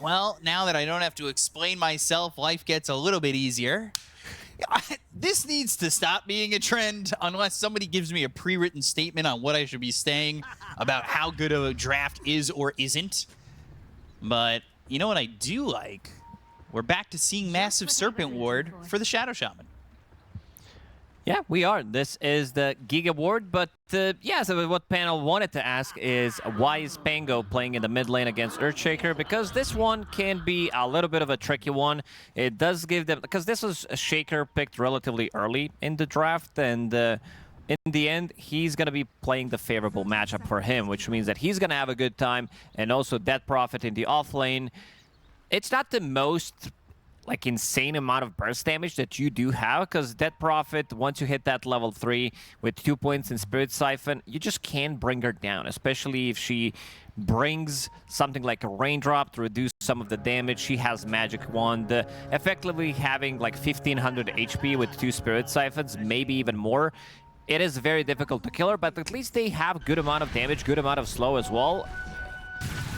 Well, now that I don't have to explain myself, life gets a little bit easier. This needs to stop being a trend unless somebody gives me a pre-written statement on what I should be saying about how good of a draft is or isn't. But you know what I do like? We're back to seeing Massive Serpent Ward for the Shadow Shaman. Yeah, we are. This is the Giga Ward, but yeah, so what panel wanted to ask is why is Pango playing in the mid lane against Earthshaker? Because this one can be a little bit of a tricky one. It does give them, because this was a Shaker picked relatively early in the draft, and in the end, he's going to be playing the favorable matchup for him, which means that he's going to have a good time, and also Death Prophet in the off lane. It's not the most like insane amount of burst damage that you do have, because Death Prophet, once you hit that level 3 with 2 points in Spirit Siphon, you just can't bring her down, especially if she brings something like a Raindrop to reduce some of the damage. She has Magic Wand, effectively having like 1500 HP with 2 Spirit Siphons, maybe even more. It is very difficult to kill her, but at least they have good amount of damage, good amount of slow as well.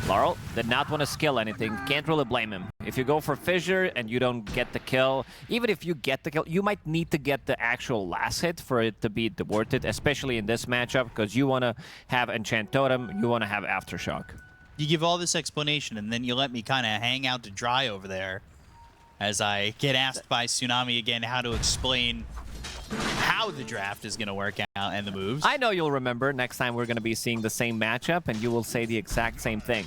Laurel did not want to skill anything. Can't really blame him. If you go for Fissure and you don't get the kill, even if you get the kill, you might need to get the actual last hit for it to be worth it, especially in this matchup, because you want to have Enchant Totem, you want to have Aftershock. You give all this explanation, and then you let me kind of hang out to dry over there as I get asked by Tsunami again how to explain how the draft is going to work out and the moves. I know you'll remember next time we're going to be seeing the same matchup, and you will say the exact same thing.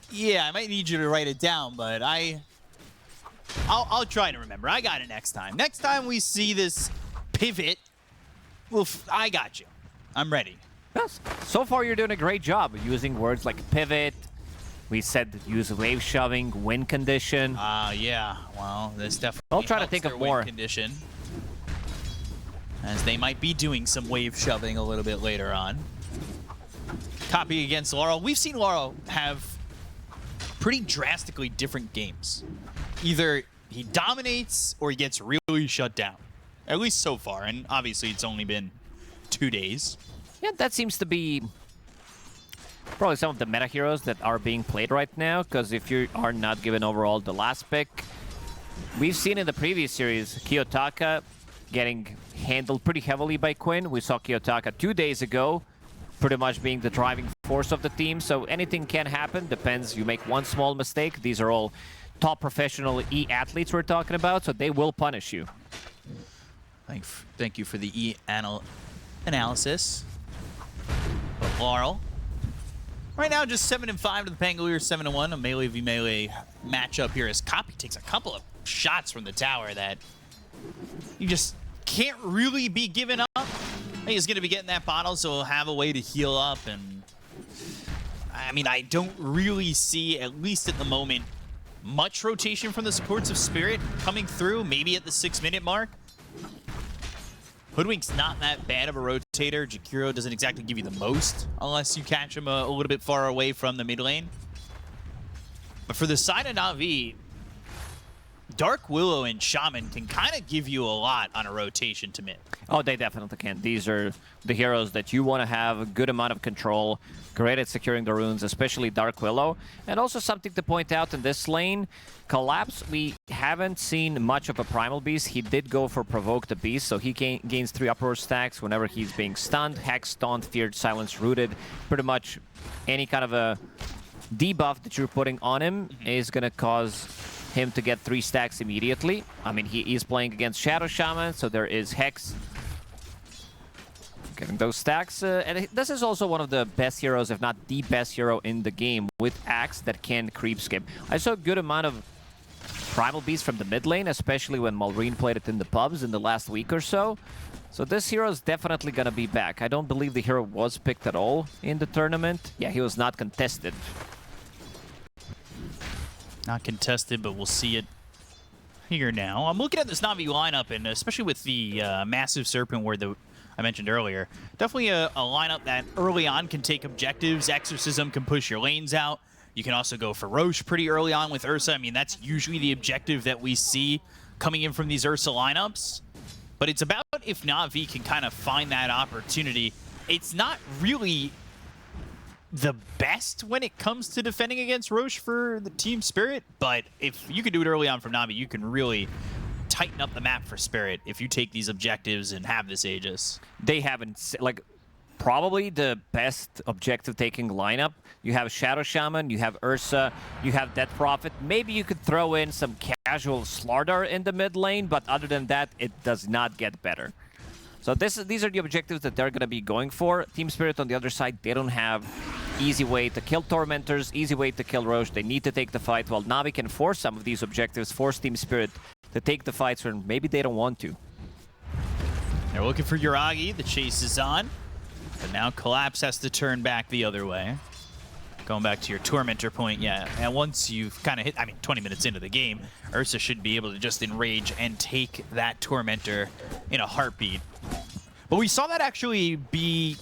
Yeah, I might need you to write it down, but I'll try to remember. I got it next time. Next time we see this pivot, well, I got you. I'm ready. Yes. So far, you're doing a great job using words like pivot. We said use wave shoving, win condition. Yeah. Well, this definitely I'll try to helps think of their more. Win condition, as they might be doing some wave shoving a little bit later on. Copy against Laurel. We've seen Laurel have pretty drastically different games. Either he dominates or he gets really shut down. At least so far, and obviously it's only been 2 days. Yeah, that seems to be probably some of the meta heroes that are being played right now, because if you are not given overall the last pick, we've seen in the previous series Kiyotaka getting handled pretty heavily by Quinn. We saw Kiyotaka 2 days ago pretty much being the driving force of the team, so anything can happen. Depends, you make one small mistake. These are all top professional E-athletes we're talking about, so they will punish you. Thank you for the analysis. But Laurel, right now just 7-5 to the Pangolier, 7-1, a melee v melee matchup here as Copy takes a couple of shots from the tower that you just can't really be giving up. He's going to be getting that bottle, so he'll have a way to heal up. And I mean, I don't really see, at least at the moment, much rotation from the supports of Spirit coming through, maybe at the 6-minute mark. Hoodwink's not that bad of a rotator. Jakiro doesn't exactly give you the most unless you catch him a little bit far away from the mid lane. But for the side of Na'Vi, Dark Willow and Shaman can kind of give you a lot on a rotation to mid. Oh, they definitely can. These are the heroes that you want to have a good amount of control, great at securing the runes, especially Dark Willow. And also something to point out in this lane, Collapse, we haven't seen much of a Primal Beast. He did go for Provoke the Beast, so he gains 3 uproar stacks whenever he's being stunned, Hex, Taunt, Feared, Silence, Rooted. Pretty much any kind of a debuff that you're putting on him is going to cause him to get 3 stacks immediately. I mean, he is playing against Shadow Shaman, so there is Hex getting those stacks. And this is also one of the best heroes, if not the best hero in the game, with Axe that can creep skip. I saw a good amount of Primal Beast from the mid lane, especially when Malrine played it in the pubs in the last week or so. So this hero is definitely going to be back. I don't believe the hero was picked at all in the tournament. Yeah, he was not contested. Not contested, but we'll see it here now. I'm looking at this Na'Vi lineup, and especially with the Massive Serpent Ward that I mentioned earlier, definitely a lineup that early on can take objectives. Exorcism can push your lanes out. You can also go for Roche pretty early on with Ursa. I mean, that's usually the objective that we see coming in from these Ursa lineups. But it's about if Na'Vi can kind of find that opportunity. It's not really the best when it comes to defending against Roche for the Team Spirit, but if you can do it early on from Navi, you can really tighten up the map for Spirit if you take these objectives and have this Aegis. They haven't, like, probably the best objective-taking lineup. You have Shadow Shaman, you have Ursa, you have Death Prophet. Maybe you could throw in some casual Slardar in the mid lane, but other than that, it does not get better. So these are the objectives that they're going to be going for. Team Spirit on the other side, they don't have easy way to kill Tormentors, easy way to kill Roche. They need to take the fight, while Navi can force some of these objectives, force Team Spirit to take the fights when maybe they don't want to. They're looking for Yuragi. The chase is on. But now Collapse has to turn back the other way. Going back to your Tormentor point, yeah. And once you've kind of hit, 20 minutes into the game, Ursa should be able to just enrage and take that Tormentor in a heartbeat. But we saw that actually be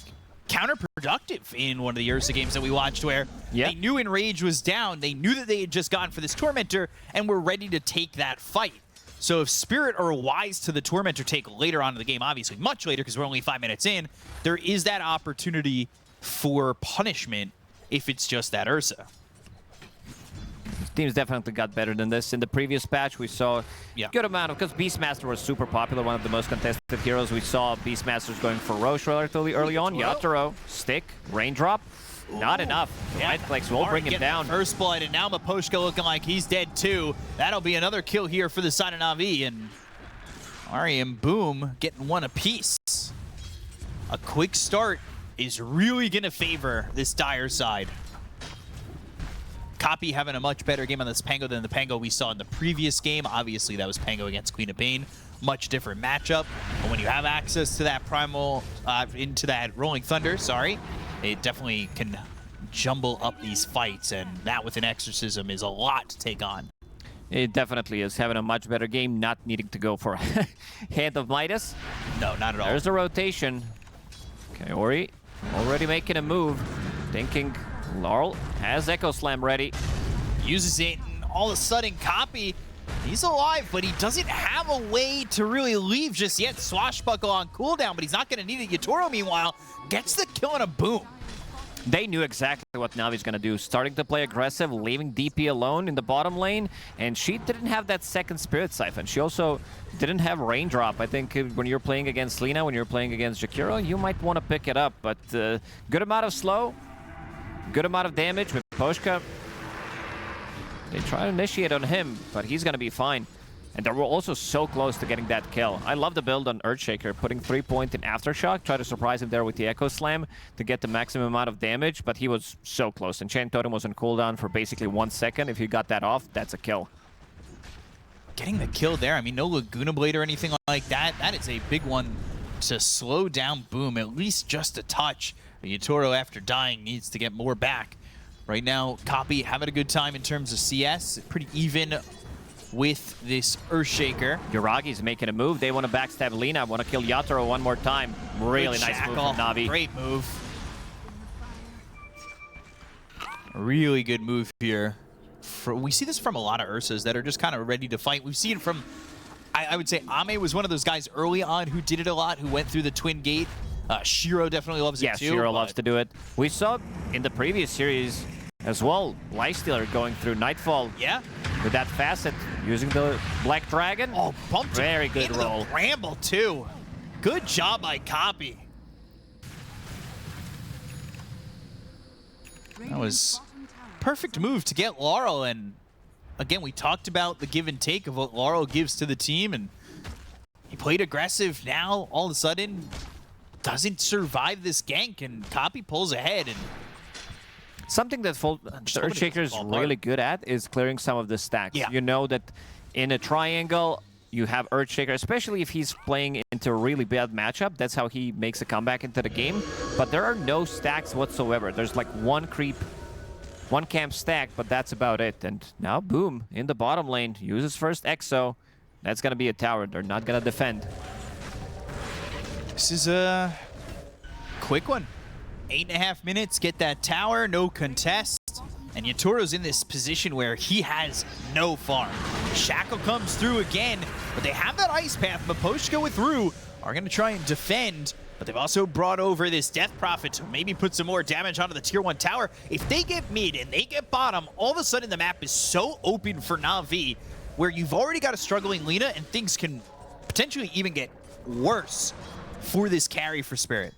counterproductive in one of the Ursa games that we watched, where they knew Enrage was down, they knew that they had just gone for this Tormentor, and were ready to take that fight. So if Spirit are wise to the Tormentor take later on in the game, obviously much later because we're only 5 minutes in, there is that opportunity for punishment if it's just that Ursa. Teams definitely got better than this. In the previous patch, we saw a good amount of, because Beastmaster was super popular, one of the most contested heroes. We saw Beastmasters going for Roche relatively early on. Yatoro, Stick, Raindrop. Not enough. Rightflex will bring him down. First blood, and now Miposhka looking like he's dead too. That'll be another kill here for the side of Navi, and Ari and Boom getting one apiece. A quick start is really going to favor this Dire side. Copy having a much better game on this Pango than the Pango we saw in the previous game. Obviously, that was Pango against Queen of Pain. Much different matchup. But when you have access to that Primal, into that Rolling Thunder, it definitely can jumble up these fights, and that with an Exorcism is a lot to take on. It definitely is. Having a much better game, not needing to go for Hand of Midas. No, not at all. There's the rotation. Okay, Ori already making a move. Thinking Laurel has Echo Slam ready. Uses it, and all of a sudden, Copy, he's alive, but he doesn't have a way to really leave just yet. Swashbuckle on cooldown, but he's not going to need it. Yatoro, meanwhile, gets the kill on a Boom. They knew exactly what Navi's going to do. Starting to play aggressive, leaving DP alone in the bottom lane, and she didn't have that second Spirit Siphon. She also didn't have Raindrop. I think when you're playing against Lina, when you're playing against Jakiro, you might want to pick it up, but good amount of slow, good amount of damage with Poshka. They try to initiate on him, but he's going to be fine. And they were also so close to getting that kill. I love the build on Earthshaker, putting 3-point in Aftershock, try to surprise him there with the Echo Slam to get the maximum amount of damage, but he was so close. Enchant Totem was on cooldown for basically 1 second. If you got that off, that's a kill. Getting the kill there, no Laguna Blade or anything like that. That is a big one to slow down Boom, at least just a touch. Yatoro, after dying, needs to get more back. Right now, Copy having a good time in terms of CS. Pretty even with this Earthshaker. Yuragi's making a move. They want to backstab Lina. Want to kill Yatoro one more time. Really nice move from Navi. Great move. Really good move here. We see this from a lot of Ursas that are just kind of ready to fight. We've seen it from, I would say, Ame was one of those guys early on who did it a lot, who went through the Twin Gate. Shiro definitely loves it too. Yeah, Shiro loves to do it. We saw in the previous series as well, Lifestealer going through Nightfall. Yeah. With that facet, using the Black Dragon. Oh, bumped very good into roll. The Bramble too. Good job by Copy. That was perfect move to get Laurel, and again, we talked about the give and take of what Laurel gives to the team, and he played aggressive. Now, all of a sudden, doesn't survive this gank, and Copy pulls ahead. And something that Earthshaker is really good at is clearing some of the stacks. Yeah. You know that in a triangle, you have Earthshaker, especially if he's playing into a really bad matchup. That's how he makes a comeback into the game. But there are no stacks whatsoever. There's like one creep, one camp stack, but that's about it. And now, Boom, in the bottom lane, uses first Exo. That's going to be a tower. They're not going to defend. This is a quick one. 8.5 minutes, get that tower, no contest. And Yatoro's in this position where he has no farm. Shackle comes through again, but they have that ice path. Miposhka with Rue are going to try and defend. But they've also brought over this Death Prophet to maybe put some more damage onto the Tier 1 tower. If they get mid and they get bottom, all of a sudden the map is so open for Na'Vi, where you've already got a struggling Lina, and things can potentially even get worse for this carry for Spirit.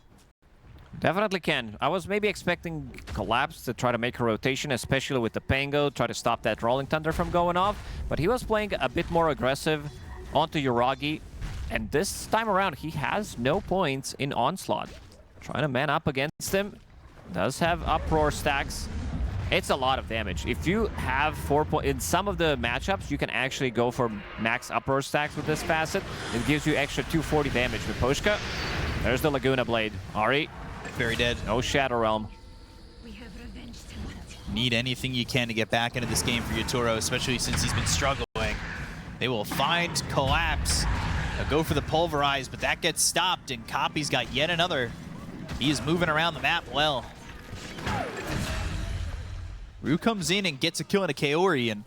Definitely can. I was maybe expecting Collapse to try to make a rotation, especially with the Pango, try to stop that Rolling Thunder from going off. But he was playing a bit more aggressive onto Yuragi. And this time around, he has no points in Onslaught. Trying to man up against him. Does have Uproar stacks. It's a lot of damage. If you have 4 points, in some of the matchups, you can actually go for max Uproar stacks with this facet. It gives you extra 240 damage with Pushka. There's the Laguna Blade. Ari. Very dead. No Shadow Realm. Need anything you can to get back into this game for Yatoro, especially since he's been struggling. They will find Collapse. They'll go for the Pulverize, but that gets stopped, and Copy's got yet another. He is moving around the map well. Rue comes in and gets a kill on a Kaori, and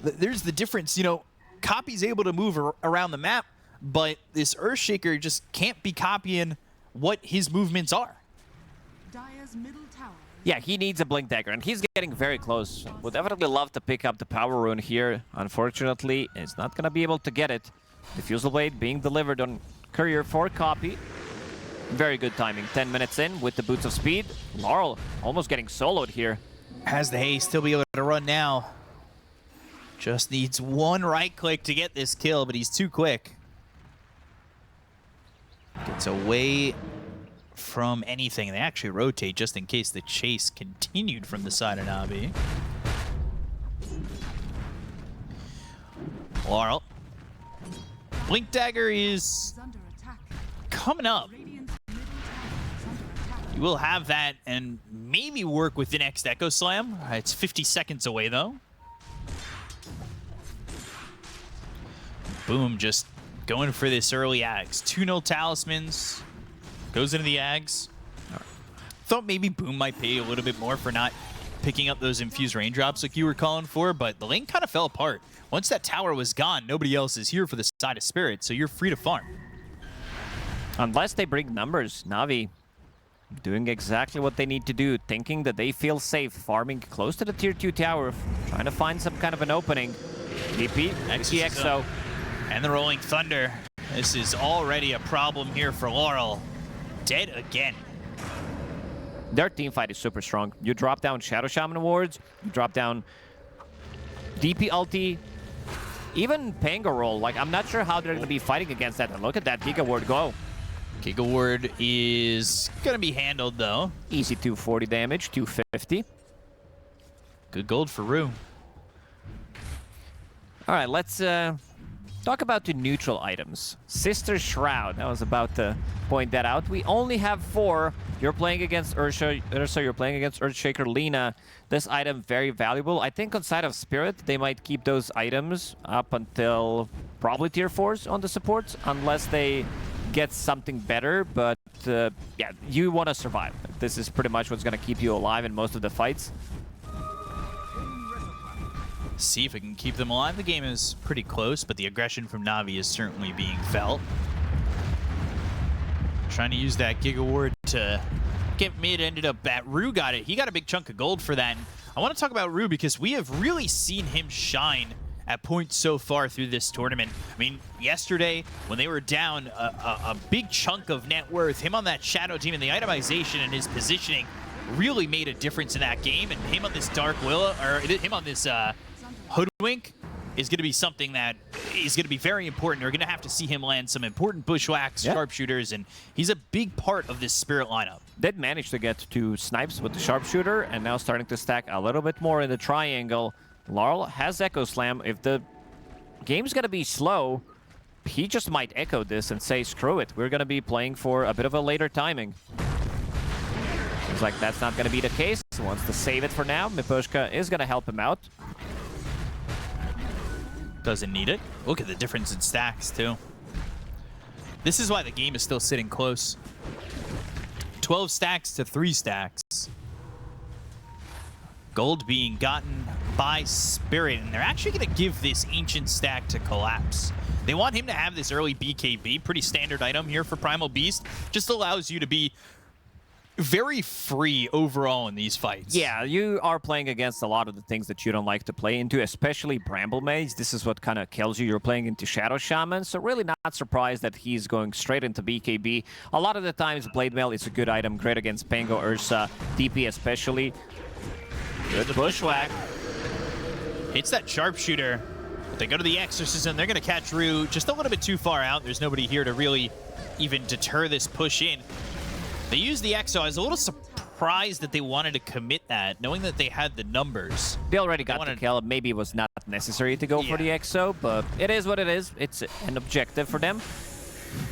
there's the difference. You know, Copy's able to move around the map, but this Earthshaker just can't be copying what his movements are. Yeah, he needs a Blink Dagger, and he's getting very close. Would definitely love to pick up the Power Rune here. Unfortunately, he's not going to be able to get it. Diffusal Blade being delivered on Courier for Copy. Very good timing. 10 minutes in with the Boots of Speed. Laurel almost getting soloed here. Has the haste, still be able to run now. Just needs one right click to get this kill, but he's too quick. Gets away from anything. They actually rotate just in case the chase continued from the side of Navi. Laurel. Blink Dagger is coming up. You will have that and maybe work with the next Echo Slam. It's 50 seconds away, though. Boom, just going for this early Ags. 2-0 Talismans. Goes into the Ags. Thought maybe Boom might pay a little bit more for not picking up those infused raindrops like you were calling for, but the lane kind of fell apart. Once that tower was gone, nobody else is here for the side of Spirit, so you're free to farm. Unless they bring numbers, Navi doing exactly what they need to do, thinking that they feel safe, farming close to the tier 2 tower, trying to find some kind of an opening. DP, XO. And the Rolling Thunder. This is already a problem here for Laurel. Dead again. Their team fight is super strong. You drop down Shadow Shaman wards, you drop down DP ulti, even Pango roll. Like, I'm not sure how they're going to be fighting against that. And look at that Giga Ward go. Giga Ward is going to be handled, though. Easy 240 damage, 250. Good gold for Rue. All right, let's talk about the neutral items. Sister Shroud. I was about to point that out. We only have 4. You're playing against Ursa, you're playing against Earthshaker, Lina. This item, very valuable. I think on side of Spirit, they might keep those items up until probably tier 4s on the supports, unless they get something better. But yeah, you want to survive. This is pretty much what's going to keep you alive in most of the fights. See if it can keep them alive. The game is pretty close, but the aggression from Navi is certainly being felt. Trying to use that Giga Ward to get mid, ended up at Rue got it. He got a big chunk of gold for that. And I want to talk about Rue because we have really seen him shine at points so far through this tournament. I mean, yesterday, when they were down a big chunk of net worth, him on that Shadow team and the itemization and his positioning really made a difference in that game. And him on this Dark Willow, or him on this Hoodwink is going to be something that is going to be very important. We're going to have to see him land some important bushwhacks, sharpshooters, and he's a big part of this Spirit lineup. Did manage to get 2 snipes with the sharpshooter, and now starting to stack a little bit more in the triangle. Laurel has Echo Slam. If the game's going to be slow, he just might echo this and say, screw it. We're going to be playing for a bit of a later timing. Seems like that's not going to be the case. He wants to save it for now. Mipushka is going to help him out. Doesn't need it. Look at the difference in stacks, too. This is why the game is still sitting close. 12 stacks to 3 stacks. Gold being gotten by Spirit, and they're actually going to give this Ancient stack to Collapse. They want him to have this early BKB, pretty standard item here for Primal Beast. Just allows you to be very free overall in these fights. Yeah, you are playing against a lot of the things that you don't like to play into, especially Bramble Mage. This is what kind of kills you. You're playing into Shadow Shaman, so really not surprised that he's going straight into BKB. A lot of the times, Blade Mail is a good item, great against Pango, Ursa, DP especially. Good bushwhack. Hits that Sharpshooter. But they go to the Exorcism. They're going to catch Rue just a little bit too far out. There's nobody here to really even deter this push in. They used the Exo. I was a little surprised that they wanted to commit that, knowing that they had the numbers. They already got the kill. Maybe it was not necessary to go for the Exo, but it is what it is. It's an objective for them.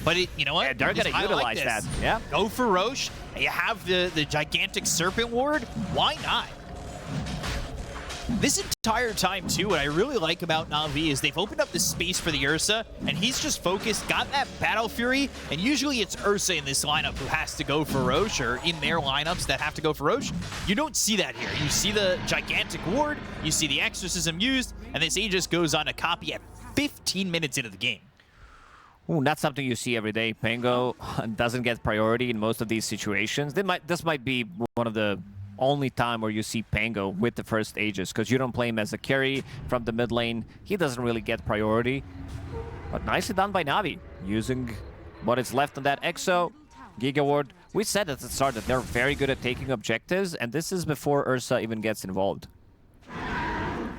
But you know what? Yeah, they're going to utilize that. Yeah. Go for Roche. You have the gigantic Serpent Ward. Why not? This entire time, too, what I really like about Na'Vi is they've opened up the space for the Ursa, and he's just focused, got that Battle Fury, and usually it's Ursa in this lineup who has to go for Roche, or in their lineups that have to go for Roche. You don't see that here. You see the gigantic ward, you see the Exorcism used, and this Aegis goes on a copy at 15 minutes into the game. Ooh, not something you see every day. Pango doesn't get priority in most of these situations. This might be one of the only time where you see Pango with the first Aegis, because you don't play him as a carry from the mid lane. He doesn't really get priority. But nicely done by Navi, using what is left on that Exo. Giga Ward. We said at the start that they're very good at taking objectives, and this is before Ursa even gets involved.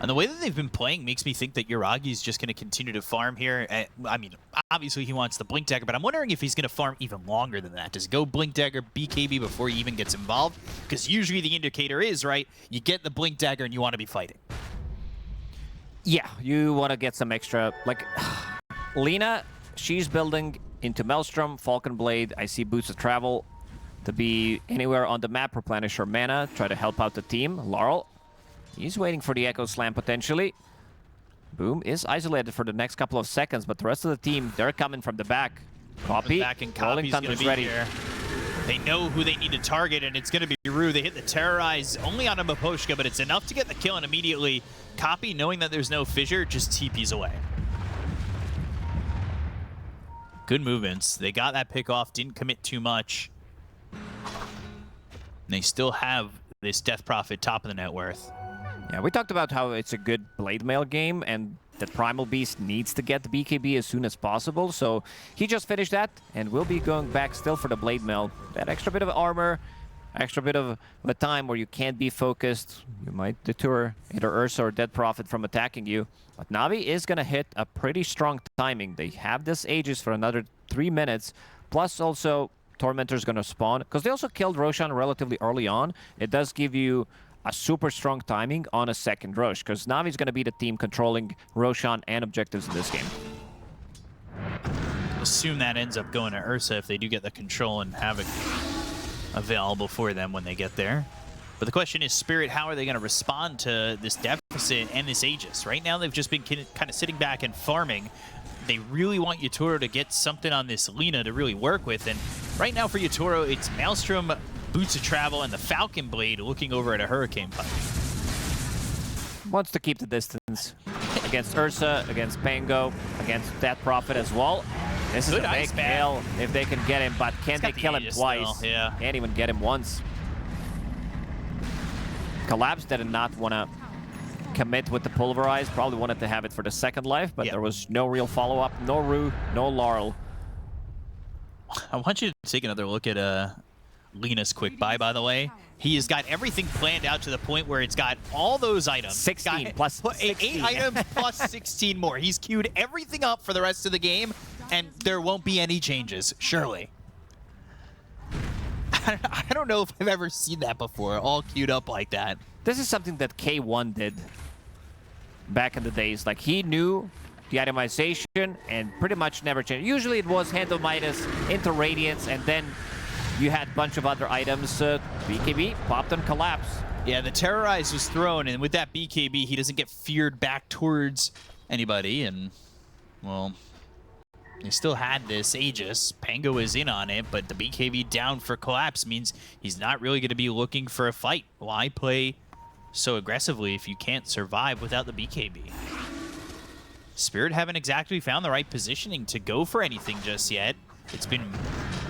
And the way that they've been playing makes me think that Yuragi's just going to continue to farm here. I mean, obviously he wants the Blink Dagger, but I'm wondering if he's going to farm even longer than that. Does he go Blink Dagger, BKB before he even gets involved? Because usually the indicator is, right, you get the Blink Dagger and you want to be fighting. Yeah, you want to get some extra, like, Lina, she's building into Maelstrom, Falcon Blade. I see Boots of Travel to be anywhere on the map, replenish her mana, try to help out the team. Laurel, he's waiting for the Echo Slam potentially. Boom is isolated for the next couple of seconds, but the rest of the team, they're coming from the back. Copy, back and Rolling Thunder's ready. Here. They know who they need to target, and it's going to be Rue. They hit the Terrorize only on a Maposhka, but it's enough to get the kill, and immediately Copy, knowing that there's no fissure, just TPs away. Good movements. They got that pick off, didn't commit too much. And they still have this Death Prophet top of the net worth. Yeah, we talked about how it's a good Blade Mail game, and that Primal Beast needs to get the BKB as soon as possible. So he just finished that, and we'll be going back still for the Blade Mail. That extra bit of armor, extra bit of a time where you can't be focused. You might deter either Ursa or Dead Prophet from attacking you. But Navi is going to hit a pretty strong timing. They have this Aegis for another 3 minutes, plus also Tormentor's going to spawn, because they also killed Roshan relatively early on. It does give you a super strong timing on a second rush, because Navi's going to be the team controlling Roshan and objectives in this game. Assume that ends up going to Ursa if they do get the control and Havoc available for them when they get there. But the question is, Spirit, how are they going to respond to this deficit and this Aegis? Right now, they've just been kind of sitting back and farming. They really want Yatoro to get something on this Lina to really work with. And right now for Yatoro, it's Maelstrom, Boots of Travel, and the Falcon Blade looking over at a Hurricane Pipe. Wants to keep the distance against Ursa, against Pango, against Death Prophet as well. This is a big kill if they can get him, but can they kill him twice? Yeah. Can't even get him once. Collapse did not want to commit with the Pulverize. Probably wanted to have it for the second life, but there was no real follow-up. No Rue, no Laurel. I want you to take another look at Lina's quick buy, by the way. He has got everything planned out to the point where it's got all those items. 16 plus 16. 8 items plus 16 more. He's queued everything up for the rest of the game, and there won't be any changes, surely. I don't know if I've ever seen that before, all queued up like that. This is something that K1 did back in the days. Like, he knew the itemization and pretty much never changed. Usually it was Hand of Midas into Radiance, and then you had a bunch of other items. BKB popped and Collapse. Yeah, the Terrorize was thrown, and with that BKB, he doesn't get feared back towards anybody, and, well, they still had this Aegis. Pango is in on it, but the BKB down for Collapse means he's not really going to be looking for a fight. Why play so aggressively if you can't survive without the BKB. Spirit haven't exactly found the right positioning to go for anything just yet. It's been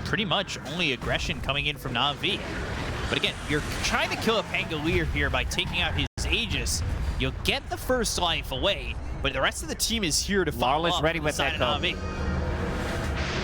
pretty much only aggression coming in from NAVI. But again, you're trying to kill a Pangolier here by taking out his Aegis. You'll get the first life away, but the rest of the team is here to follow up ready with that NAVI.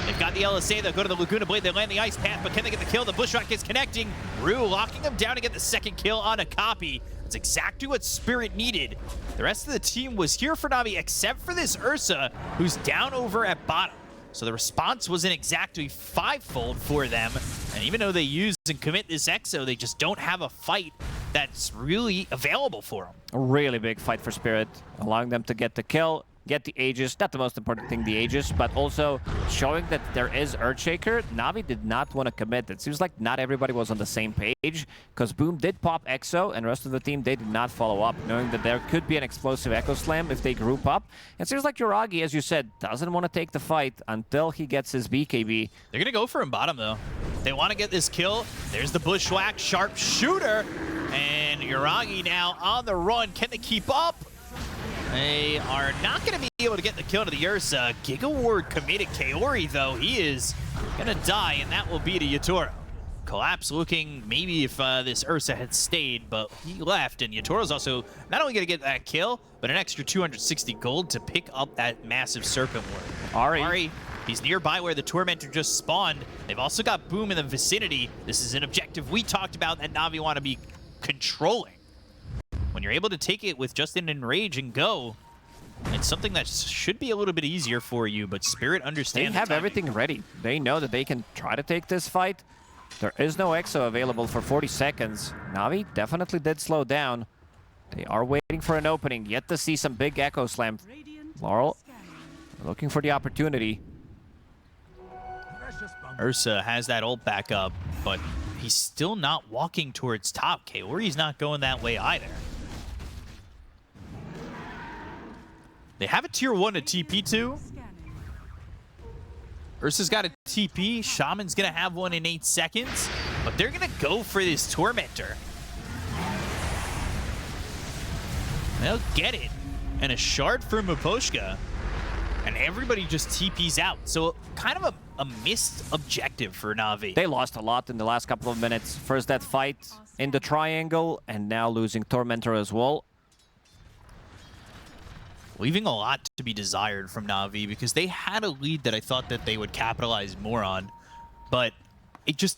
They've got the LSA, they'll go to the Laguna Blade, they land the Ice Path, but can they get the kill? The Bushwhack is connecting. Rue locking them down to get the second kill on a copy. That's exactly what Spirit needed. The rest of the team was here for NAVI, except for this Ursa, who's down over at bottom. So the response wasn't exactly fivefold for them. And even though they use and commit this Exo, they just don't have a fight that's really available for them. A really big fight for Spirit, allowing them to get the kill, get the Aegis. Not the most important thing, the Aegis, but also showing that there is Earthshaker. NAVI did not want to commit. It seems like not everybody was on the same page, because Boom did pop Exo, and the rest of the team, they did not follow up, knowing that there could be an explosive Echo Slam if they group up. It seems like Yoragi, as you said, doesn't want to take the fight until he gets his BKB. They're going to go for him bottom, though. They want to get this kill. There's the Bushwhack, sharpshooter, and Yoragi now on the run. Can they keep up? They are not going to be able to get the kill to the Ursa. Giga Ward committed Kaori, though. He is going to die, and that will be to Yatoro. Collapse looking maybe if this Ursa had stayed, but he left, and Yatoro's also not only going to get that kill, but an extra 260 gold to pick up that massive Serpent Ward. Ari, he's nearby where the Tormentor just spawned. They've also got Boom in the vicinity. This is an objective we talked about that NAVI want to be controlling. When you're able to take it with just an Enrage and go, it's something that should be a little bit easier for you, but Spirit understands. They have everything ready. They know that they can try to take this fight. There is no Exo available for 40 seconds. NAVI definitely did slow down. They are waiting for an opening, yet to see some big Echo Slam. Laurel looking for the opportunity. Ursa has that ult back up, but he's still not walking towards top. Kaori's not going that way either. They have a tier 1 to TP to. Ursa's got a TP. Shaman's going to have one in 8 seconds. But they're going to go for this Tormentor. They'll get it. And a shard for Miposhka. And everybody just TPs out. So kind of a missed objective for NAVI. They lost a lot in the last couple of minutes. First that fight in the triangle, and now losing Tormentor as well. Leaving a lot to be desired from NAVI, because they had a lead that I thought that they would capitalize more on. But it just,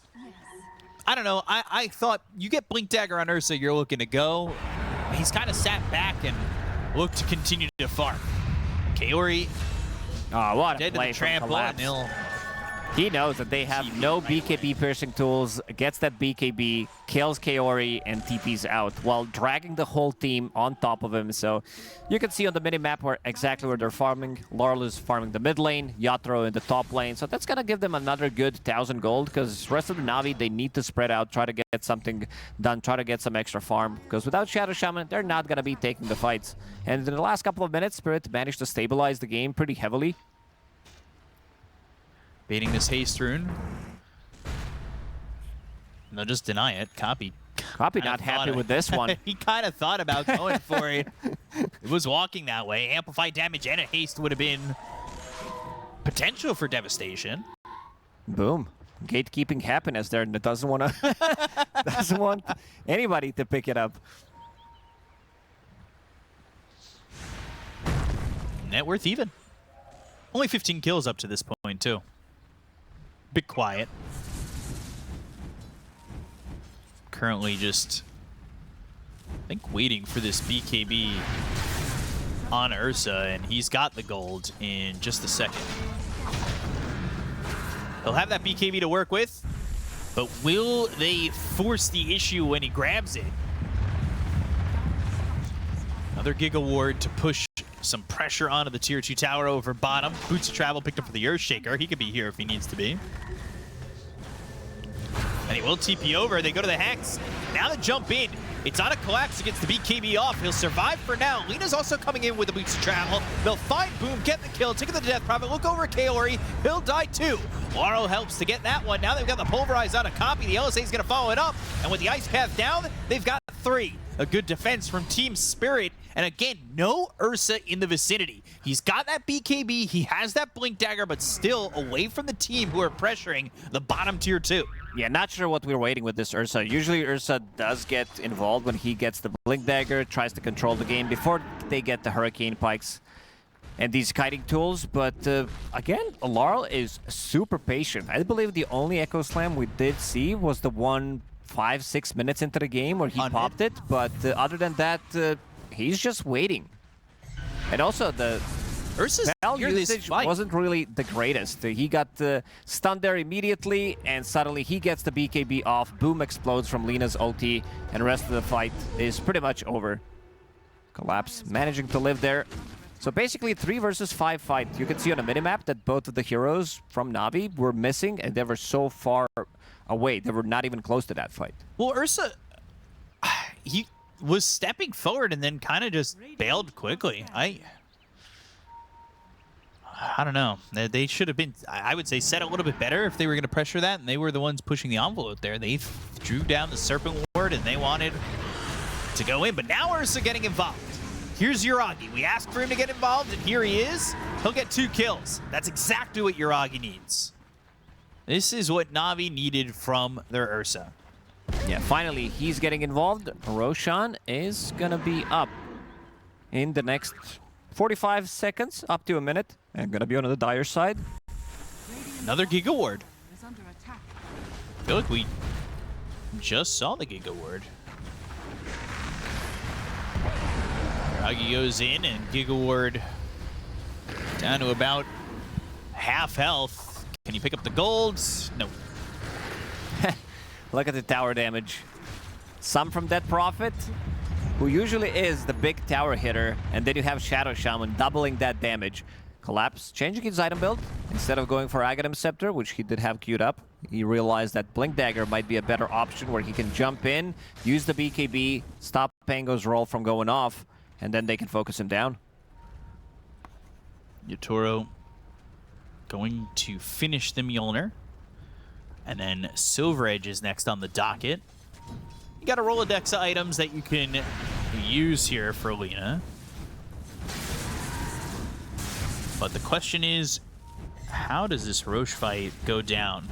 I don't know. I thought you get Blink Dagger on Ursa, you're looking to go. He's kind of sat back and looked to continue to farm. Kaori, what a dead to play the from trample, and he'll He knows that they have no BKB piercing tools, gets that BKB, kills Kaori, and TPs out while dragging the whole team on top of him. So you can see on the minimap exactly where they're farming. Laurel is farming the mid lane, Yatoro in the top lane. So that's going to give them another good 1,000 gold, because the rest of the NAVI, they need to spread out, try to get something done, try to get some extra farm. Because without Shadow Shaman, they're not going to be taking the fights. And in the last couple of minutes, Spirit managed to stabilize the game pretty heavily. baiting this haste rune. No, just deny it. Copy not happy with this one. He kind of thought about going for it. It was walking that way. Amplified damage and a haste would have been potential for devastation. Boom. Gatekeeping happiness there, and it doesn't want to doesn't want anybody to pick it up. Net worth even. Only 15 kills up to this point, too. Bit quiet. Currently just, I think, waiting for this BKB on Ursa, and he's got the gold in just a second. He'll have that BKB to work with, but will they force the issue when he grabs it? Another Giga Ward to push some pressure onto the tier 2 tower over bottom. Boots of Travel picked up for the Earthshaker. He could be here if he needs to be. And he will TP over. They go to the Hex. Now the jump in. It's on a collapse against the BKB off. He'll survive for now. Lina's also coming in with the boots of travel. They'll find Boom, get the kill, taking the Death Prophet. Look over Kaori. He'll die too. Laro helps to get that one. Now they've got the Pulverize on a copy. The LSA is going to follow it up. And with the Ice Path down, they've got 3. A good defense from Team Spirit. And again, no Ursa in the vicinity. He's got that BKB. He has that Blink Dagger, but still away from the team who are pressuring the bottom tier 2. Yeah, not sure what we're waiting with this Ursa. Usually Ursa does get involved when he gets the Blink Dagger, tries to control the game before they get the Hurricane Pikes and these kiting tools. But again, Laurel is super patient. I believe the only Echo Slam we did see was the one 5-6 minutes into the game where he popped it. But other than that, he's just waiting. And also the Ursa's Bell usage wasn't really the greatest. He got stunned there immediately, and suddenly he gets the BKB off. Boom explodes from Lina's ulti, and the rest of the fight is pretty much over. Collapse managing to live there. So basically 3 versus 5 fight. You can see on the minimap that both of the heroes from Navi were missing, and they were so far away. They were not even close to that fight. Well, Ursa, he was stepping forward and then kind of just bailed quickly. I don't know. They should have been, I would say, set a little bit better if they were going to pressure that, and they were the ones pushing the envelope there. They drew down the Serpent Ward, and they wanted to go in. But now Ursa getting involved. Here's Yuragi. We asked for him to get involved, and here he is. He'll get 2 kills. That's exactly what Yuragi needs. This is what Navi needed from their Ursa. Yeah, finally, he's getting involved. Roshan is going to be up in the next 45 seconds, up to a minute. And going to be on the dire side. Another Giga Ward. I feel like we just saw the Giga Ward. Yuragi goes in, and Giga Ward down to about half health. Can he pick up the golds? No. Look at the tower damage. Some from Dead Prophet, who usually is the big tower hitter, and then you have Shadow Shaman doubling that damage. Collapse, changing his item build. Instead of going for Aghanim Scepter, which he did have queued up, he realized that Blink Dagger might be a better option where he can jump in, use the BKB, stop Pango's roll from going off, and then they can focus him down. Yatoro going to finish the Mjolnir. And then Silver Edge is next on the docket. You got a Rolodex of items that you can use here for Lina. But the question is, how does this Roche fight go down?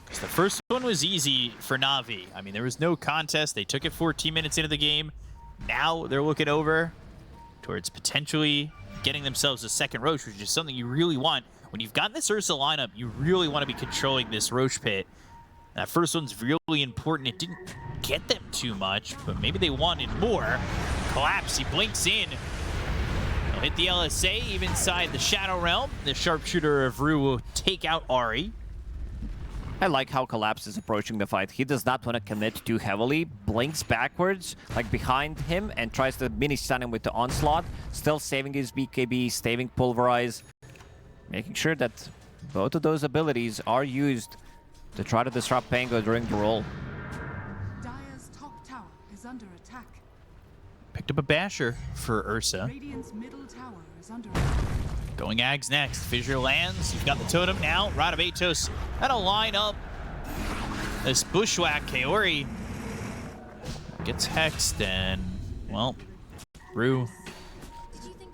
Because the first one was easy for Navi. I mean, there was no contest. They took it 14 minutes into the game. Now they're looking over towards potentially getting themselves a second Roche, which is something you really want. When you've got this Ursa lineup, you really want to be controlling this Roche pit. That first one's really important. It didn't get them too much, but maybe they wanted more. Collapse, he blinks in. He'll hit the LSA, even inside the Shadow Realm. The sharpshooter of Rue will take out Ari. I like how Collapse is approaching the fight. He does not want to commit too heavily, blinks backwards, like behind him, and tries to mini-stun him with the Onslaught, still saving his BKB, saving Pulverize, making sure that both of those abilities are used to try to disrupt Pango during the roll. Dire's top tower is under attack. Picked up a Basher for Ursa. Radiant's middle tower is under attack. Going Ags next. Fissure lands. You've got the totem now. Rod of Atos. That'll line up this Bushwhack. Kaori gets hexed, and, well, Rue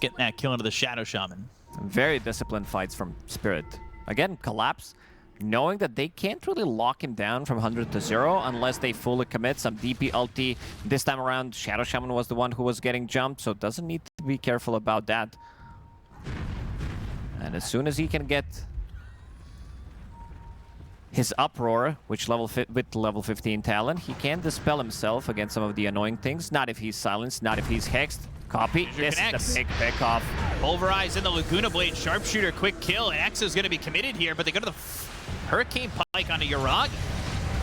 getting that kill into the Shadow Shaman. Very disciplined fights from Spirit. Again, Collapse, knowing that they can't really lock him down from 100 to 0 unless they fully commit some DP ulti. This time around, Shadow Shaman was the one who was getting jumped, so doesn't need to be careful about that. And as soon as he can get his Uproar, which with level 15 talent, he can dispel himself against some of the annoying things. Not if he's silenced, not if he's hexed. Copy. This is the big pick off. Pulverize in the Laguna Blade. Sharpshooter, quick kill. And X is going to be committed here, but they go to the Hurricane Pike onto Yuragi.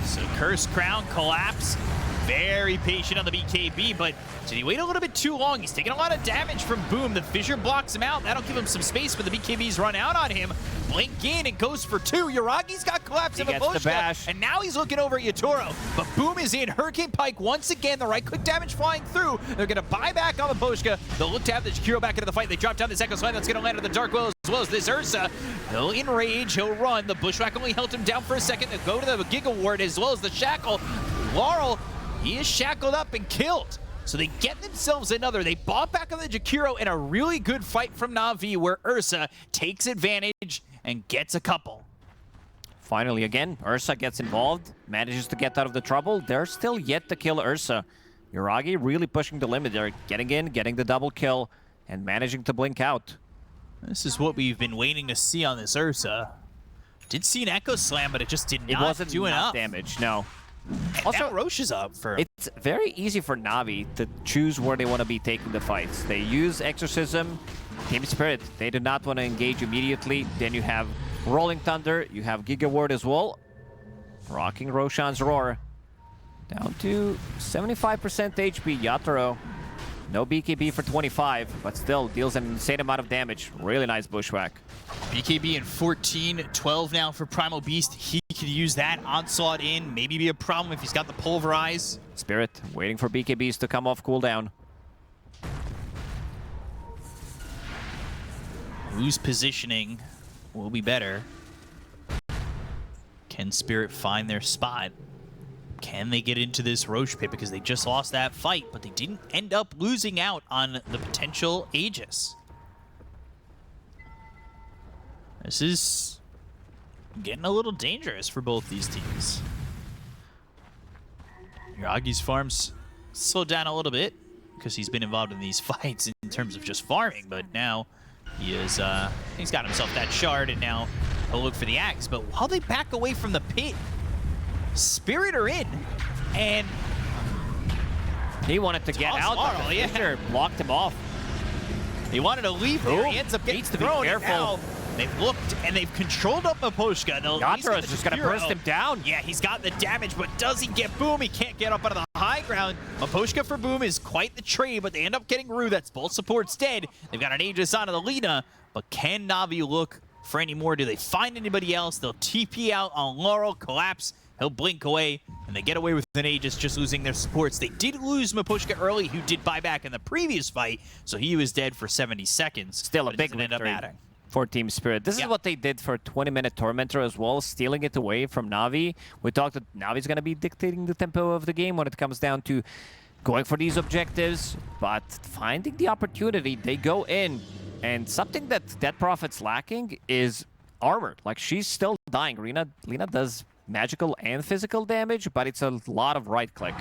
So Curse Crown, Collapse. very patient on the BKB, but did he wait a little bit too long? He's taking a lot of damage from Boom. The fissure blocks him out. That'll give him some space, but the BKBs run out on him. Blink in and goes for 2. Uragi's got collapse in the Bushka, and now he's looking over at Yatoro. But Boom is in. Hurricane Pike once again. The right click damage flying through. They're going to buy back on the Bushka. They'll look to have the Jakiro back into the fight. They drop down this Echo Slide that's going to land on the Dark Will as well as this Ursa. He'll enrage. He'll run. The Bushwhack only held him down for a second. They'll go to the Giga Ward as well as the Shackle. Laurel, he is shackled up and killed. So they get themselves another. They bought back on the Jakiro in a really good fight from Na'Vi where Ursa takes advantage and gets a couple. Finally, again, Ursa gets involved, manages to get out of the trouble. They're still yet to kill Ursa. Uragi really pushing the limit there, getting in, getting the double kill, and managing to blink out. This is what we've been waiting to see on this Ursa. Did see an Echo Slam, but it just did not do enough damage, no. And also, now Roche is up for... It's very easy for Navi to choose where they want to be taking the fights. They use Exorcism, Team Spirit. They do not want to engage immediately. Then you have Rolling Thunder. You have Giga Ward as well. Rocking Roshan's Roar. Down to 75% HP. Yatoro. No BKB for 25, but still deals an insane amount of damage. Really nice Bushwhack. BKB in 14, 12 now for Primal Beast. He could use that onslaught in. Maybe be a problem if he's got the Pulverize. Spirit waiting for BKBs to come off cooldown. Whose positioning will be better? Can Spirit find their spot? Can they get into this Roche pit? Because they just lost that fight, but they didn't end up losing out on the potential Aegis. This is getting a little dangerous for both these teams. Uragi's farms slowed down a little bit because he's been involved in these fights in terms of just farming, but now he is, he's got himself that shard, and now he'll look for the axe. But while they back away from the pit, Spirit are in, and he wanted to get out, but the Fissure blocked him off. He wanted to leave here. He ends up getting thrown. Be careful. Now they've looked and they've controlled up Maposhka. Yatoro is just going to burst him down. Yeah, he's got the damage, but does he get Boom? He can't get up out of the high ground. Maposhka for Boom is quite the trade, but they end up getting Rue. That's both supports dead. They've got an Aegis onto the Lina, but can Navi look for any more? Do they find anybody else? They'll TP out on Laurel, collapse. He'll blink away, and they get away with an Aegis, just losing their supports. They did lose Maposhka early, who did buy back in the previous fight, so he was dead for 70 seconds. Still a big victory for Team Spirit. This is what they did for 20-minute Tormentor as well, stealing it away from Navi. We talked that Navi's going to be dictating the tempo of the game when it comes down to going for these objectives, but finding the opportunity, they go in. And something that Dead Prophet's lacking is armor. Like, she's still dying. Lina does magical and physical damage, but it's a lot of right-click.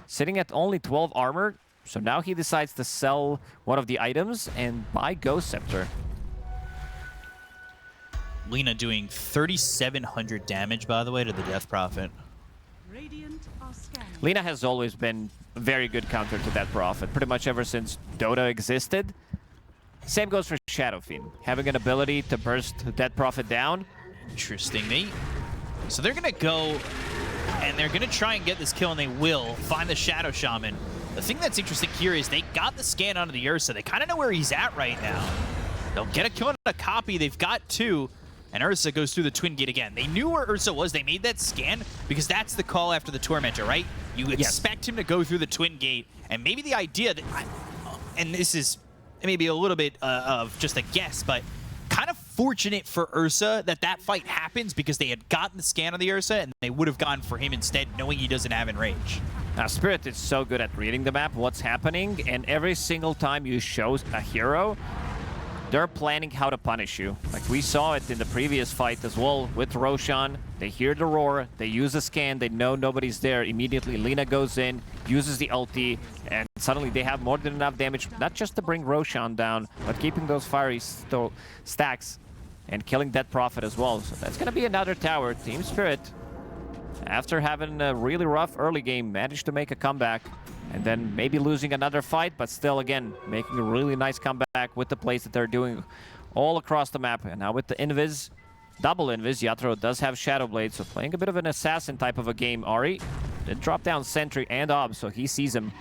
Sitting at only 12 armor, so now he decides to sell one of the items and buy Ghost Scepter. Lina doing 3,700 damage, by the way, to the Death Prophet. Radiant are scanning. Lina has always been a very good counter to Death Prophet, pretty much ever since Dota existed. Same goes for Shadow Fiend, having an ability to burst Death Prophet down. Interesting. So they're going to go, and they're going to try and get this kill, and they will find the Shadow Shaman. The thing that's interesting here is they got the scan onto the Ursa. They kind of know where he's at right now. They'll get a kill on a copy. They've got 2, and Ursa goes through the Twin Gate again. They knew where Ursa was. They made that scan because that's the call after the Tormentor, right? You expect him to go through the Twin Gate, and maybe the idea that, and this is maybe a little bit of just a guess, but kind of fortunate for Ursa that that fight happens because they had gotten the scan on the Ursa and they would have gone for him instead, knowing he doesn't have Enrage. Now, Spirit is so good at reading the map, what's happening, and every single time you show a hero, they're planning how to punish you. Like we saw it in the previous fight as well with Roshan. They hear the roar, they use a scan, they know nobody's there. Immediately, Lina goes in, uses the ulti, and suddenly they have more than enough damage, not just to bring Roshan down, but keeping those fiery stacks and killing Dead Prophet as well. So that's going to be another tower. Team Spirit, after having a really rough early game, managed to make a comeback. And then maybe losing another fight, but still, again, making a really nice comeback with the plays that they're doing all across the map. And now with the Invis, double Invis, Yatoro does have Shadow Blade, so playing a bit of an assassin type of a game. Ari Did drop down Sentry and Ob, so he sees him.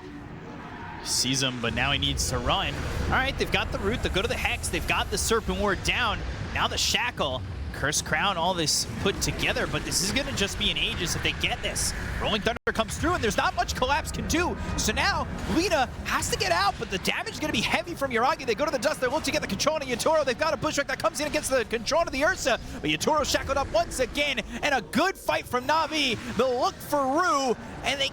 Sees him, but now he needs to run. All right, they've got the root. They'll go to the Hex. They've got the Serpent Ward down. Now the Shackle. Curse Crown, all this put together, but this is going to just be an Aegis if they get this. Rolling Thunder comes through, and there's not much Collapse can do. So now, Lina has to get out, but the damage is going to be heavy from Yuragi. They go to the Dust. They look to get the control on Yatoro. They've got a Bushwhack that comes in against the control of the Ursa, but Yatoro shackled up once again, and a good fight from Navi. They'll look for Rue, and they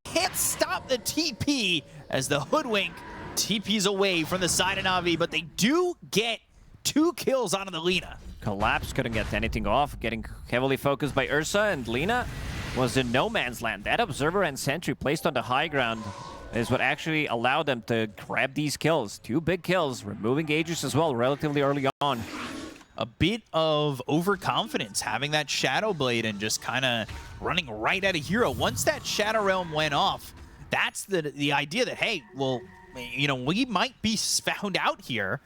can't stop the TP as the Hoodwink TP's away from the side of Navi, but they do get 2 kills onto the Lina. Collapse couldn't get anything off, getting heavily focused by Ursa, and Lina was in no man's land. That Observer and Sentry placed on the high ground is what actually allowed them to grab these kills. 2 big kills, removing Aegis as well relatively early on. A bit of overconfidence, having that Shadow Blade and just kind of running right at a hero. Once that Shadow Realm went off, that's the idea that, hey, well, you know, we might be found out here,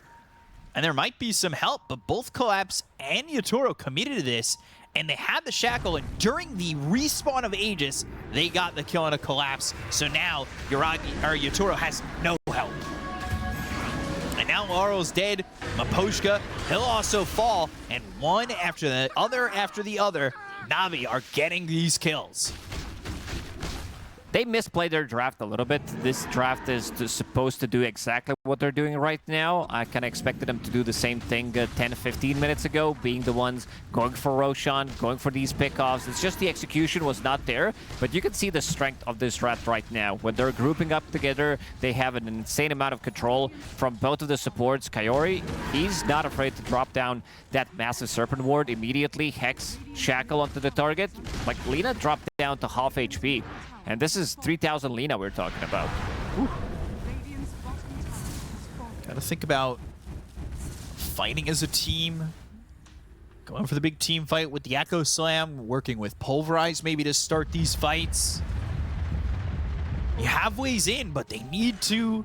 and there might be some help, but both Collapse and Yatoro committed to this, and they had the Shackle, and during the respawn of Aegis, they got the kill on a Collapse. So now Yatoro has no help. And now Laurel's dead. Maposhka, he'll also fall, and one after the other, Navi are getting these kills. They misplayed their draft a little bit. This draft is supposed to do exactly what they're doing right now. I kind of expected them to do the same thing 10-15 minutes ago, being the ones going for Roshan, going for these pickoffs. It's just the execution was not there, but you can see the strength of this draft right now. When they're grouping up together, they have an insane amount of control from both of the supports. Kaori, he's not afraid to drop down that massive Serpent Ward immediately. Hex, Shackle onto the target. Like, Lina dropped down to half HP. And this is 3,000 Lina we're talking about. Gotta think about fighting as a team. Going for the big team fight with the Echo Slam. Working with Pulverize maybe to start these fights. You have ways in, but they need to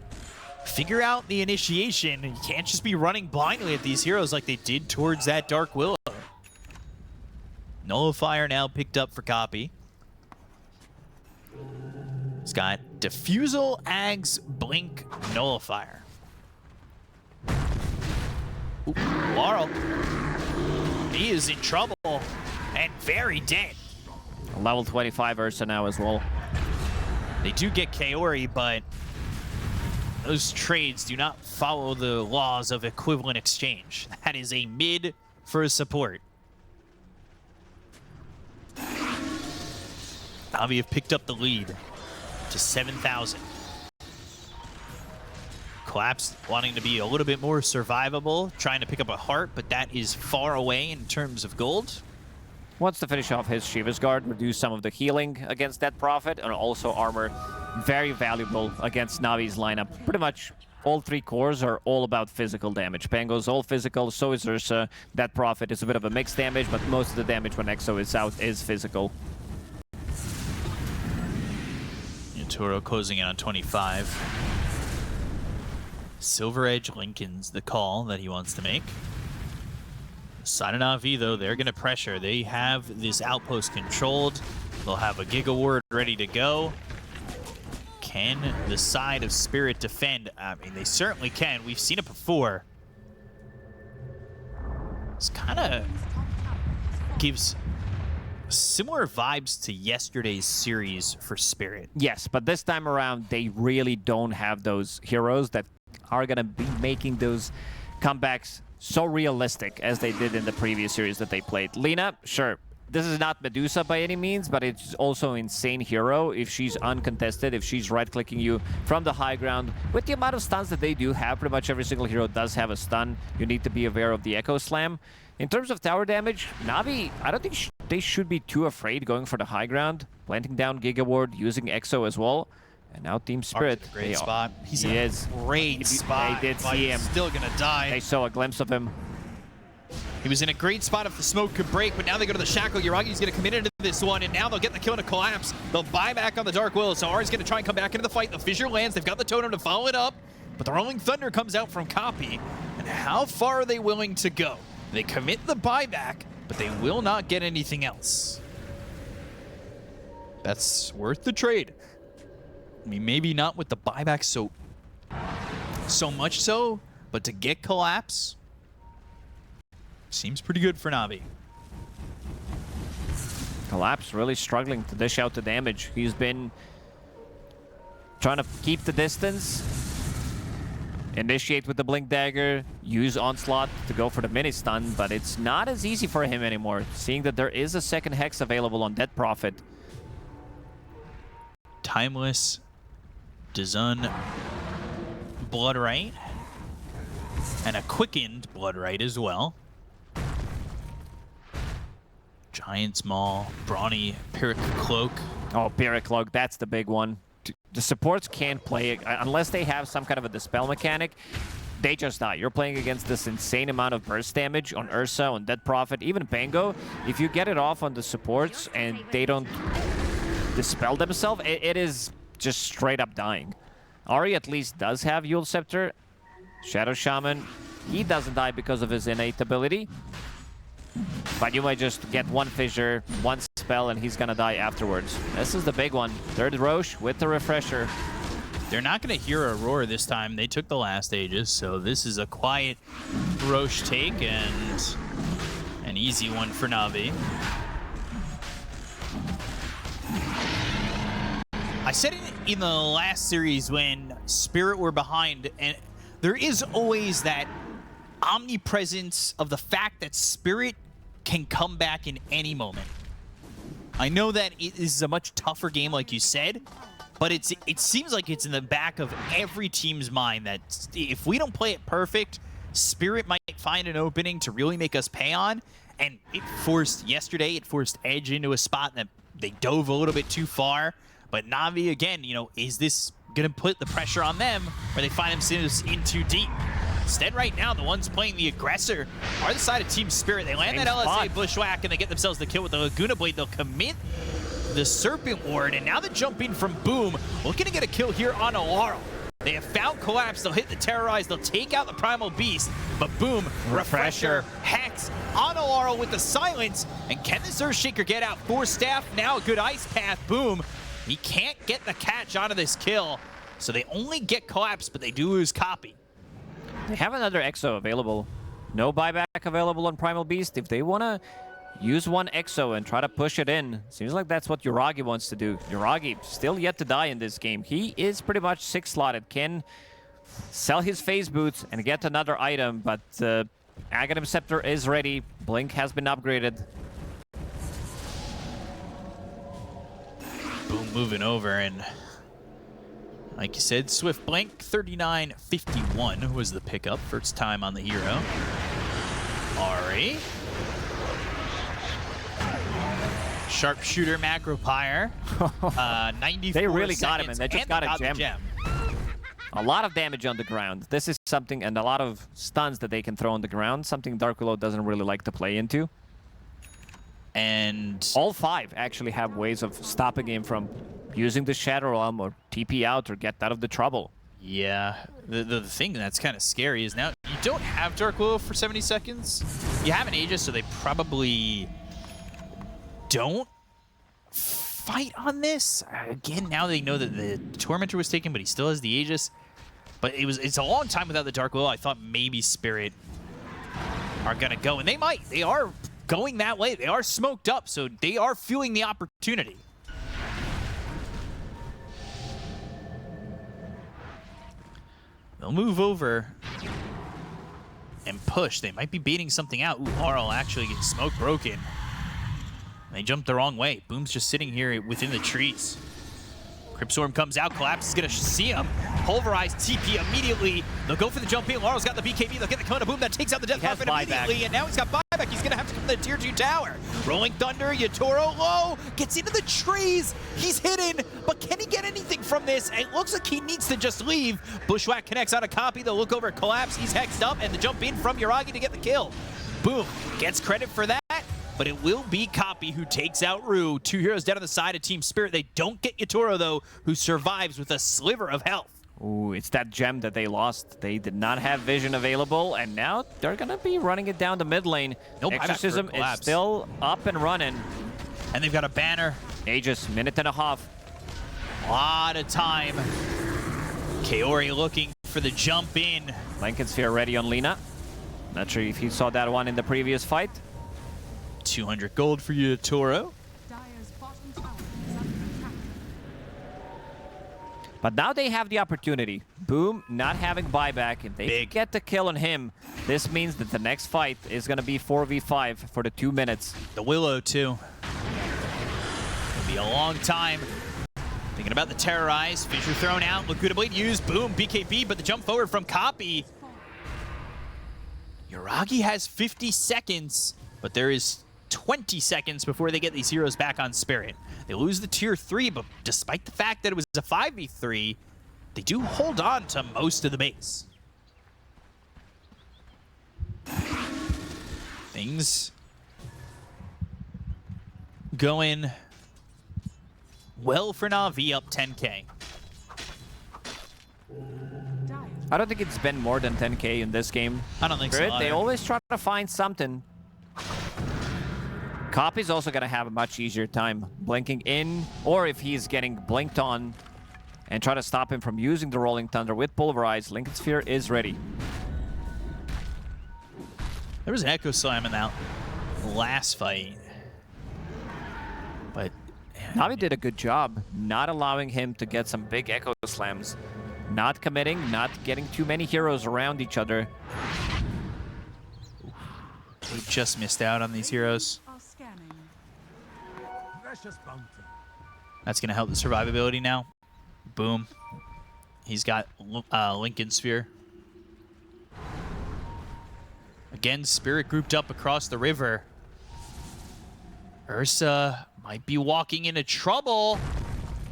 figure out the initiation. You can't just be running blindly at these heroes like they did towards that Dark Willow. Nullifier now picked up for Copy. He's got Diffusal, Ags, Blink, Nullifier. Ooh, Laurel. He is in trouble and very dead. Level 25 Ursa now as well. They do get Kaori, but those trades do not follow the laws of equivalent exchange. That is a mid for a support. Navi have picked up the lead to 7,000. Collapse wanting to be a little bit more survivable, trying to pick up a heart, but that is far away in terms of gold. Wants to finish off his Shiva's Guard, reduce some of the healing against that Prophet, and also armor. Very valuable against Navi's lineup. Pretty much all 3 cores are all about physical damage. Pango's all physical, so is Ursa. That Prophet is a bit of a mixed damage, but most of the damage when Exo is out is physical. Toro closing in on 25. Silver Edge Lincoln's the call that he wants to make. Side of Navi, though, they're going to pressure. They have this outpost controlled. They'll have a Giga Ward ready to go. Can the side of Spirit defend? I mean, they certainly can. We've seen it before. This kind of gives similar vibes to yesterday's series for Spirit. Yes, but this time around, they really don't have those heroes that are going to be making those comebacks so realistic as they did in the previous series that they played. Lina, sure, this is not Medusa by any means, but it's also an insane hero if she's uncontested, if she's right-clicking you from the high ground. With the amount of stuns that they do have, pretty much every single hero does have a stun. You need to be aware of the Echo Slam. In terms of tower damage, Navi, I don't think they should be too afraid going for the high ground, planting down Giga Ward, using Exo as well. And now Team Spirit. Great spot. He's in a great spot. They did see him. Still gonna die. They saw a glimpse of him. He was in a great spot if the smoke could break, but now they go to the Shackle. Yuragi's going to commit into this one, and now they'll get the kill to Collapse. They'll buy back on the Dark Willow, so Ari's going to try and come back into the fight. The Fissure lands. They've got the Totem to follow it up, but the Rolling Thunder comes out from Copy. And how far are they willing to go? They commit the buyback, but they will not get anything else. That's worth the trade. I mean, maybe not with the buyback so much so, but to get Collapse seems pretty good for Navi. Collapse really struggling to dish out the damage. He's been trying to keep the distance, initiate with the Blink Dagger, use Onslaught to go for the mini stun, but it's not as easy for him anymore, seeing that there is a second Hex available on Dead Prophet. Timeless, Dazun, Bloodright, and a quickened Bloodright as well. Giant's Maul, Brawny, Pyrrhic Cloak. Oh, Pyrrhic Cloak, that's the big one. The supports can't play it unless they have some kind of a dispel mechanic. They just die. You're playing against this insane amount of burst damage on Ursa, on Dead Prophet, even Pango. If you get it off on the supports and they don't dispel themselves, it is just straight up dying. Ahri at least does have Yule Scepter. Shadow Shaman, he doesn't die because of his innate ability. But you might just get one fissure, one spell, and he's gonna die afterwards. This is the big one. Third Roche with the refresher. They're not gonna hear Aurora this time. They took the last Aegis, so this is a quiet Roche take and an easy one for Navi. I said it in the last series when Spirit were behind, and there is always that omnipresence of the fact that Spirit can come back in any moment. I know that it is a much tougher game, like you said, but it seems like it's in the back of every team's mind that if we don't play it perfect, Spirit might find an opening to really make us pay on, and it forced Edge into a spot that they dove a little bit too far. But Navi, again, you know, is this going to put the pressure on them where they find themselves in too deep? Instead, right now, the ones playing the aggressor are the side of Team Spirit. They land that LSA Bushwhack, and they get themselves the kill with the Laguna Blade. They'll commit the Serpent Ward, and now the jump in from Boom, looking to get a kill here on Alara. They have found Collapse. They'll hit the Terrorize. They'll take out the Primal Beast. But Boom, Refresher, Hex on Alara with the Silence. And can this Earthshaker get out? 4 staff, now a good Ice Path. Boom. He can't get the catch onto this kill. So they only get Collapse, but they do lose Copy. They have another Exo available. No buyback available on Primal Beast. If they want to use one Exo and try to push it in, seems like that's what Yuragi wants to do. Yuragi still yet to die in this game. He is pretty much 6-slotted. Can sell his phase boots and get another item, but Aghanim Scepter is ready. Blink has been upgraded. Boom moving over, and like you said, Swift Blink, 39.51 was the pickup. First time on the hero. Ahri. Sharpshooter Macro Pyre. 94 They really got him, seconds, and they just got a gem. A lot of damage on the ground. This is something, and a lot of stuns that they can throw on the ground, something Dark Willow doesn't really like to play into. And all 5 actually have ways of stopping him from using the Shadow Realm or TP out or get out of the trouble. yeah, the thing that's kind of scary is now you don't have Dark Willow for 70 seconds. You have an Aegis, so they probably don't fight on this. Again, now they know that the Tormentor was taken, but he still has the Aegis. But it's a long time without the Dark Willow. I thought maybe Spirit are gonna go, and they might. They are going that way. They are smoked up, so they are feeling the opportunity. They'll move over and push. They might be baiting something out. Ooh, Harl actually gets smoke broken. They jumped the wrong way. Boom's just sitting here within the trees. Cryptstorm comes out. Collapse is going to see him. Pulverize TP immediately. They'll go for the jump in. Laurel's got the BKB. They'll get the Kona. Boom, that takes out the Death Prophet immediately. And now he's got buyback. He's going to have to come to the Tier 2 tower. Rolling Thunder. Yatoro low. Gets into the trees. He's hidden. But can he get anything from this? It looks like he needs to just leave. Bushwhack connects on a copy. They'll look over at Collapse. He's hexed up. And the jump in from Yuragi to get the kill. Boom. Gets credit for that. But it will be Copy who takes out Rue. 2 heroes dead on the side of Team Spirit. They don't get Yatoro, though, who survives with a sliver of health. Ooh, it's that gem that they lost. They did not have vision available, and now they're going to be running it down the mid lane. No Exorcism is still up and running. And they've got a banner. Aegis, minute and a half. Lot of time. Kaori looking for the jump in. Lincoln Sphere ready on Lina. Not sure if you saw that one in the previous fight. 200 gold for you, Toro. Dire's bottom tower is under attack. But now they have the opportunity. Boom, not having buyback. If they get the kill on him, this means that the next fight is going to be 4v5 for the 2 minutes. The Willow, too. It'll be a long time. Thinking about the Terrorize. Fissure thrown out. Lakuta Blade used. Boom, BKB, but the jump forward from Copy. Yuragi has 50 seconds, but there is 20 seconds before they get these heroes back on Spirit. They lose the tier 3, but despite the fact that it was a 5v3, they do hold on to most of the base. Things going well for Na'Vi, up 10k. I don't think it's been more than 10k in this game. I don't think so Spirit, they either. always try to find something. Copy's also going to have a much easier time blinking in, or if he's getting blinked on and try to stop him from using the Rolling Thunder with Pulverize, Lincoln Sphere is ready. There was an Echo Slam in that last fight. But Navi did a good job not allowing him to get some big Echo Slams. Not committing, not getting too many heroes around each other. they just missed out on these heroes. Are scanning. That's going to help the survivability now. Boom. He's got Lincoln Sphere. Again, Spirit grouped up across the river. Ursa might be walking into trouble.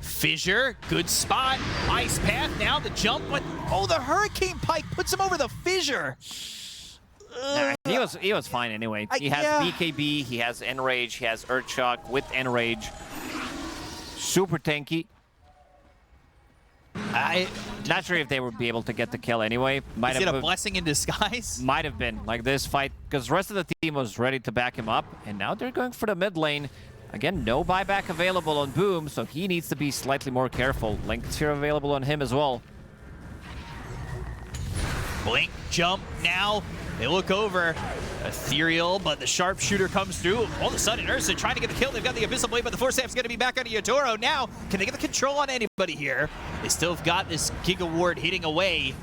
Fissure, good spot. Ice Path now, the jump. But, oh, the Hurricane Pike puts him over the Fissure. Nah, he was fine anyway. He has BKB, he has Enrage, he has Earthshock with Enrage. Super tanky. Not sure if they would be able to get the kill anyway. Is it a blessing in disguise? Might have been, like this fight, because the rest of the team was ready to back him up, and now they're going for the mid lane. Again, no buyback available on Boom, so he needs to be slightly more careful. Lincoln Sphere available on him as well. Blink, jump, now they look over. Ethereal, but the sharpshooter comes through. All of a sudden, Ursa trying to get the kill. They've got the Abyssal Blade, but the Force Staff's going to be back onto Yotoro. Now, can they get the control on anybody here? They still have got this Giga Ward hitting away.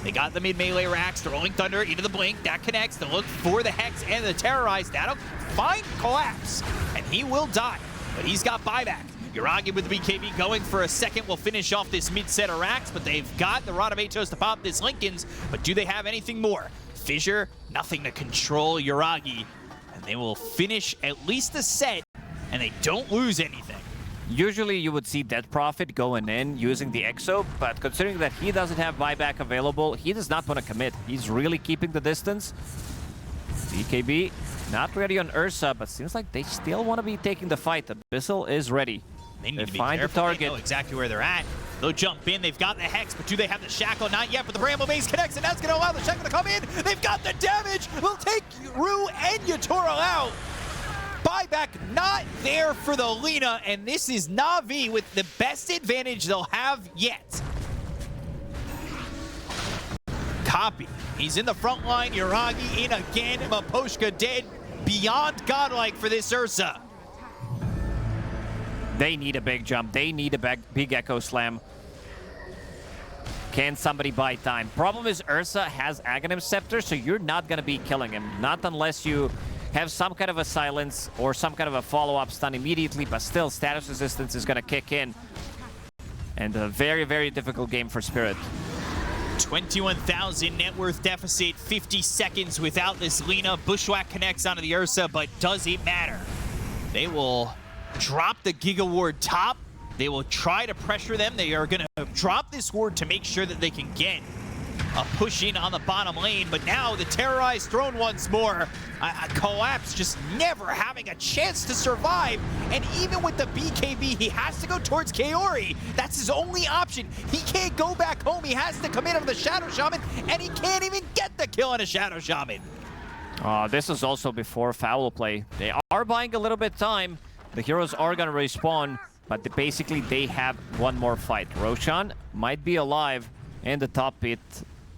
They got the mid-melee racks, the Rolling Thunder into the Blink. That connects to look for the Hex and the Terrorize. That'll find Collapse, and he will die, but he's got buyback. Yuragi with the BKB going for a second will finish off this mid-set of racks, but they've got the Rod of Atos to pop this Lincolns, but do they have anything more? Fissure, nothing to control Yuragi, and they will finish at least a set, and they don't lose anything. Usually you would see Dead Prophet going in using the Exo, but considering that he doesn't have buyback available, he does not want to commit. He's really keeping the distance. BKB not ready on Ursa, but seems like they still want to be taking the fight. Abyssal is ready. They need to be find careful. the target. They know exactly where they're at. They'll jump in. They've got the Hex, but do they have the Shackle? Not yet, but the Primal Beast connects, and that's going to allow the Shackle to come in. They've got the damage. They'll take Rue and Yotoro out. Buyback not there for the Lina, and this is Na'Vi with the best advantage they'll have yet. Copy. He's in the front line. Yuragi in again. Maposhka dead. Beyond godlike for this Ursa. They need a big jump. They need a big Echo Slam. Can somebody buy time? Problem is Ursa has Aghanim Scepter, so you're not going to be killing him. Not unless you have some kind of a silence or some kind of a follow-up stun immediately, but still status resistance is going to kick in. And a very, very difficult game for Spirit. 21,000 net worth deficit, 50 seconds without this Lina. Bushwhack connects onto the Ursa, but does it matter? They will drop the Giga Ward top. They will try to pressure them. They are going to drop this ward to make sure that they can get a push in on the bottom lane, but now the Terrorize thrown once more. Collapse just never having a chance to survive, and even with the BKB, he has to go towards Kaori. That's his only option. He can't go back home. He has to commit on the Shadow Shaman, and he can't even get the kill on a Shadow Shaman. This is also before foul play. They are buying a little bit of time, The heroes are gonna respawn, but basically they have one more fight. Roshan might be alive in the top pit.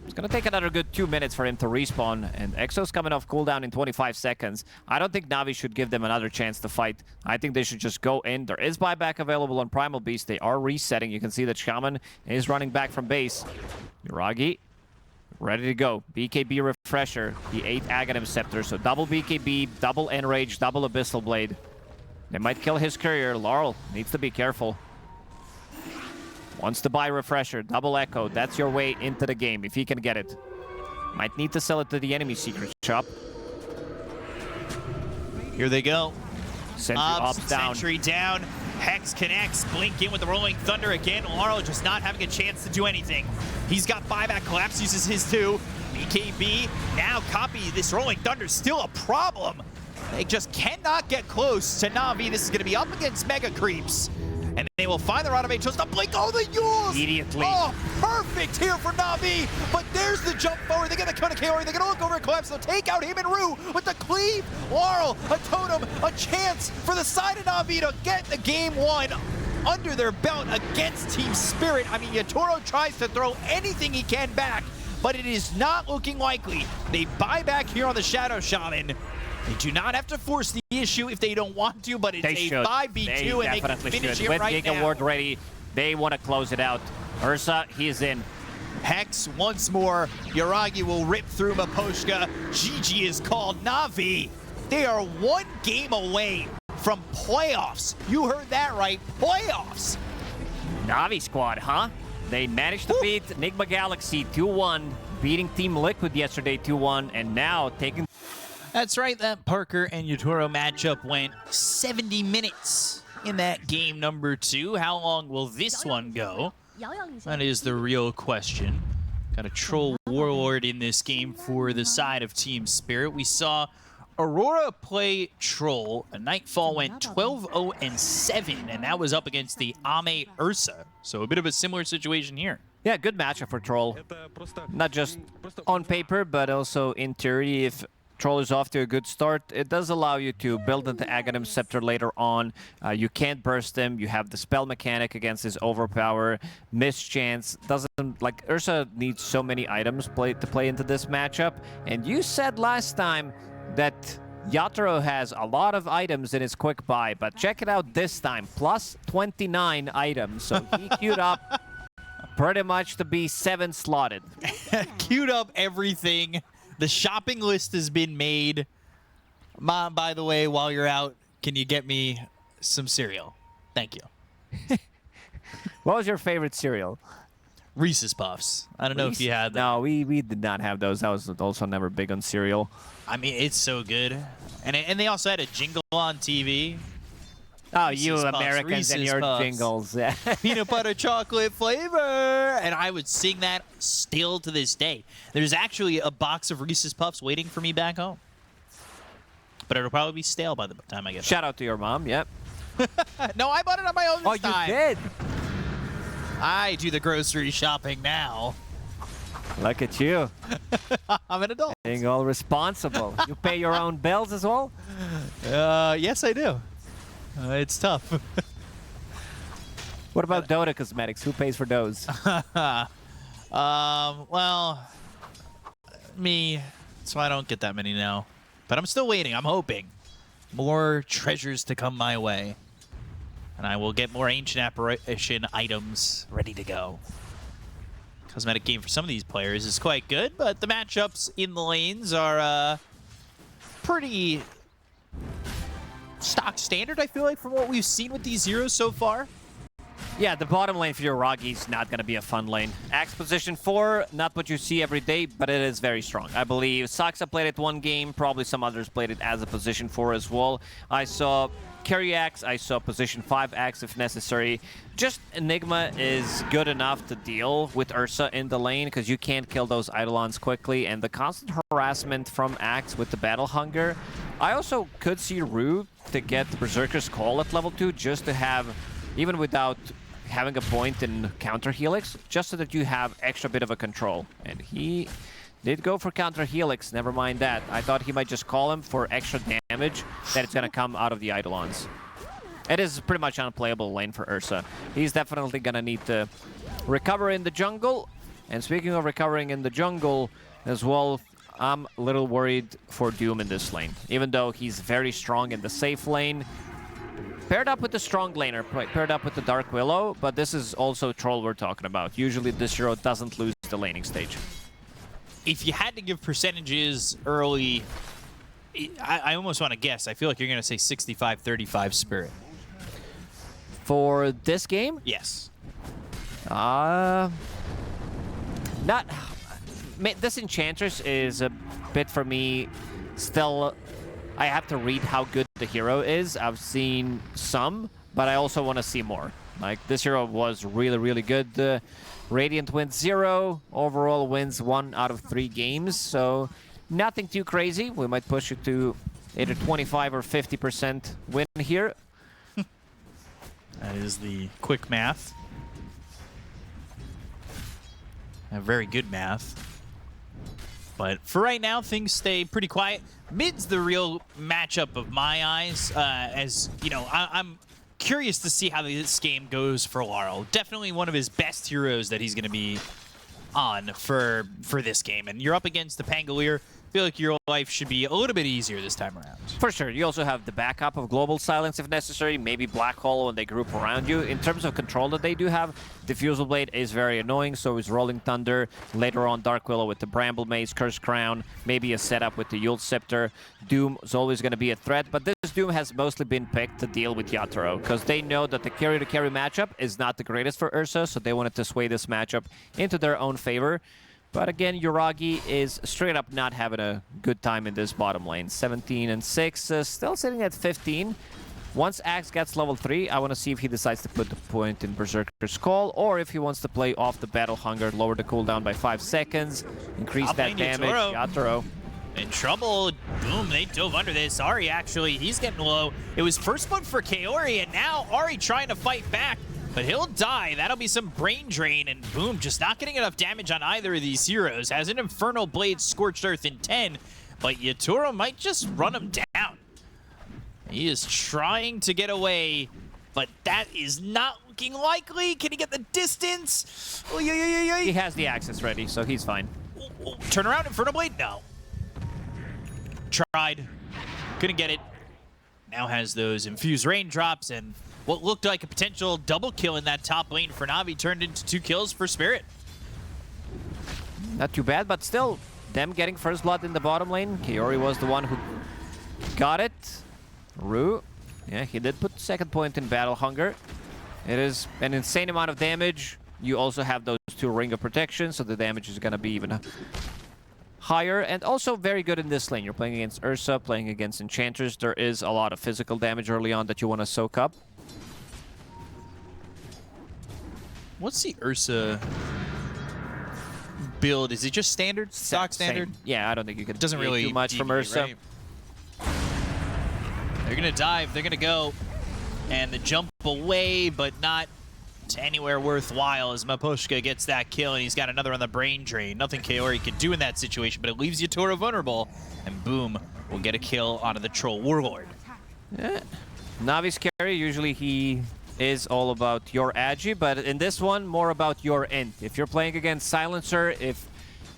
It's gonna take another good 2 minutes for him to respawn, and Exo's coming off cooldown in 25 seconds. I don't think Navi should give them another chance to fight. I think they should just go in. There is buyback available on Primal Beast. They are resetting. You can see that Shaman is running back from base. Yuragi, ready to go. BKB refresher, the 8 Aghanim Scepter. So double BKB, double Enrage, double Abyssal Blade. They might kill his courier. Laurel needs to be careful. Wants to buy refresher, double echo. That's your way into the game if he can get it. Might need to sell it to the enemy secret shop. Here they go. Sentry ops down. Sentry down. Hex connects. Blink in with the Rolling Thunder again. Laurel just not having a chance to do anything. He's got buyback. Collapse uses his too. BKB now copy. This Rolling Thunder still a problem. They just cannot get close to Navi. This is going to be up against Mega Creeps. And they will find the Radame chose to blink. Oh, the Yules! Immediately. Oh, perfect here for Navi. But there's the jump forward. They're going to cut a KO. They're going to look over at Collapse. They'll take out him and Rue with the cleave. Laurel, a totem, a chance for the side of Navi to get the game won under their belt against Team Spirit. I mean, Yatoro tries to throw anything he can back, but it is not looking likely. They buy back here on the Shadow Shaman. They do not have to force the issue if they don't want to, but it's a 5v2 and they can finish it right now. With right Giga now. Ward ready, they want to close it out. Ursa, he's in. Hex once more. Yuragi will rip through Maposhka. GG is called. Navi, they are one game away from playoffs. You heard that right, playoffs. Navi squad, huh? They managed to beat Nigma Galaxy 2-1, beating Team Liquid yesterday 2-1, and now taking... That's right, that Parker and Yatoro matchup went 70 minutes in that game number 2. How long will this one go? That is the real question. Got a Troll Warlord in this game for the side of Team Spirit. We saw Aurora play Troll. A Nightfall went 12-0-7, and that was up against the Ame Ursa. So a bit of a similar situation here. Yeah, good matchup for Troll. Not just on paper, but also in theory. If Troll is off to a good start, it does allow you to build into Aghanim Scepter later on. You can't burst him. You have the spell mechanic against his overpower. Mischance doesn't, like, Ursa needs so many items to play into this matchup. And you said last time that Yatoro has a lot of items in his quick buy, but check it out this time, plus 29 items. So he queued up pretty much to be 7 slotted. Queued up everything. The shopping list has been made. Mom, by the way, while you're out, can you get me some cereal? Thank you. What was your favorite cereal? Reese's Puffs. I don't know if you had that. No, we did not have those. I was also never big on cereal. I mean, it's so good. And they also had a jingle on TV. Oh, Reese's you Puffs, Americans Reese's and your Puffs. jingles. Yeah. Peanut butter chocolate flavor. And I would sing that still to this day. There's actually a box of Reese's Puffs waiting for me back home. But it'll probably be stale by the time I get Shout out to your mom, yep. No, I bought it on my own this time. You did? I do the grocery shopping now. Look at you. I'm an adult. Being all responsible. You pay your own bills as well? Yes, I do. It's tough. What about DOTA cosmetics? Who pays for those? Well, me. So I don't get that many now. But I'm still waiting. I'm hoping. More treasures to come my way. And I will get more Ancient Apparition items ready to go. Cosmetic game for some of these players is quite good, but the matchups in the lanes are pretty stock standard, I feel like, from what we've seen with these heroes so far. Yeah, the bottom lane for your Ragi's not going to be a fun lane. Axe position 4, not what you see every day, but it is very strong. I believe Saksa played it one game, probably some others played it as a position 4 as well. I saw carry axe, I saw position 5 axe if necessary. Just Enigma is good enough to deal with Ursa in the lane because you can't kill those Eidolons quickly, and the constant harassment from axe with the battle hunger. I also could see Rue to get Berserker's Call at level 2 just to have, even without having a point in counter helix, just so that you have extra bit of a control. And he did go for counter helix, never mind that. I thought he might just call him for extra damage that it's gonna come out of the Eidolons. It is pretty much unplayable lane for Ursa. He's definitely gonna need to recover in the jungle. And speaking of recovering in the jungle as well, I'm a little worried for Doom in this lane. Even though he's very strong in the safe lane, paired up with the strong laner, paired up with the Dark Willow, but this is also Troll we're talking about. Usually this hero doesn't lose the laning stage. If you had to give percentages early, I almost want to guess. I feel like you're going to say 65-35 Spirit. For this game? Yes. Not... This Enchantress is a bit for me still... I have to read how good the hero is. I've seen some, but I also want to see more. Like, this hero was really, really good. Radiant wins 0. Overall wins 1 out of 3 games. So, nothing too crazy. We might push it to either 25 or 50% win here. That is the quick math. Very good math. But for right now, things stay pretty quiet. Mid's the real matchup of my eyes. As you know, I'm curious to see how this game goes for Laurel. Definitely one of his best heroes that he's going to be on for this game. And you're up against the Pangolier. I feel like your life should be a little bit easier this time around. For sure. You also have the backup of Global Silence if necessary, maybe Black Hole when they group around you. In terms of control that they do have, Diffusal Blade is very annoying, so is Rolling Thunder. Later on, Dark Willow with the Bramble Mace, Curse Crown, maybe a setup with the Yule Scepter. Doom is always going to be a threat, but this Doom has mostly been picked to deal with Yatoro, because they know that the carry-to-carry matchup is not the greatest for Ursa, so they wanted to sway this matchup into their own favor. But again, Yuragi is straight up not having a good time in this bottom lane. 17 and 6, still sitting at 15. Once Axe gets level 3, I want to see if he decides to put the point in Berserker's Call, or if he wants to play off the Battle Hunger, lower the cooldown by 5 seconds, increase that damage. Yatoro. In trouble. Boom, they dove under this. Ari actually, he's getting low. It was first blood for Kaori, and now Ari trying to fight back. But he'll die. That'll be some brain drain, and boom, just not getting enough damage on either of these heroes. Has an Infernal Blade, Scorched Earth in 10, but Yatoro might just run him down. He is trying to get away, but that is not looking likely. Can he get the distance? Oh, yeah. He has the access ready, so he's fine. Turn around, Infernal Blade? No. Tried. Couldn't get it. Now has those infused raindrops, and what looked like a potential double kill in that top lane for Navi turned into 2 kills for Spirit. Not too bad, but still, them getting first blood in the bottom lane. Kaori was the one who got it. Rue, yeah, he did put the second point in Battle Hunger. It is an insane amount of damage. You also have those 2 Ring of Protection, so the damage is going to be even higher, and also very good in this lane. You're playing against Ursa, playing against Enchanters. There is a lot of physical damage early on that you want to soak up. What's the Ursa build? Is it just standard? Stock standard? Same. Yeah, I don't think you can doesn't really too much deviate, from Ursa. Right? They're going to dive. They're going to go. And the jump away, but not to anywhere worthwhile as Maposhka gets that kill, and he's got another on the brain drain. Nothing Kaori can do in that situation, but it leaves Yatoro vulnerable. And boom, we'll get a kill onto the Troll Warlord. Yeah. Navi's carry, usually he is all about your agi, but in this one, more about your int. If you're playing against Silencer, if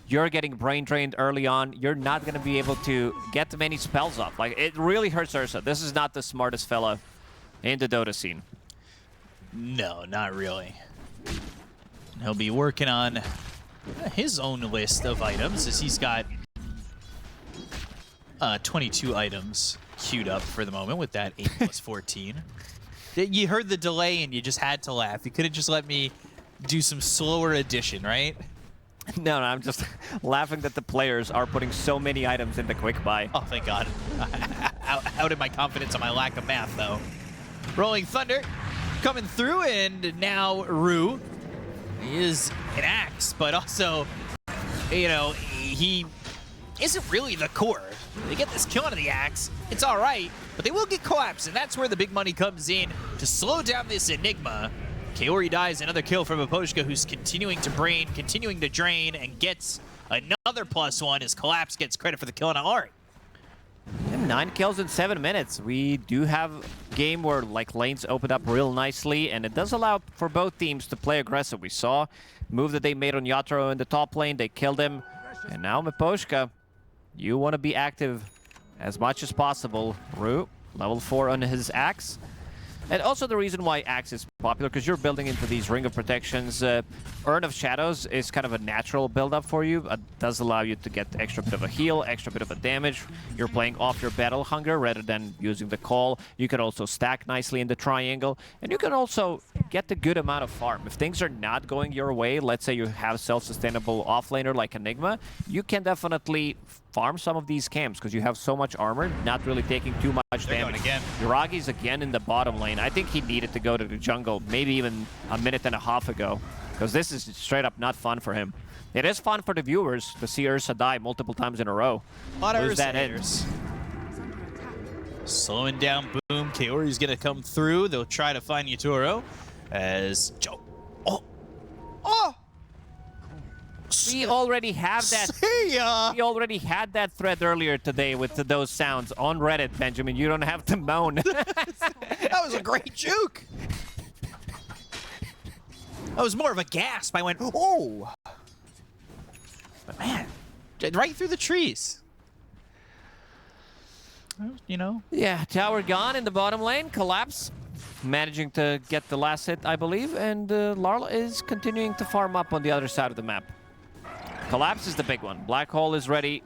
you're getting brain drained early on, you're not going to be able to get many spells up. Like, it really hurts Ursa. This is not the smartest fella in the Dota scene. No, not really. He'll be working on his own list of items, as he's got 22 items queued up for the moment with that 8 plus 14. You heard the delay and you just had to laugh. You could have just let me do some slower addition, right? No, I'm just laughing that the players are putting so many items in the quick buy. Oh, thank God. Outed my confidence on my lack of math, though. Rolling Thunder coming through, and now Rue is an axe, but also, you know, he isn't really the core. They get this kill onto the axe, it's all right, but they will get collapsed, and that's where the big money comes in to slow down this Enigma. Kaori dies, another kill from Aposhka, who's continuing to brain, continuing to drain, and gets another +1 as Collapse gets credit for the kill on Ari. And 9 kills in 7 minutes. We do have game where like lanes opened up real nicely, and it does allow for both teams to play aggressive. We saw move that they made on Yatoro in the top lane, they killed him, and now Miposhka, you want to be active as much as possible. Rue, level 4 on his axe. And also the reason why Axe is popular, because you're building into these Ring of Protections. Urn of Shadows is kind of a natural build-up for you. It does allow you to get extra bit of a heal, extra bit of a damage. You're playing off your Battle Hunger rather than using the Call. You can also stack nicely in the triangle. And you can also get a good amount of farm. If things are not going your way, let's say you have self-sustainable offlaner like Enigma, you can definitely farm some of these camps because you have so much armor, not really taking too much damage. Again. Yuragi's again in the bottom lane. I think he needed to go to the jungle maybe even a minute and a half ago, because this is straight up not fun for him. It is fun for the viewers to see Ursa die multiple times in a row. A lot of Lose Ursa that end. haters. Slowing down Boom. Kaori's going to come through. They'll try to find Yatoro as Joe. Oh! Oh! We already have that. See ya! We already had that thread earlier today with those sounds on Reddit, Benjamin. You don't have to moan. That was a great juke. That was more of a gasp. I went, oh! But man, right through the trees. Well, you know. Yeah, tower gone in the bottom lane. Collapse. Managing to get the last hit, I believe. And Larla is continuing to farm up on the other side of the map. Collapse is the big one. Black Hole is ready.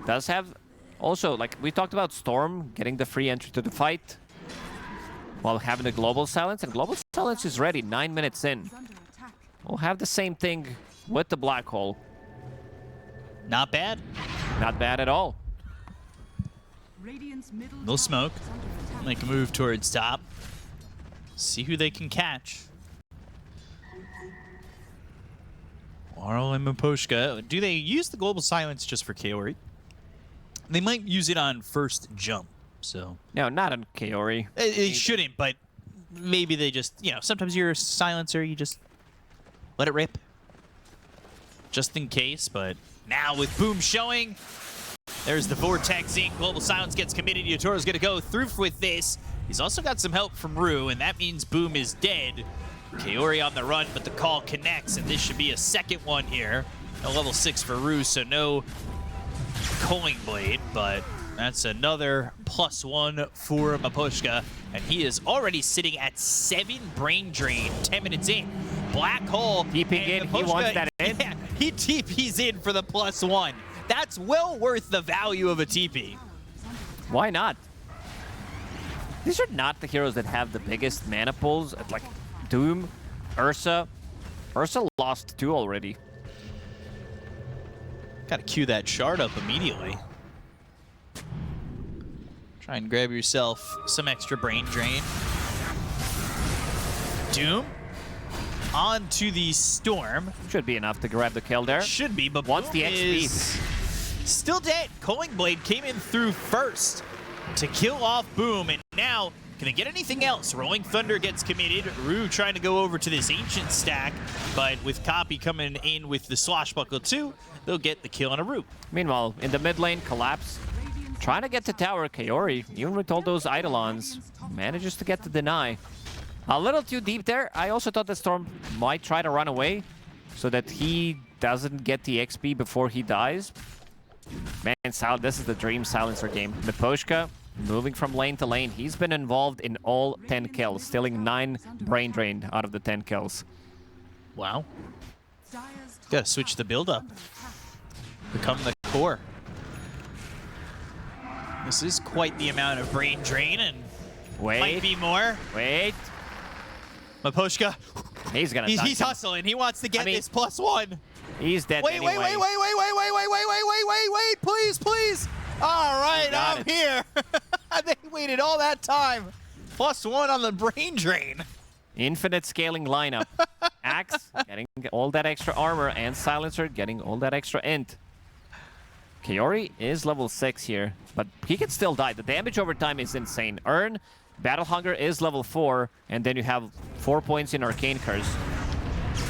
Does have also, like we talked about, Storm getting the free entry to the fight while having the Global Silence. And Global Silence is ready 9 minutes in. We'll have the same thing with the Black Hole. Not bad. Not bad at all. No smoke. Make a move towards top. See who they can catch. Arl and Miposhka. Do they use the Global Silence just for Kaori? They might use it on first jump, so... No, not on Kaori. It shouldn't, but maybe they just, you know, sometimes you're a silencer, you just let it rip. Just in case, but now with Boom showing, there's the Vortexing. Global Silence gets committed. Yatoro's going to go through with this. He's also got some help from Rue, and that means Boom is dead. Kaori on the run, but the call connects, and this should be a second one here. No level 6 for Rue, so no Culling Blade, but that's another +1 for Miposhka, and he is already sitting at 7 brain drain, 10 minutes in. Black Hole. TPing in, he wants that in? Yeah, he TP's in for the +1. That's well worth the value of a TP. Why not? These are not the heroes that have the biggest mana pools. Like Doom, Ursa. Ursa lost 2 already. Gotta cue that shard up immediately. Try and grab yourself some extra brain drain. Doom on to the Storm. Should be enough to grab the kill there. Should be, but Wants Boom the XP. is still dead. Culling Blade came in through first to kill off Boom, and now can they get anything else? Rolling Thunder gets committed. Rue trying to go over to this Ancient stack, but with Copy coming in with the Swashbuckle too, they'll get the kill on a Rue. Meanwhile, in the mid lane, Collapse. Trying to get to tower, Kaori, even with all those Eidolons, manages to get the deny. A little too deep there. I also thought that Storm might try to run away so that he doesn't get the XP before he dies. Man, this is the dream silencer game. Miposhka moving from lane to lane. He's been involved in all 10 kills, stealing 9 brain drain out of the 10 kills. Wow. Gotta switch the build up. Become the core. This is quite the amount of brain drain, and might be more. Wait. Miposhka. He's gonna. He's hustling. He wants to get this +1. He's dead wait, anyway. Wait, please. All right, I'm here. They waited all that time. +1 on the brain drain. Infinite scaling lineup. Axe getting all that extra armor, and Silencer getting all that extra int. Kaori is level 6 here, but he can still die. The damage over time is insane. Urn, Battle Hunger is level 4, and then you have 4 points in Arcane Curse.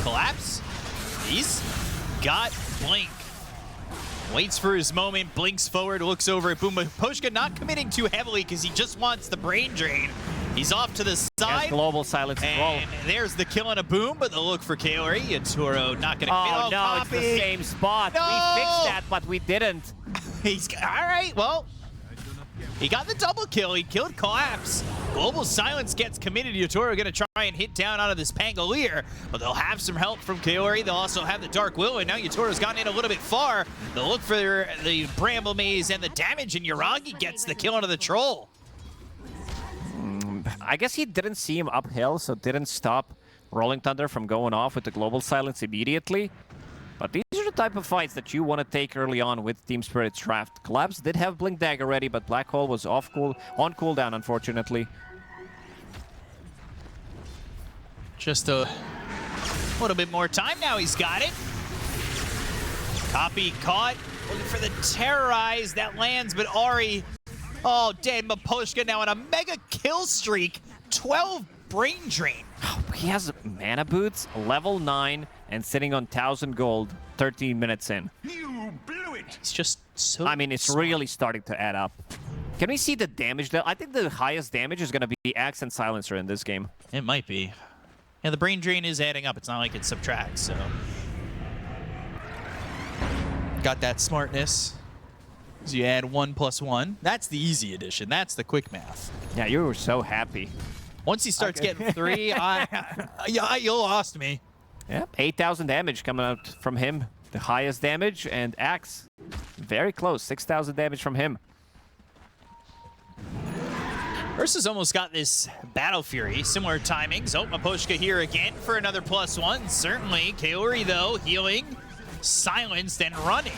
Collapse. He's got Blink. Waits for his moment, blinks forward, looks over at Boom. Miposhka not committing too heavily because he just wants the brain drain. He's off to the side. Global silence as well. And there's the kill on a boom, but the look for Kaori. Yatoro not going to Oh, no, copy. it's the same spot. No! We fixed that, but we didn't. He's all right. Well, he got the double kill. He killed Collapse. Global Silence gets committed. Yatoro going to try and hit down out of this Pangolier, but they'll have some help from Kaori. They'll also have the Dark Will, and now Yatoro's gotten in a little bit far. They'll look for the Bramble Maze and the damage, and Yuragi gets the kill onto the Troll. I guess he didn't see him uphill, so didn't stop Rolling Thunder from going off with the Global Silence immediately. But these are the type of fights that you want to take early on with Team Spirit's draft. Collapse did have Blink Dagger ready, but Black Hole was on cooldown, unfortunately. Just a little bit more time now. He's got it. Copy caught. Looking for the Terrorize. That lands, but Ari... Oh, dead. Miposhka now on a mega kill streak. 12 brain drain. He has mana boots, level 9, and sitting on 1,000 gold 13 minutes in. You blew it! He's just so I mean, it's smart. really starting to add up. Can we see the damage there? I think the highest damage is going to be Axe and Silencer in this game. It might be. Yeah, the brain drain is adding up. It's not like it subtracts, so... Got that smartness. So you add 1 + 1. That's the easy addition. That's the quick math. Yeah, you were so happy. Once he starts getting 3, you lost me. Yeah, 8,000 damage coming out from him. The highest damage, and Axe, very close. 6,000 damage from him. Ursa's almost got this Battle Fury. Similar timings. Oh, Miposhka here again for another +1. Certainly. Kaori, though, healing, silenced, and running.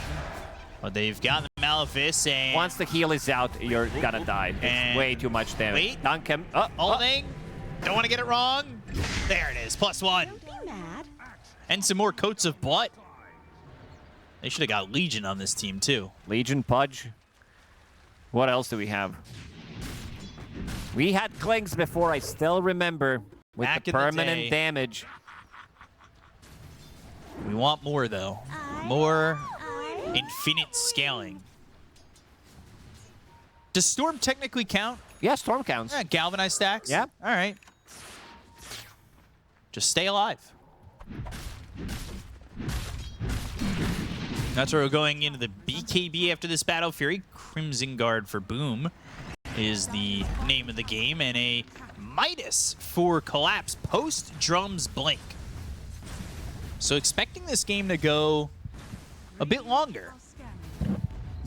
But they've got the Malefice, and... Once the heal is out, you're gonna die. It's way too much damage. Wait. Dunk him. Oh, Holding. Don't want to get it wrong. There it is. +1. And some more coats of blood. They should have got Legion on this team, too. Legion, Pudge. What else do we have? We had Clings before, I still remember. With Back the in the permanent day. damage. We want more, though. More infinite scaling. Does Storm technically count? Yeah, Storm counts. Yeah, galvanized stacks? Yeah. All right. Just stay alive. That's where we're going into the BKB after this Battle Fury. Crimson Guard for Boom is the name of the game, and a Midas for Collapse post Drums Blink. So expecting this game to go a bit longer.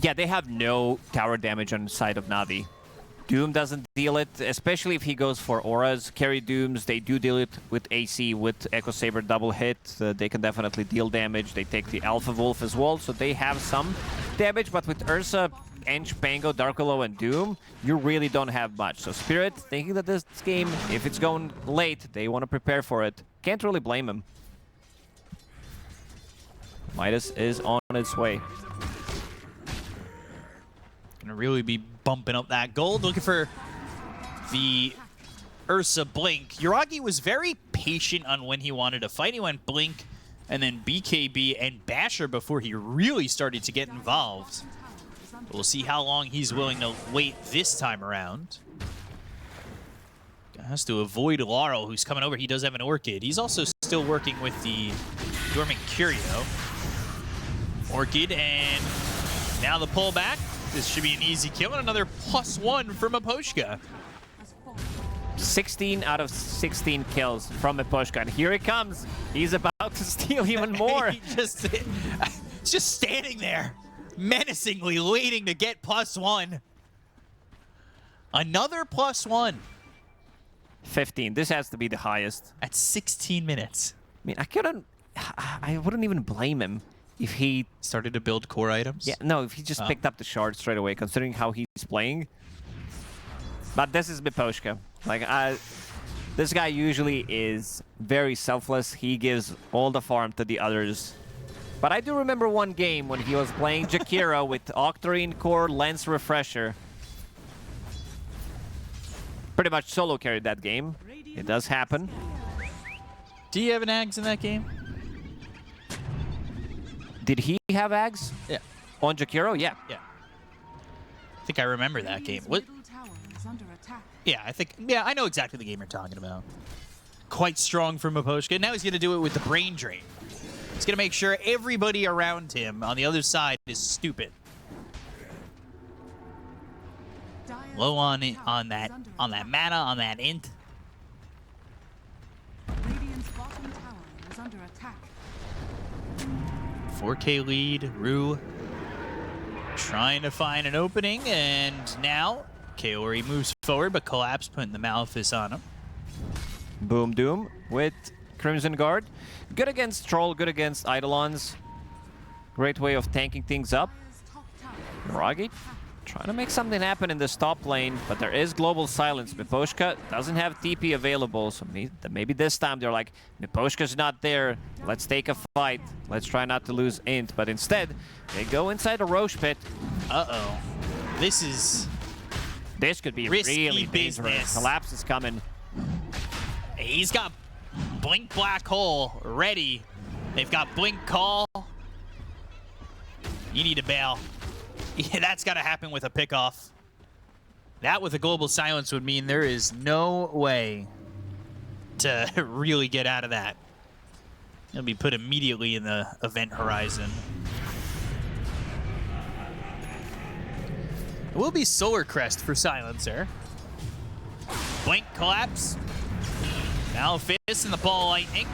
Yeah, they have no tower damage on the side of Navi. Doom doesn't deal it, especially if he goes for auras. Carry Dooms, they do deal it with AC, with Echo Saber double hit. They can definitely deal damage. They take the Alpha Wolf as well, so they have some damage. But with Ursa, Ench, Pango, Dark Willow, and Doom, you really don't have much. So Spirit, thinking that this game, if it's going late, they want to prepare for it. Can't really blame him. Midas is on its way. Gonna really be bumping up that gold. Looking for the Ursa Blink. Yuragi was very patient on when he wanted to fight. He went Blink and then BKB and Basher before he really started to get involved. We'll see how long he's willing to wait this time around. Has to avoid Laurel, who's coming over. He does have an Orchid. He's also still working with the Dormant Curio. Orchid, and now the pullback. This should be an easy kill, and another +1 from Miposhka. 16 out of 16 kills from Miposhka, and here he comes. He's about to steal even more. He's just standing there, menacingly waiting to get +1. Another +1. 15. This has to be the highest. At 16 minutes. I mean, I wouldn't even blame him if he started to build core items. Yeah, no, if he just picked up the shard straight away, considering how he's playing. But this is Miposhka. Like, this guy usually is very selfless. He gives all the farm to the others. But I do remember one game when he was playing Jakiro with Octarine Core Lens Refresher. Pretty much solo carried that game. It does happen. Do you have an Ags in that game? Did he have Ags? Yeah. On Jakiro? Yeah. Yeah. I think I remember that game. What? Yeah, I know exactly the game you're talking about. Quite strong from Miposhka. Now he's going to do it with the brain drain. He's going to make sure everybody around him on the other side is stupid. Low on that mana, on that int. Radiant's bottom tower is under attack. 4K lead, Rue trying to find an opening, and now Kaori moves forward, but Collapse putting the Malefice on him. Boom Doom with Crimson Guard. Good against Troll, good against Eidolons. Great way of tanking things up. Dire's top tower. Miragi trying to make something happen in this top lane, but there is Global Silence. Miposhka doesn't have TP available, so maybe this time they're like, Miposhka's not there, let's take a fight. Let's try not to lose int, but instead, they go inside the Roche pit. Uh-oh. This could be risky really dangerous. business. Collapse is coming. He's got Blink Black Hole ready. They've got Blink Call. You need to bail. Yeah, that's got to happen with a pickoff. That with a Global Silence would mean there is no way to really get out of that. It'll be put immediately in the event horizon. It will be Solar Crest for Silencer. Blink Collapse. Malefice in the ball lightning.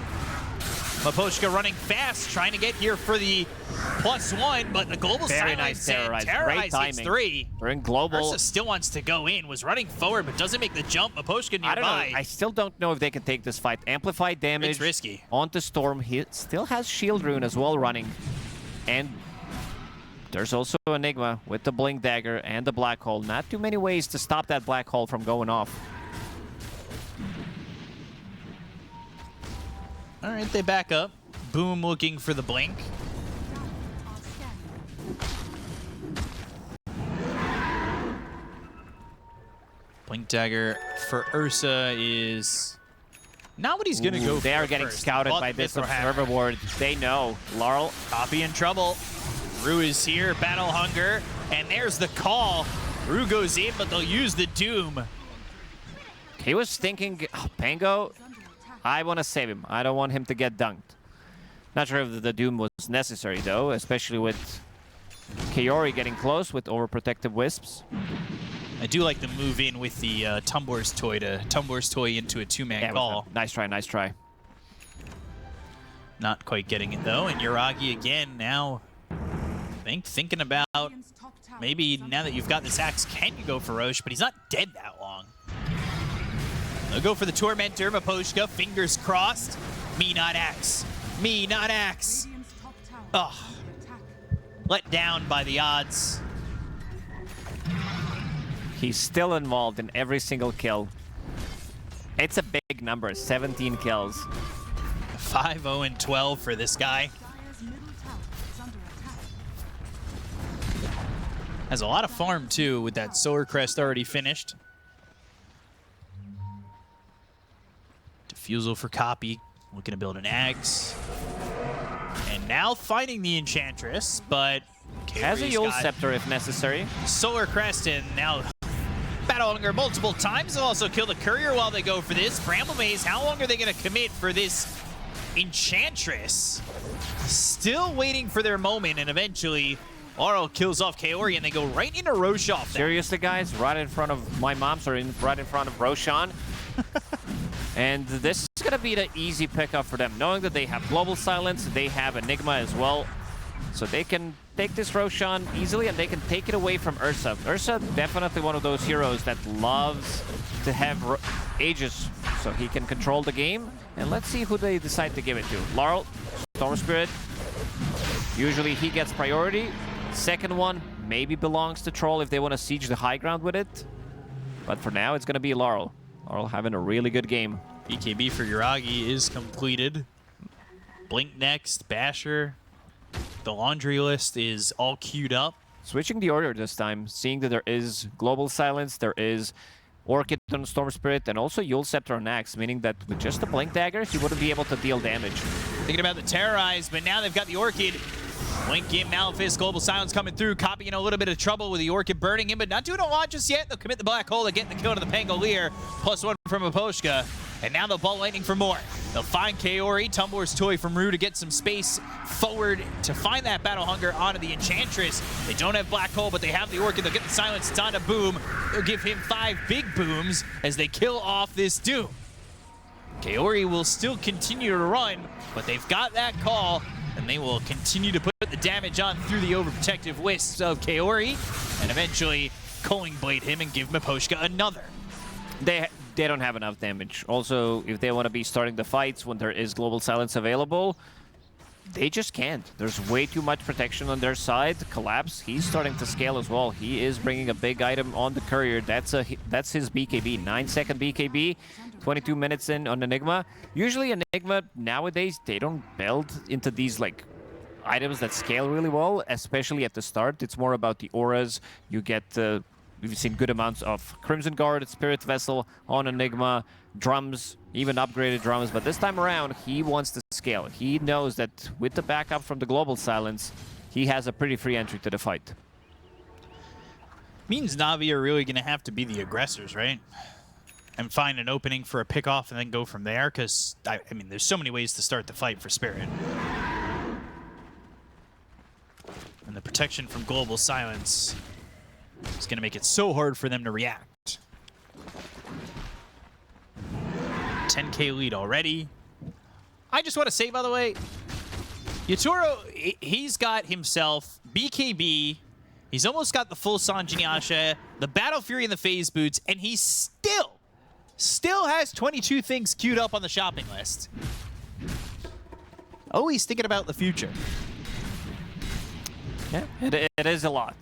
Miposhka running fast, trying to get here for the +1, but the Global Very Silence nice and terrorize. Terrorize Great hits timing. 3. We're in global. Ursa still wants to go in, was running forward, but doesn't make the jump. Miposhka nearby. I don't know. I still don't know if they can take this fight. Amplified damage. It's risky. Onto Storm. He still has Shield Rune as well running. And there's also Enigma with the Blink Dagger and the Black Hole. Not too many ways to stop that Black Hole from going off. All right, they back up. Boom looking for the blink. Blink Dagger for Ursa is not what he's going to go for. They are getting first. scouted Bought by the this Mithril Hammer. observer board. They know. Laurel. Copy in trouble. Rue is here, Battle Hunger, and there's the call. Rue goes in, but they'll use the Doom. He was thinking, oh, Pango, I want to save him. I don't want him to get dunked. Not sure if the Doom was necessary, though, especially with Kaori getting close with overprotective Wisps. I do like the move in with the Tumblr's Toy to Tumblr's Toy into a two-man call. Nice try, nice try. Not quite getting it, though, and Yuragi again now, I think, thinking about maybe now that you've got this axe, can you go for Roche? But he's not dead that long. They'll go for the Tormentor, Miposhka, fingers crossed. Me not axe. Me not axe. Oh, let down by the odds. He's still involved in every single kill. It's a big number, 17 kills. 5-0-12 for this guy. Has a lot of farm, too, with that Solar Crest already finished. Diffusal for Copy. Looking to build an axe. And now finding the Enchantress, but Has a Yule Scepter if necessary. Solar Crest, and now Battle Hunger multiple times. They'll also kill the Courier while they go for this. Bramble Maze, how long are they going to commit for this Enchantress? Still waiting for their moment, and eventually Laurel kills off Kaori, and they go right into Roshan. Seriously, guys? Right in front of my mom, sorry, right in front of Roshan. And this is going to be the easy pickup for them. Knowing that they have Global Silence, they have Enigma as well. So they can take this Roshan easily, and they can take it away from Ursa. Ursa, definitely one of those heroes that loves to have Aegis, so he can control the game. And let's see who they decide to give it to. Laurel, Storm Spirit. Usually he gets priority. Second one maybe belongs to Troll if they want to siege the high ground with it. But for now, it's going to be Laurel. Laurel having a really good game. BKB for Yuragi is completed. Blink next, Basher. The laundry list is all queued up. Switching the order this time, seeing that there is Global Silence, there is Orchid on Storm Spirit, and also Yule Scepter on Axe, meaning that with just the Blink Daggers, you wouldn't be able to deal damage. Thinking about the Terrorize, but now they've got the Orchid Blink in, Malefist, Global Silence coming through. Copy in a little bit of trouble with the Orchid burning him, but not doing a lot just yet. They'll commit the Black Hole to get the kill to the Pangolier. +1 from Aposhka. And now they'll ball lightning for more. They'll find Kaori, Tumbler's toy from Rue to get some space forward to find that Battle Hunger onto the Enchantress. They don't have Black Hole, but they have the Orchid. They'll get the Silence. It's on to Boom. They'll give him 5 big booms as they kill off this Doom. Kaori will still continue to run, but they've got that call, and they will continue to put the damage on through the overprotective wisps of Kaori, and eventually Culling Blade him and give Miposhka another. They don't have enough damage. Also, if they want to be starting the fights when there is Global Silence available, they just can't. There's way too much protection on their side. Collapse, he's starting to scale as well. He is bringing a big item on the Courier. That's his BKB, 9-second BKB, 22 minutes in on Enigma. Usually Enigma, nowadays, they don't build into these like items that scale really well, especially at the start. It's more about the auras. You get we've seen good amounts of Crimson Guard, Spirit Vessel on Enigma, drums, even upgraded drums. But this time around, he wants to scale. He knows that with the backup from the Global Silence, he has a pretty free entry to the fight. Means Navi are really going to have to be the aggressors, right? And find an opening for a pick-off and then go from there, because, I mean, there's so many ways to start the fight for Spirit. And the protection from Global Silence is going to make it so hard for them to react. 10k lead already. I just want to say, by the way, Yatoro, he's got himself BKB. He's almost got the full Sanjinyasha, the Battle Fury, and the Phase Boots, and he still has 22 things queued up on the shopping list. Oh, he's thinking about the future. Yeah, it is a lot.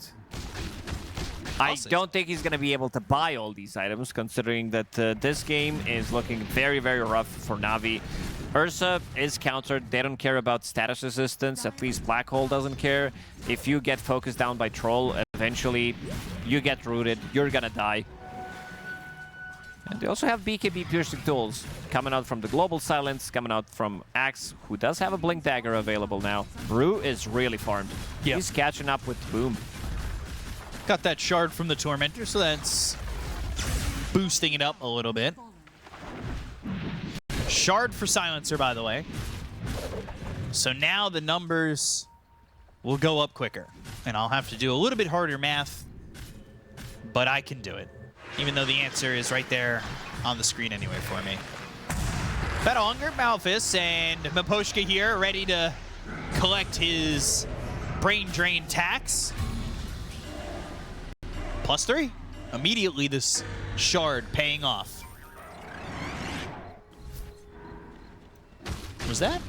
I don't think he's going to be able to buy all these items, considering that this game is looking very, very rough for Navi. Ursa is countered. They don't care about status resistance. At least Black Hole doesn't care. If you get focused down by Troll, eventually you get rooted. You're going to die. And they also have BKB piercing tools coming out from the Global Silence, coming out from Axe, who does have a Blink Dagger available now. Rue is really farmed. Yep. He's catching up with Boom. Got that shard from the Tormentor, so that's boosting it up a little bit. Shard for Silencer, by the way. So now the numbers will go up quicker. And I'll have to do a little bit harder math, but I can do it. Even though the answer is right there on the screen anyway for me. Battle Hunger, Malphus, and Miposhka here, ready to collect his Brain Drain tax. +3. Immediately this shard paying off. Was that?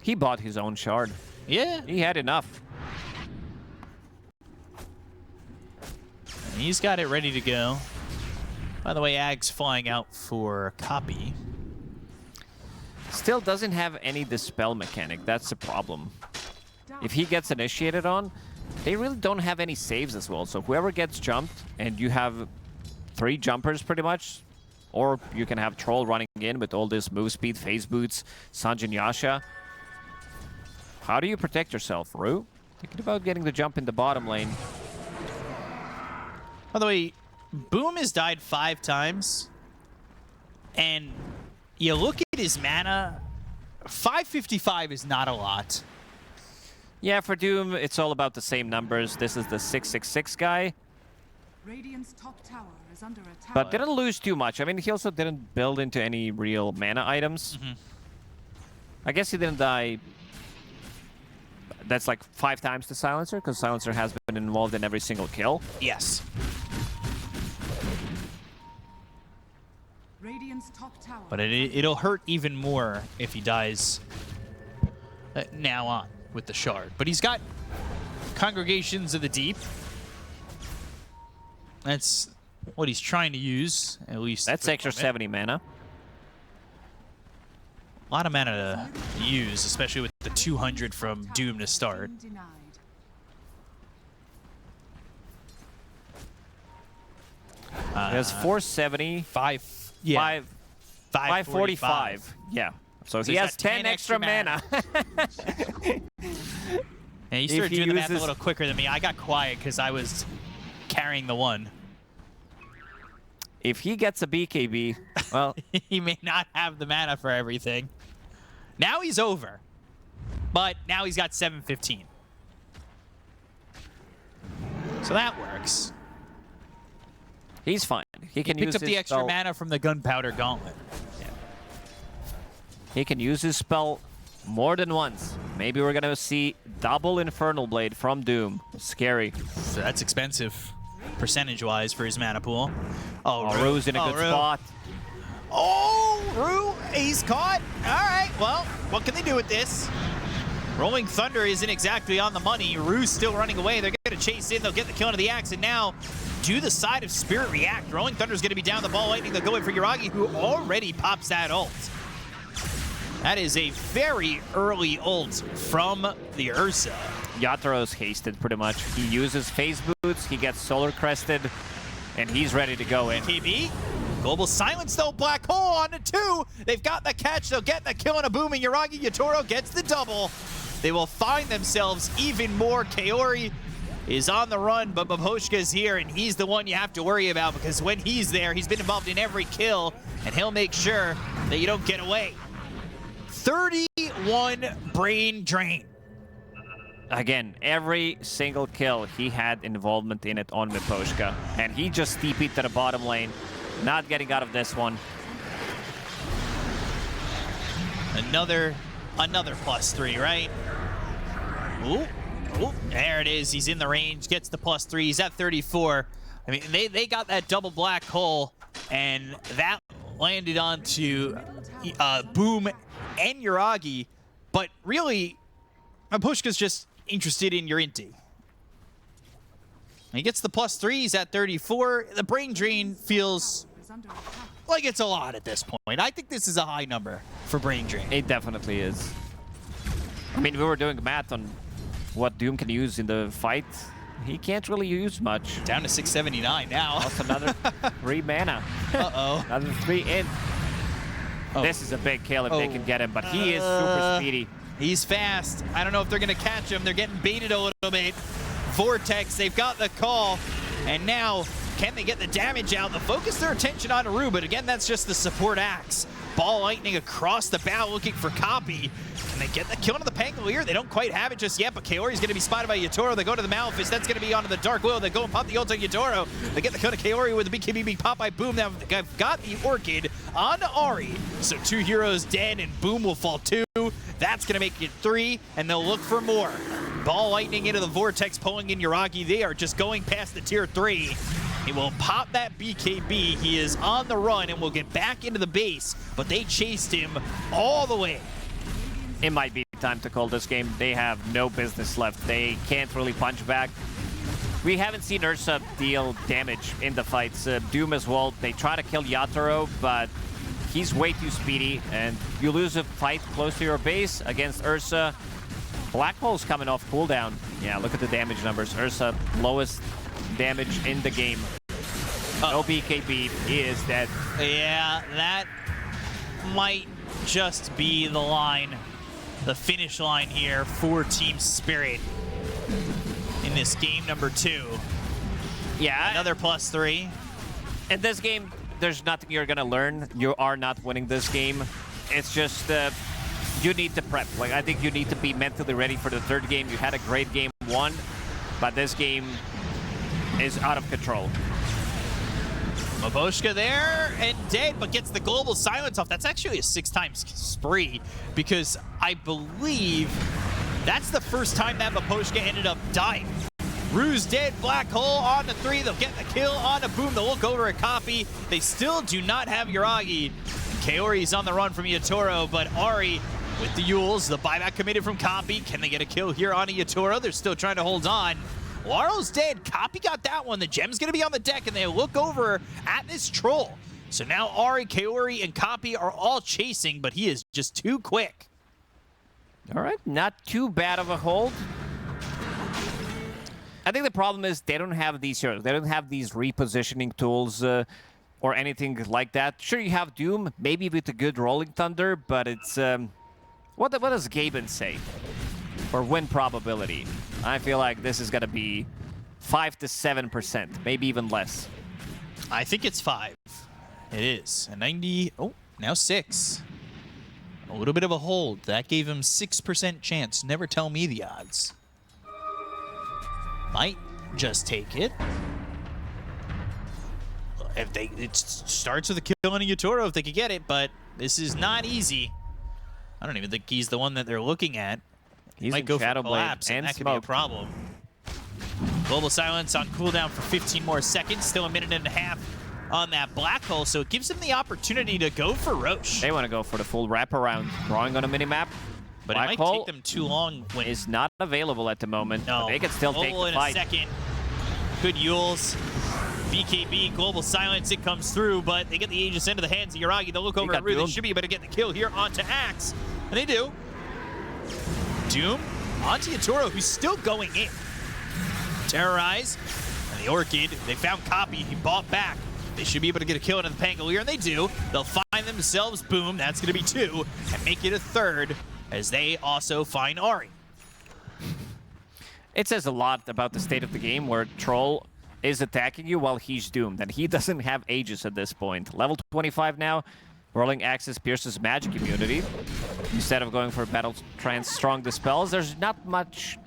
He bought his own shard. Yeah. He had enough. And he's got it ready to go. By the way, Ag's flying out for copy. Still doesn't have any dispel mechanic. That's the problem. If he gets initiated on, they really don't have any saves as well. So whoever gets jumped, and you have 3 jumpers pretty much, or you can have Troll running in with all this move speed, Phase Boots, Sanjin Yasha. How do you protect yourself, Rue? Thinking about getting the jump in the bottom lane. By the way, Boom has died 5 times. And you look at his mana, 555 is not a lot. Yeah, for Doom, it's all about the same numbers. This is the 666 guy. Radiant's top tower is under attack. But didn't lose too much. I mean, he also didn't build into any real mana items. I guess he didn't die. That's like 5 times the Silencer, because Silencer has been involved in every single kill. Yes. Radiant's top tower. But it'll hurt even more if he dies now on with the shard. But he's got Congregations of the Deep. That's what he's trying to use, at least. That's extra 70 mana. A lot of mana to use, especially with the 200 from Doom to start. Denied. He has 470. 545. Yeah. So he has 10 extra mana. Yeah, you started doing the math a little quicker than me. I got quiet because I was carrying the one. If he gets a BKB, well... he may not have the mana for everything. Now he's over. But now he's got 715. So that works. He's fine. He can use picked up the extra spell. mana from the Gunpowder Gauntlet. Yeah. He can use his spell more than once. Maybe we're gonna see double Infernal Blade from Doom. Scary. So that's expensive, percentage-wise, for his mana pool. Oh, Rue. Rue's in a good spot. Oh, Rue, he's caught. All right, well, what can they do with this? Rolling Thunder isn't exactly on the money. Rue's still running away. They're going to chase in. They'll get the kill into the axe. And now, to the side of Spirit React, Rolling Thunder's going to be down the ball lightning. They'll go in for Yuragi, who already pops that ult. That is a very early ult from the Ursa. Yataro's hasted pretty much. He uses phase boots, he gets solar crested, and he's ready to go in. KB, Global Silence though, Black Hole on the 2. They've got the catch, they'll get the kill and a boom, and Yuragi Yatoro gets the double. They will find themselves even more. Kaori is on the run, but Baboshka's here, and he's the one you have to worry about because when he's there, he's been involved in every kill, and he'll make sure that you don't get away. 31 brain drain. Again, every single kill, he had involvement in it on Miposhka, and he just TP'd to the bottom lane, not getting out of this one. Another +3, right? Ooh, there it is. He's in the range, gets the +3. He's at 34. I mean, they got that double black hole, and that landed onto Boom and Yuragi. But really, Miposhka's just interested in Urinti. He gets the +3. He's at 34. The brain drain feels like it's a lot at this point. I think this is a high number for brain drain. It definitely is. I mean, we were doing math on what Doom can use in the fight. He can't really use much. Down to 679 now. That's another 3 mana. Uh-oh. Another 3 in. Oh. This is a big kill if they can get him, but he is super speedy. He's fast. I don't know if they're going to catch him. They're getting baited a little bit. Vortex, they've got the call. And now, can they get the damage out? They'll focus their attention on Rue, but again, that's just the support axe. Ball lightning across the bow looking for Copy. Can they get the kill into the Pangolier? They don't quite have it just yet, but Kaori's going to be spotted by Yatoro. They go to the Malefice. That's going to be onto the Dark Will. They go and pop the ult on Yatoro. They get the kill to Kaori with the BKB being popped by Boom. Now they've got the Orchid on Ari. So 2 heroes dead, and Boom will fall 2. That's going to make it 3, and they'll look for more. Ball lightning into the Vortex, pulling in Yuragi. They are just going past the tier 3. He will pop that BKB. He is on the run and will get back into the base, but they chased him all the way. It might be time to call this game. They have no business left. They can't really punch back. We haven't seen Ursa deal damage in the fights. Doom as well. They try to kill Yatoro, but he's way too speedy, and you lose a fight close to your base against Ursa. Black Hole's coming off cooldown. Yeah, look at the damage numbers. Ursa, lowest damage in the game. No BKB, he is dead. Yeah, that might just be the line, the finish line here for Team Spirit in this game number 2. Yeah. Another +3. In this game, there's nothing you're gonna learn. You are not winning this game. It's just, you need to prep. Like, I think you need to be mentally ready for the 3rd game. You had a great game 1, but this game is out of control. Maboshka there and dead, but gets the global silence off. That's actually a 6 times spree, because I believe that's the first time that Maboshka ended up dying. Rue's dead, Black Hole on the 3. They'll get the kill on the Boom. They'll look over at Copy. They still do not have Yuragi. Kaori's on the run from Yatoro, but Ari with the Yules, the buyback committed from Copy. Can they get a kill here on Yatoro? They're still trying to hold on. Laro's dead. Copy got that one. The gem's going to be on the deck, and they look over at this troll. So now Ari, Kaori, and Copy are all chasing, but he is just too quick. All right, not too bad of a hold. I think the problem is they don't have these heroes. They don't have these repositioning tools or anything like that. Sure, you have Doom, maybe with a good Rolling Thunder, but it's... what does Gaimin say? for win probability, I feel like this is going to be 5 to 7%, maybe even less. I think it's 5. It is. A 90... Oh, now 6. A little bit of a hold. That gave him 6% chance. Never tell me the odds. Might just take it. It starts with a kill on a Yatoro if they could get it, but this is not easy. I don't even think he's the one that they're looking at. He's Might in go for Shadow Blade collapse, and that could be a smoke. problem. Global Silence on cooldown for 15 more seconds. Still a minute and a half on that black hole, so it gives him the opportunity to go for Roche. They want to go for the full wraparound, drawing on a minimap. But Black it might hole take them too long when is not available at the moment. no, But they can still take Global the in fight. a second. Good Yules. BKB, Global Silence, it comes through, but they get the Aegis into the hands of Yuragi. They'll look over at Rue. They should be able to get the kill here onto Axe. And they do. Doom onto Yatoro, who's still going in. Terrorize. And the Orchid, they found Copy. He bought back. They should be able to get a kill into the Pangolier, and they do. They'll find themselves Boom. That's going to be 2, and make it a 3rd as they also find Ari. It says a lot about the state of the game where Troll is attacking you while he's doomed, and he doesn't have Aegis at this point. Level 25 now, Rolling Axis pierces magic immunity. Instead of going for Battle Trance Strong Dispels, there's not much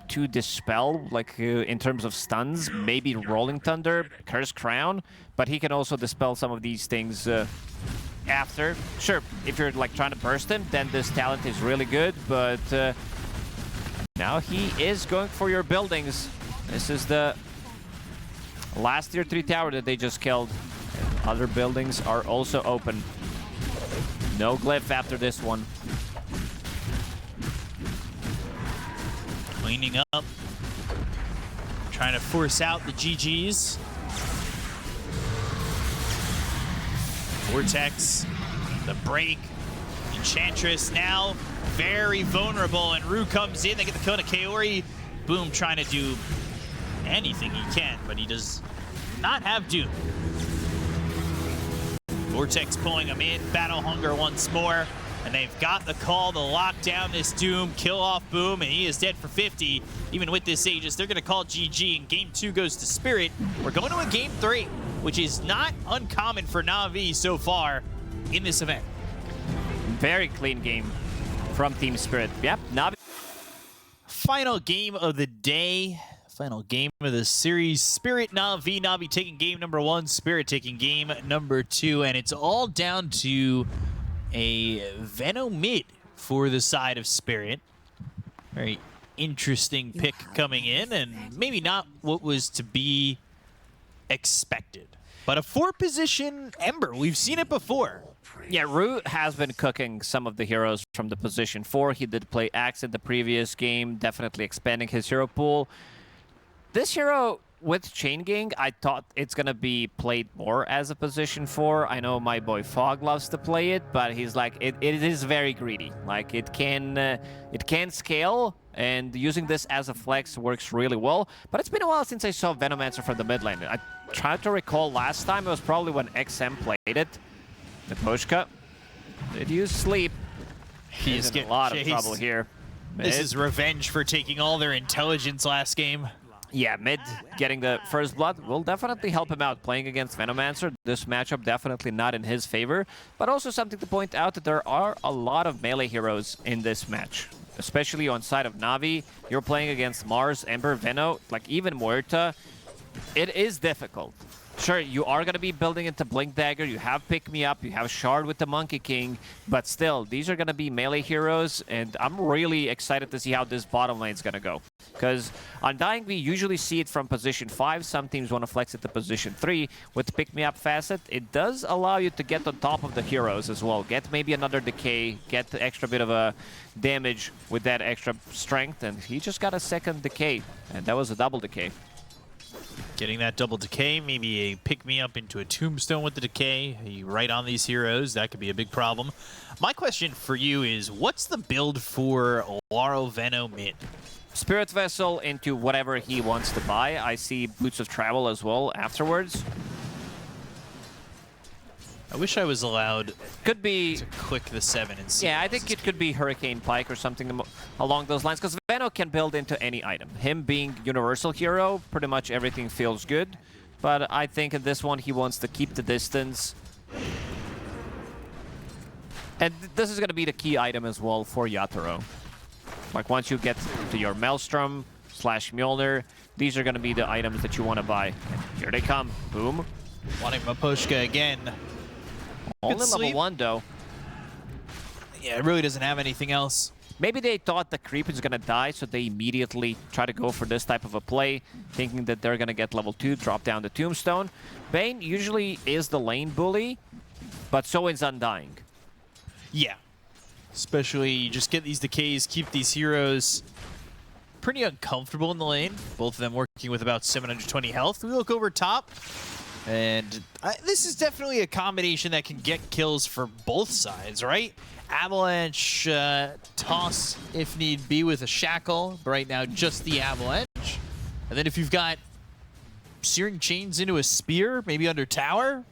to dispel, like in terms of stuns. Maybe Rolling Thunder, Curse Crown, but he can also dispel some of these things after. Sure, if you're like trying to burst him, then this talent is really good, but now he is going for your buildings. This is the last tier 3 tower that they just killed. And other buildings are also open. No glyph after this one. Cleaning up. Trying to force out the GGs. Vortex. The break. Enchantress now very vulnerable, and Rue comes in. They get the kill to Kaori. Boom trying to do anything he can, but he does not have Doom. Vortex pulling him in. Battle Hunger once more. And they've got the call to lock down this Doom, kill off Boom, and he is dead for 50. Even with this Aegis, they're going to call GG, and Game 2 goes to Spirit. We're going to a Game 3, which is not uncommon for Na'Vi so far in this event. Very clean game from Team Spirit. Yep, Na'Vi. Final game of the day. Final game of the series. Spirit, Na'Vi. Na'Vi taking game number 1. Spirit taking game number 2. And it's all down to a Veno mid for the side of Spirit. Very interesting pick coming in, and maybe not what was to be expected. But a 4-position Ember, we've seen it before. Yeah, Rue has been cooking some of the heroes from the position 4. He did play Axe in the previous game, definitely expanding his hero pool. This hero with Chain Gang, I thought it's going to be played more as a position 4. I know my boy Fog loves to play it, but he's like, it is very greedy. Like, it can scale, and using this as a flex works really well. But it's been a while since I saw Venomancer from the mid lane. I tried to recall last time, it was probably when XM played it. The Pushka did use sleep. He's in a lot of trouble here. This is revenge for taking all their intelligence last game. Yeah, mid getting the first blood will definitely help him out playing against Venomancer. This matchup definitely not in his favor, but also something to point out that there are a lot of melee heroes in this match, especially on side of Na'Vi. You're playing against Mars, Ember, Veno, like even Muerta. It is difficult. Sure, you are going to be building into Blink Dagger, you have Pick Me Up, you have Shard with the Monkey King, but still, these are going to be melee heroes, and I'm really excited to see how this bottom lane is going to go. Because Undying, we usually see it from position 5, some teams want to flex it to position 3. With the Pick Me Up facet, it does allow you to get on top of the heroes as well. Get maybe another decay, get the extra bit of a damage with that extra strength, and he just got a second decay, and that was a double decay. Getting that double decay, maybe a pick-me-up into a tombstone with the decay. You right on these heroes, that could be a big problem. My question for you is, what's the build for Laro Veno mid? Spirit Vessel into whatever he wants to buy. I see Boots of Travel as well afterwards. I wish I was allowed Could be... to click the 7 and see. Yeah, I think it could be Hurricane Pike or something along those lines, because Veno can build into any item. Him being universal hero, pretty much everything feels good. But I think in this one, he wants to keep the distance. And this is going to be the key item as well for Yatoro. Like, once you get to your Maelstrom / Mjolnir, these are going to be the items that you want to buy. And here they come. Boom. Wanting Maposhka again. Only sleep. level 1, though. Yeah, it really doesn't have anything else. Maybe they thought the creep is going to die, so they immediately try to go for this type of a play, thinking that they're going to get level 2, drop down the Tombstone. Bane usually is the lane bully, but so is Undying. Yeah. Especially, you just get these decays, keep these heroes pretty uncomfortable in the lane. Both of them working with about 720 health. We look over top, and this is definitely a combination that can get kills for both sides, right? Avalanche toss if need be with a shackle, but right now just the Avalanche. And then if you've got Searing Chains into a spear, maybe under tower.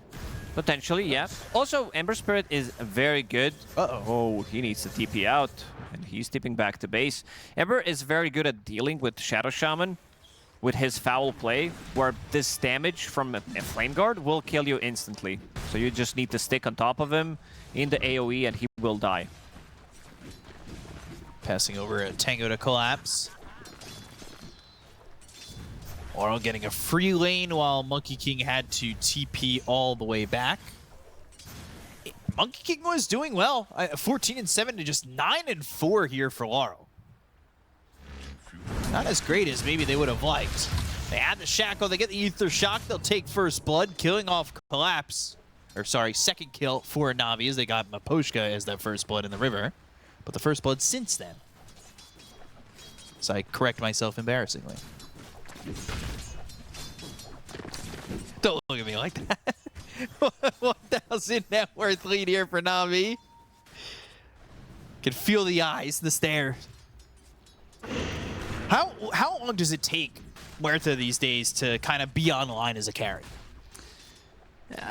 Potentially, yeah. Also, Ember Spirit is very good. Uh-oh. Oh, he needs to TP out, and he's tipping back to base. Ember is very good at dealing with Shadow Shaman with his foul play, where this damage from a Flame Guard will kill you instantly. So you just need to stick on top of him in the AoE, and he will die. Passing over a Tango to collapse. Laurel getting a free lane while Monkey King had to TP all the way back. Monkey King was doing well. 14-7 to just 9-4 here for Laurel. Not as great as maybe they would have liked. They add the Shackle, they get the Ether Shock, they'll take first blood, killing off Collapse. Or sorry, second kill for NAVI as they got Maposhka as that first blood in the river. But the first blood since then. So I correct myself embarrassingly. Don't look at me like that. 1,000 net worth lead here for NAVI. Can feel the eyes, the stare. How long does it take Huerta these days to kind of be online as a carry?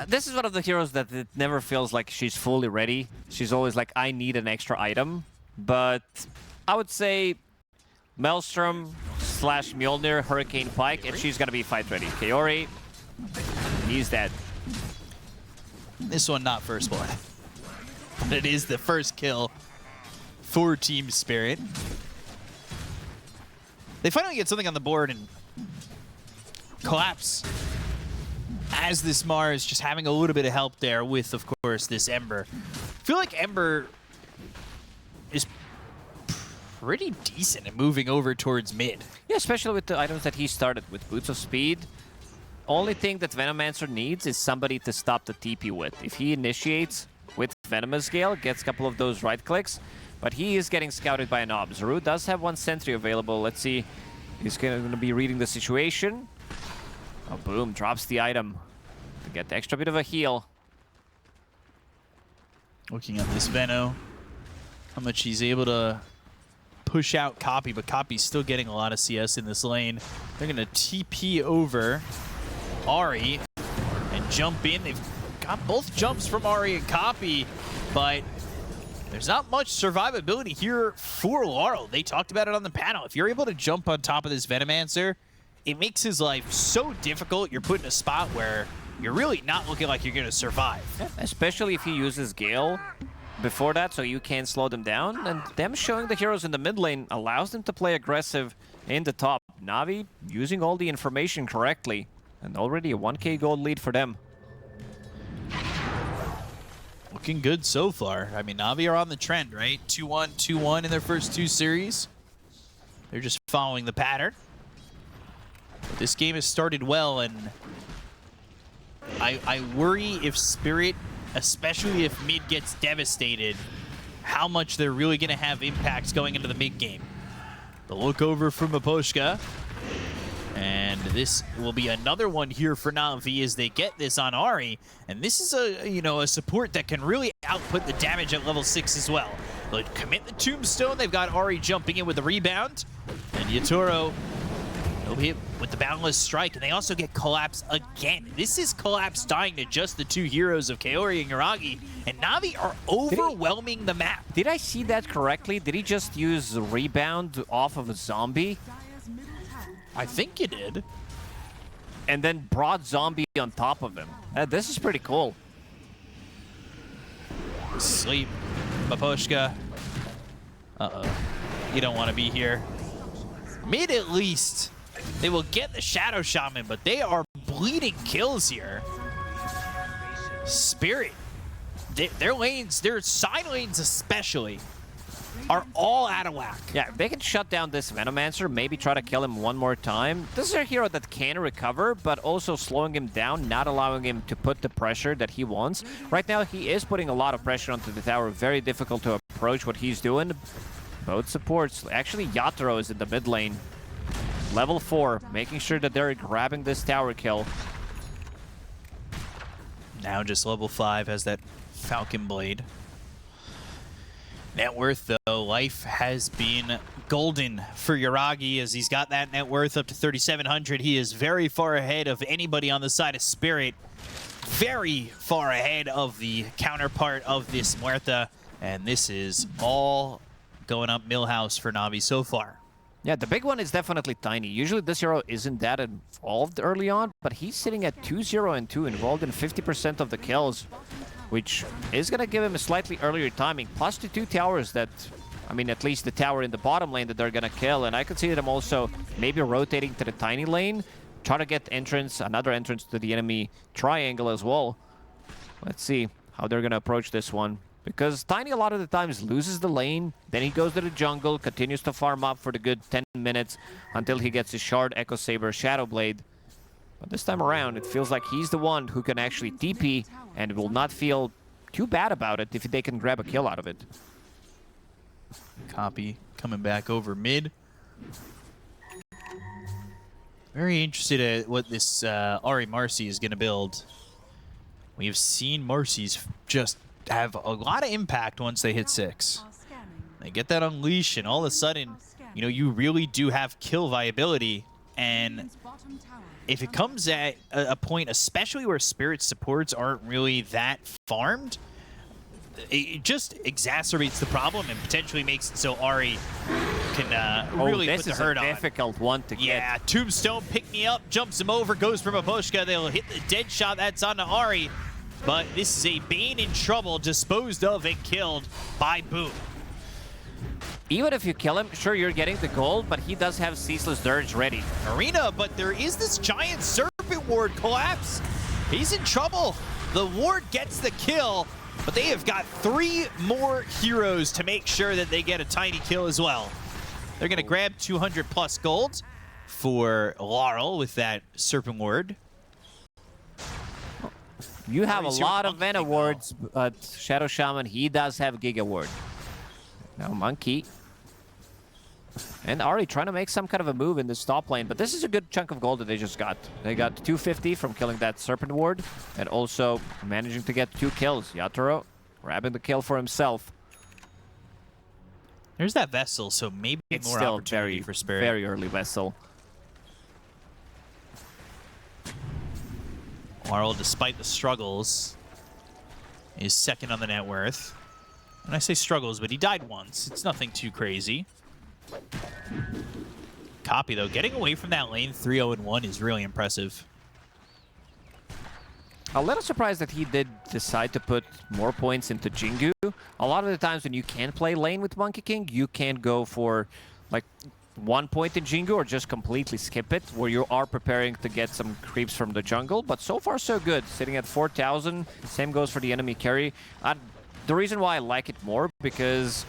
This is one of the heroes that it never feels like she's fully ready. She's always like, I need an extra item. But I would say Maelstrom / Mjolnir, Hurricane Pike, and she's going to be fight ready. Kaori, he's dead. This one not first blood. But it is the first kill for Team Spirit. They finally get something on the board and Collapse. As this Mars just having a little bit of help there with, of course, this Ember. I feel like Ember is pretty decent at moving over towards mid. Yeah, especially with the items that he started with Boots of Speed. Only thing that Venomancer needs is somebody to stop the TP with. If he initiates with Venomous Gale, gets a couple of those right clicks, but he is getting scouted by an Ob. Zaru does have one sentry available. Let's see. He's going to be reading the situation. Oh, boom. Drops the item to get the extra bit of a heal. Looking at this Veno, how much he's able to push out Copy, but Copy's still getting a lot of CS in this lane. They're going to TP over Ahri and jump in. They've got both jumps from Ahri and Copy, but there's not much survivability here for Laurel. They talked about it on the panel. If you're able to jump on top of this Venomancer, it makes his life so difficult. You're put in a spot where you're really not looking like you're going to survive. Yeah, especially if he uses Gale before that, so you can't slow them down. And them showing the heroes in the mid lane allows them to play aggressive in the top. Navi using all the information correctly. And already a 1k gold lead for them. Looking good so far. I mean, Navi are on the trend, right? 2-1, 2-1 in their first two series. They're just following the pattern. But this game has started well, and I worry if Spirit, especially if mid gets devastated, how much they're really going to have impacts going into the mid game. The look over from Maposhka. And this will be another one here for Navi as they get this on Ahri. And this is a support that can really output the damage at level 6 as well. They'll commit the Tombstone. They've got Ahri jumping in with the rebound. And Yatoro They'll hit with the Boundless Strike, and they also get Collapse again. This is Collapse dying to just the two heroes of Kaori and Yuragi, and Navi are overwhelming the map. Did I see that correctly? Did he just use Rebound off of a zombie? Dire's middle tower. I think you did. And then brought zombie on top of him. This is pretty cool. Sleep, Baposhka. Uh-oh. You don't want to be here. Mid at least. They will get the Shadow Shaman, but they are bleeding kills here. Spirit. Their lanes, their side lanes especially, are all out of whack. Yeah, if they can shut down this Venomancer, maybe try to kill him one more time. This is a hero that can recover, but also slowing him down, not allowing him to put the pressure that he wants. Right now, he is putting a lot of pressure onto the tower. Very difficult to approach what he's doing. Both supports. Actually, Yatoro is in the mid lane. Level 4, making sure that they're grabbing this tower kill. Now just level 5 has that Falcon Blade. Net worth, though, life has been golden for Yuragi as he's got that net worth up to 3,700. He is very far ahead of anybody on the side of Spirit. Very far ahead of the counterpart of this Muerta. And this is all going up Millhouse for Navi so far. Yeah, the big one is definitely Tiny. Usually this hero isn't that involved early on, but he's sitting at 2-0 and 2, involved in 50% of the kills, which is going to give him a slightly earlier timing. Plus the 2 towers that, I mean, at least the tower in the bottom lane that they're going to kill. And I could see them also maybe rotating to the Tiny lane, try to get entrance, another entrance to the enemy triangle as well. Let's see how they're going to approach this one. Because Tiny a lot of the times loses the lane, then he goes to the jungle, continues to farm up for the good 10 minutes until he gets his Shard, Echo Saber, Shadow Blade. But this time around, it feels like he's the one who can actually TP and will not feel too bad about it if they can grab a kill out of it. Copy coming back over mid. Very interested at what this Ahri Marcy is going to build. We have seen Marcy's just have a lot of impact once they hit 6. They get that unleash, and all of a sudden, you know, you really do have kill viability. And if it comes at a point, especially where Spirit supports aren't really that farmed, it just exacerbates the problem and potentially makes it so Ahri can really put the hurt on. This is a difficult one to get. Yeah, Tombstone, pick me up, jumps him over, goes for Maposhka. They'll hit the dead shot that's onto Ahri. But this is a Bane in trouble, disposed of and killed by Boom. Even if you kill him, sure, you're getting the gold, but he does have Ceaseless Dirge ready. Arena, but there is this giant Serpent Ward collapse. He's in trouble. The Ward gets the kill, but they have got 3 more heroes to make sure that they get a tiny kill as well. They're going to grab 200 plus gold for Laurel with that Serpent Ward. You have a lot of Venom wards, but Shadow Shaman, he does have Giga Ward. Now Monkey. And Ahri trying to make some kind of a move in this top lane, but this is a good chunk of gold that they just got. They got 250 from killing that Serpent Ward, and also managing to get 2 kills. Yatoro grabbing the kill for himself. There's that Vessel, so maybe It's more still opportunity for Spirit. very early Vessel. Laurel, despite the struggles, is second on the net worth. And I say struggles, but he died once. It's nothing too crazy. Copy, though. Getting away from that lane 3-0-1 is really impressive. A little surprised that he did decide to put more points into Jingu. A lot of the times when you can play lane with Monkey King, you can go for like 1 point in Jingu or just completely skip it, where you are preparing to get some creeps from the jungle. But so far, so good. Sitting at 4,000. Same goes for the enemy carry. The reason why I like it more, because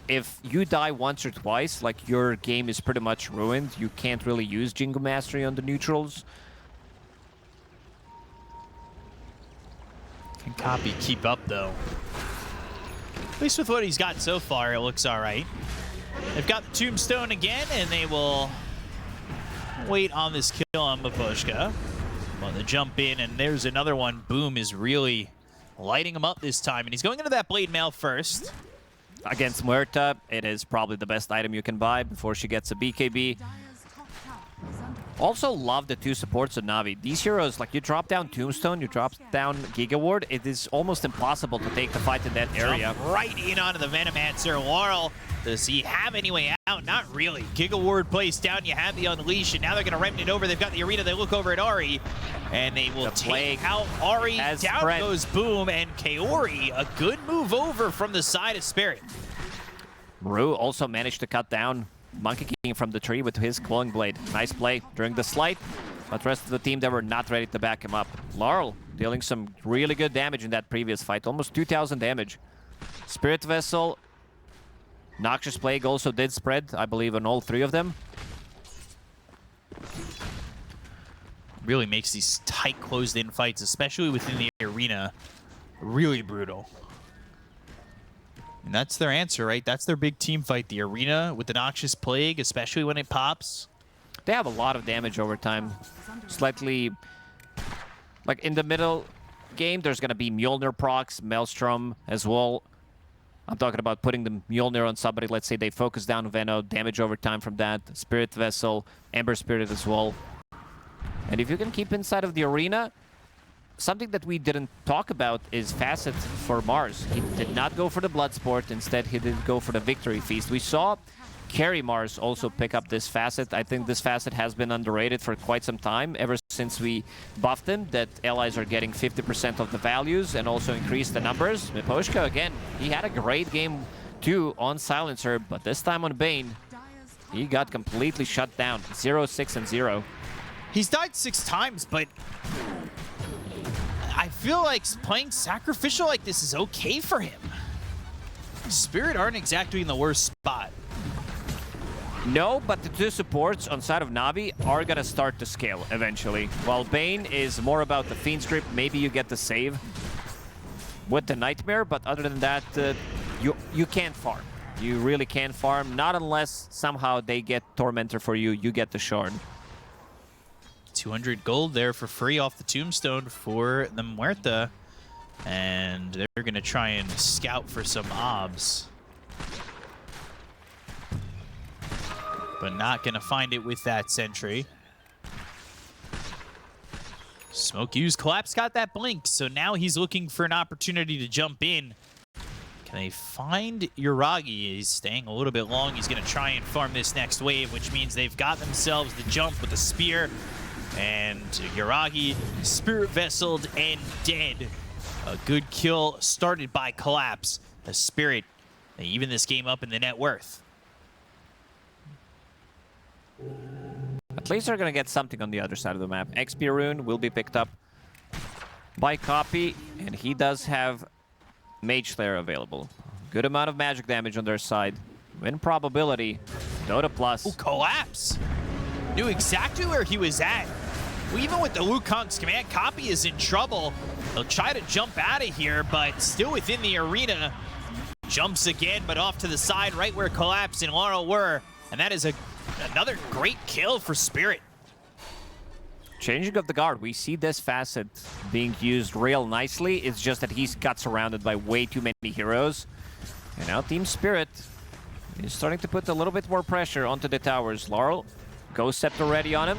if you die once or twice, like, your game is pretty much ruined. You can't really use Jingu Mastery on the neutrals. Can Copy keep up, though? At least with what he's got so far, it looks all right. They've got the Tombstone again, and they will wait on this kill on Maposhka. Well, they jump in, and there's another one. Boom is really lighting him up this time, and he's going into that Blade Mail first. Against Muerta, it is probably the best item you can buy before she gets a BKB. Dire's top tower is under Also love the two supports of Navi. These heroes, like you drop down Tombstone, you drop down Giga Ward, it is almost impossible to take the fight in that area. Jump right in onto the Venomancer. Laurel, does he have any way out? Not really. Giga Ward placed down, you have the Unleash, and now they're going to remnant over. They've got the arena, they look over at Ari, and they will take out Ari. Down spread. Goes Boom, and Kaori, a good move over from the side of Spirit. Rue also managed to cut down Monkey King from the tree with his Glowing Blade. Nice play during the slide, but the rest of the team, they were not ready to back him up. Laurel dealing some really good damage in that previous fight, almost 2,000 damage. Spirit Vessel, Noxious Plague also did spread, I believe, on all three of them. Really makes these tight, closed-in fights, especially within the arena, really brutal. And that's their answer, right? That's their big team fight. The arena with the Noxious Plague, especially when it pops. They have a lot of damage over time. Slightly, like in the middle game, there's going to be Mjolnir procs, Maelstrom as well. I'm talking about putting the Mjolnir on somebody. Let's say they focus down Veno, damage over time from that. Spirit Vessel, Ember Spirit as well. And if you can keep inside of the arena, something that we didn't talk about is Facet for Mars. He did not go for the Bloodsport. Instead, he did go for the Victory Feast. We saw Carry Mars also pick up this Facet. I think this Facet has been underrated for quite some time, ever since we buffed him, that allies are getting 50% of the values and also increase the numbers. Miposhka, again, he had a great game too on Silencer, but this time on Bane, he got completely shut down. 0, 6, and 0. He's died 6 times, but I feel like playing Sacrificial like this is okay for him. Spirit aren't exactly in the worst spot. No, but the two supports on side of Navi are going to start to scale eventually. While Bane is more about the Fiend Strip, maybe you get the save with the Nightmare, but other than that, you can't farm. You really can't farm, not unless somehow they get Tormentor for you, you get the Shard. 200 gold there for free off the Tombstone for the Muerta. And they're going to try and scout for some obs. But not going to find it with that Sentry. Smoke used Collapse, got that blink, so now he's looking for an opportunity to jump in. Can they find Yuragi? He's staying a little bit long. He's going to try and farm this next wave, which means they've got themselves the jump with the spear. And Yuragi, Spirit Vesseled and dead. A good kill started by Collapse. The Spirit, they even this game up in the net worth. At least they're going to get something on the other side of the map. XP Rune will be picked up by Copy, and he does have Mage Slayer available. Good amount of magic damage on their side. Win probability, DOTA plus. Ooh, Collapse! Knew exactly where he was at. Well, even with the Wukong's command, Copy is in trouble. He'll try to jump out of here, but still within the arena. Jumps again, but off to the side, right where Collapse and Laurel were. And that is another great kill for Spirit. Changing of the guard. We see this Facet being used real nicely. It's just that he got surrounded by way too many heroes. And now Team Spirit is starting to put a little bit more pressure onto the towers. Laurel, Ghost Scepter ready on him.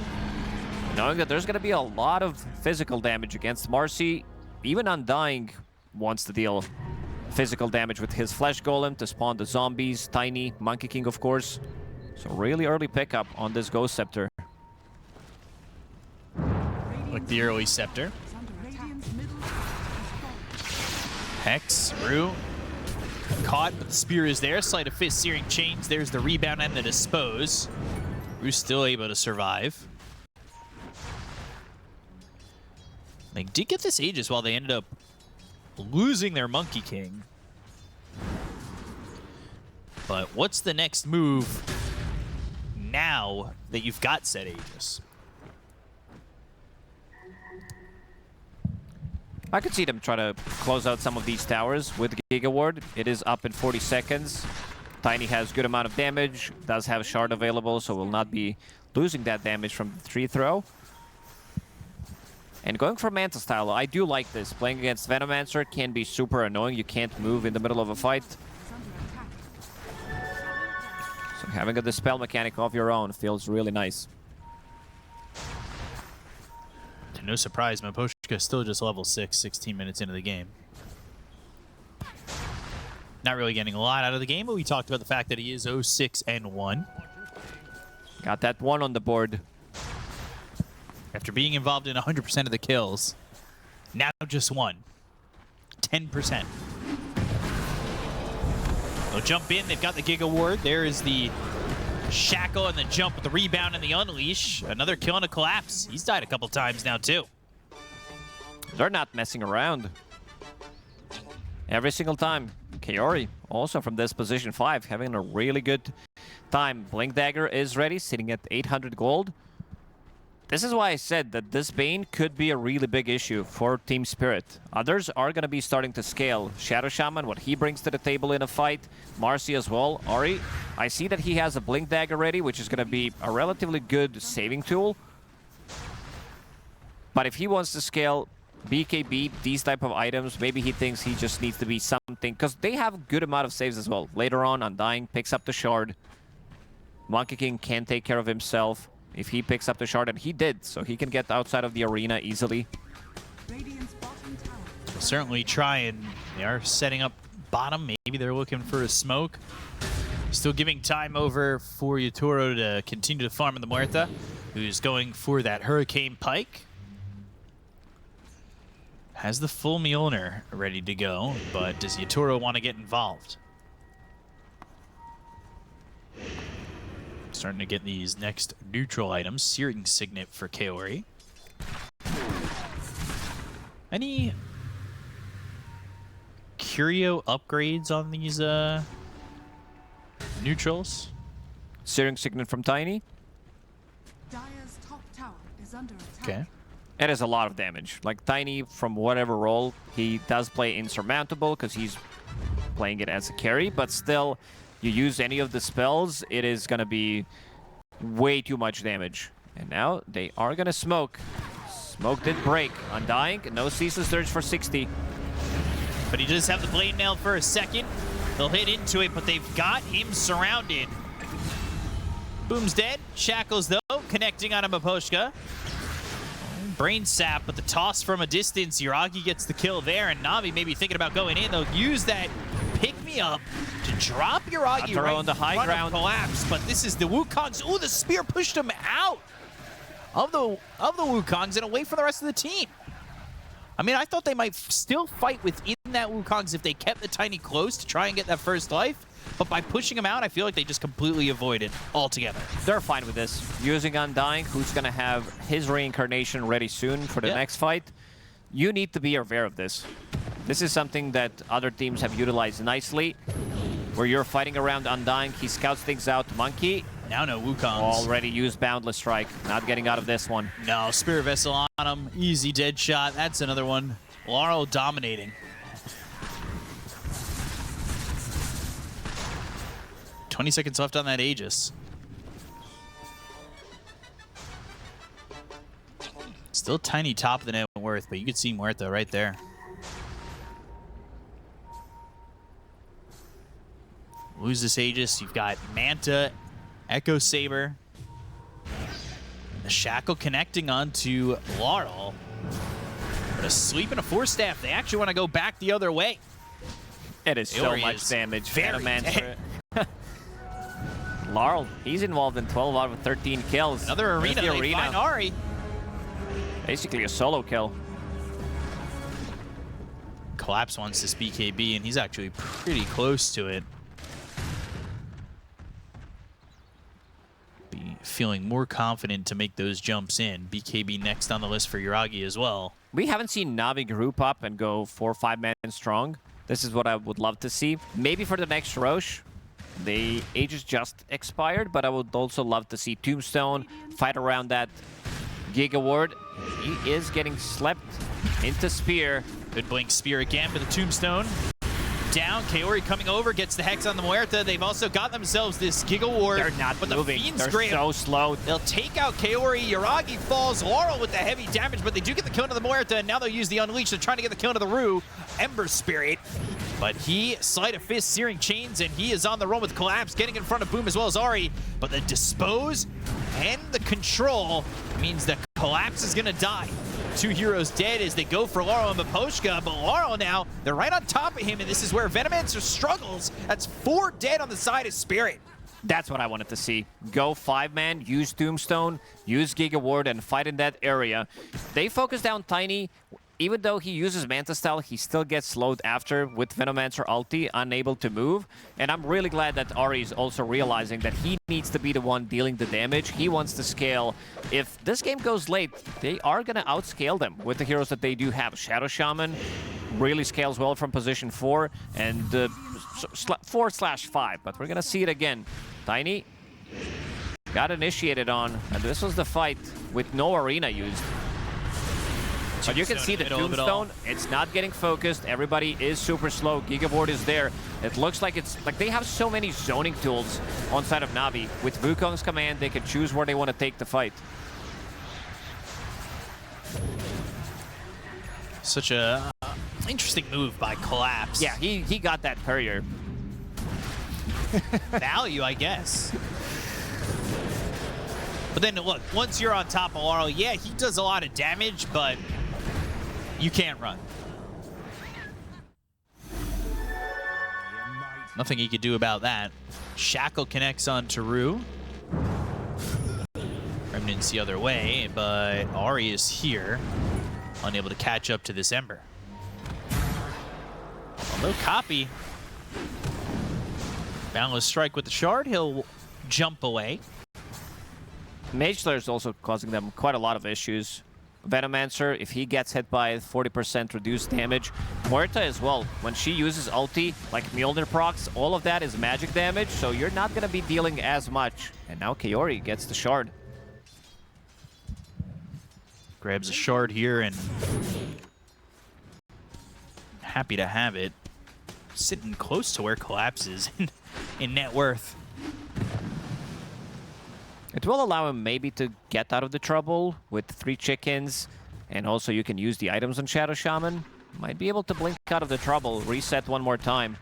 Knowing that there's going to be a lot of physical damage against Marcy. Even Undying wants to deal physical damage with his Flesh Golem to spawn the zombies. Tiny, Monkey King, of course. So really early pickup on this Ghost Scepter. Like the early Scepter. Hex, Rue. Caught, but the spear is there. Sleight of Fist, Searing Chains. There's the rebound and the dispose. Rue's still able to survive. They did get this Aegis while they ended up losing their Monkey King. But what's the next move now that you've got said Aegis? I could see them try to close out some of these towers with Giga Ward. It is up in 40 seconds. Tiny has good amount of damage, does have Shard available, so will not be losing that damage from the 3-throw. And going for Manta style, I do like this. Playing against Venomancer can be super annoying. You can't move in the middle of a fight. So having a Dispel mechanic of your own feels really nice. No surprise, Maposhka still just level 6, 16 minutes into the game. Not really getting a lot out of the game, but we talked about the fact that he is 0-6-1. Got that one on the board. After being involved in 100% of the kills, now just one. 10%. They'll jump in. They've got the Giga Ward. There is the shackle and the jump with the rebound and the unleash. Another kill and a collapse. He's died a couple times now, too. They're not messing around. Every single time. Kaori, also from this position 5, having a really good time. Blink Dagger is ready, sitting at 800 gold. This is why I said that this Bane could be a really big issue for Team Spirit. Others are going to be starting to scale. Shadow Shaman, what he brings to the table in a fight. Marcy as well. Ori, I see that he has a Blink Dagger ready, which is going to be a relatively good saving tool. But if he wants to scale BKB, these type of items, maybe he thinks he just needs to be something, because they have a good amount of saves as well. Later on, Undying picks up the shard. Monkey King can take care of himself if he picks up the shard, and he did, so he can get outside of the arena easily. We'll certainly try, and they are setting up bottom. Maybe they're looking for a smoke. Still giving time over for Yatoro to continue to farm in the Muerta, who's going for that Hurricane Pike. Has the full Mjolnir ready to go, but does Yatoro want to get involved? Starting to get these next neutral items. Searing Signet for Kaori. Any curio upgrades on these neutrals? Searing Signet from Tiny. Dire's top tower is under attack. Okay. It is a lot of damage. Like Tiny, from whatever role, he does play insurmountable because he's playing it as a carry, but still, you use any of the spells, it is going to be way too much damage. And now they are going to smoke. Smoke did break. Undying, no Ceaseless Surge for 60. But he does have the blade nailed for a second. They'll hit into it, but they've got him surrounded. Boom's dead. Shackles, though, connecting on a Maposhka. Brain sap, but the toss from a distance. Yuragi gets the kill there, and Navi maybe thinking about going in. They'll use that pick-me-up to drop Yuragi right on the high ground. Collapse, but this is the Wukongs. Ooh, the spear pushed him out of the Wukongs and away from the rest of the team. I mean, I thought they might still fight within that Wukongs if they kept the Tiny close to try and get that first life. But by pushing him out, I feel like they just completely avoid it altogether. They're fine with this. Using Undying, who's going to have his reincarnation ready soon for the next fight. You need to be aware of this. This is something that other teams have utilized nicely. Where you're fighting around Undying, he scouts things out. Monkey. Now no Wukongs. Already used Boundless Strike. Not getting out of this one. No, Spirit Vessel on him. Easy dead shot. That's another one. Laurel dominating. 20 seconds left on that Aegis. Still Tiny top of the net worth, but you could see Muerta right there. Lose this Aegis. You've got Manta, Echo Saber. The Shackle connecting onto Laurel. But a sweep and a Force Staff. They actually want to go back the other way. It is so much damage. Very dead. Laurel, he's involved in 12 out of 13 kills. Another arena. They find Ari. Basically a solo kill. Collapse wants this BKB, and he's actually pretty close to it. Be feeling more confident to make those jumps in. BKB next on the list for Yuragi as well. We haven't seen Navi group up and go 4 or 5 men strong. This is what I would love to see. Maybe for the next Roche. The Aegis just expired, but I would also love to see Tombstone fight around that Giga Ward. He is getting slept into Spear. Good blink Spear again for the Tombstone. Down, Kaori coming over, gets the Hex on the Muerta. They've also got themselves this Giga Ward. They're not moving. They're so slow. They'll take out Kaori. Yuragi falls. Laurel with the heavy damage, but they do get the kill into the Muerta, and now they'll use the Unleash. They're trying to get the kill into the Rue. Ember Spirit. But he, Sleight of Fist, Searing Chains, and he is on the run with Collapse, getting in front of Boom as well as Ari. But the Dispose and the Control means that Collapse is going to die. 2 heroes dead as they go for Laurel and Miposhka, but Laurel now, they're right on top of him, and this is where Venomancer struggles. That's 4 dead on the side of Spirit. That's what I wanted to see. Go 5-man, use Tombstone, use Giga Ward, and fight in that area. They focus down Tiny. Even though he uses Manta Style, he still gets slowed after with Venomancer ulti, unable to move. And I'm really glad that Ari is also realizing that he needs to be the one dealing the damage. He wants to scale. If this game goes late, they are going to outscale them with the heroes that they do have. Shadow Shaman really scales well from position 4 and 4/5. But we're going to see it again. Tiny got initiated on, and this was the fight with no arena used. But you can see the Tombstone, it's not getting focused. Everybody is super slow. Gigaward is there. It looks like it's like they have so many zoning tools on side of Navi. With Wukong's command, they can choose where they want to take the fight. Such a interesting move by Collapse. Yeah, he got that courier. Value, I guess. But then look, once you're on top of Laurel, yeah, he does a lot of damage, but you can't run. Nothing he could do about that. Shackle connects on Taru. Remnant's the other way, but Ari is here, unable to catch up to this Ember. Although Copy, Boundless Strike with the Shard, he'll jump away. Mage Slayer is also causing them quite a lot of issues. Venomancer, if he gets hit by 40% reduced damage. Muerta as well. When she uses ulti, like Mjolnir procs, all of that is magic damage, so you're not going to be dealing as much. And now Kaori gets the Shard. Grabs a Shard here and happy to have it. Sitting close to where Collapse is in net worth. It will allow him maybe to get out of the trouble with 3 chickens, and also you can use the items on Shadow Shaman. Might be able to blink out of the trouble, reset one more time.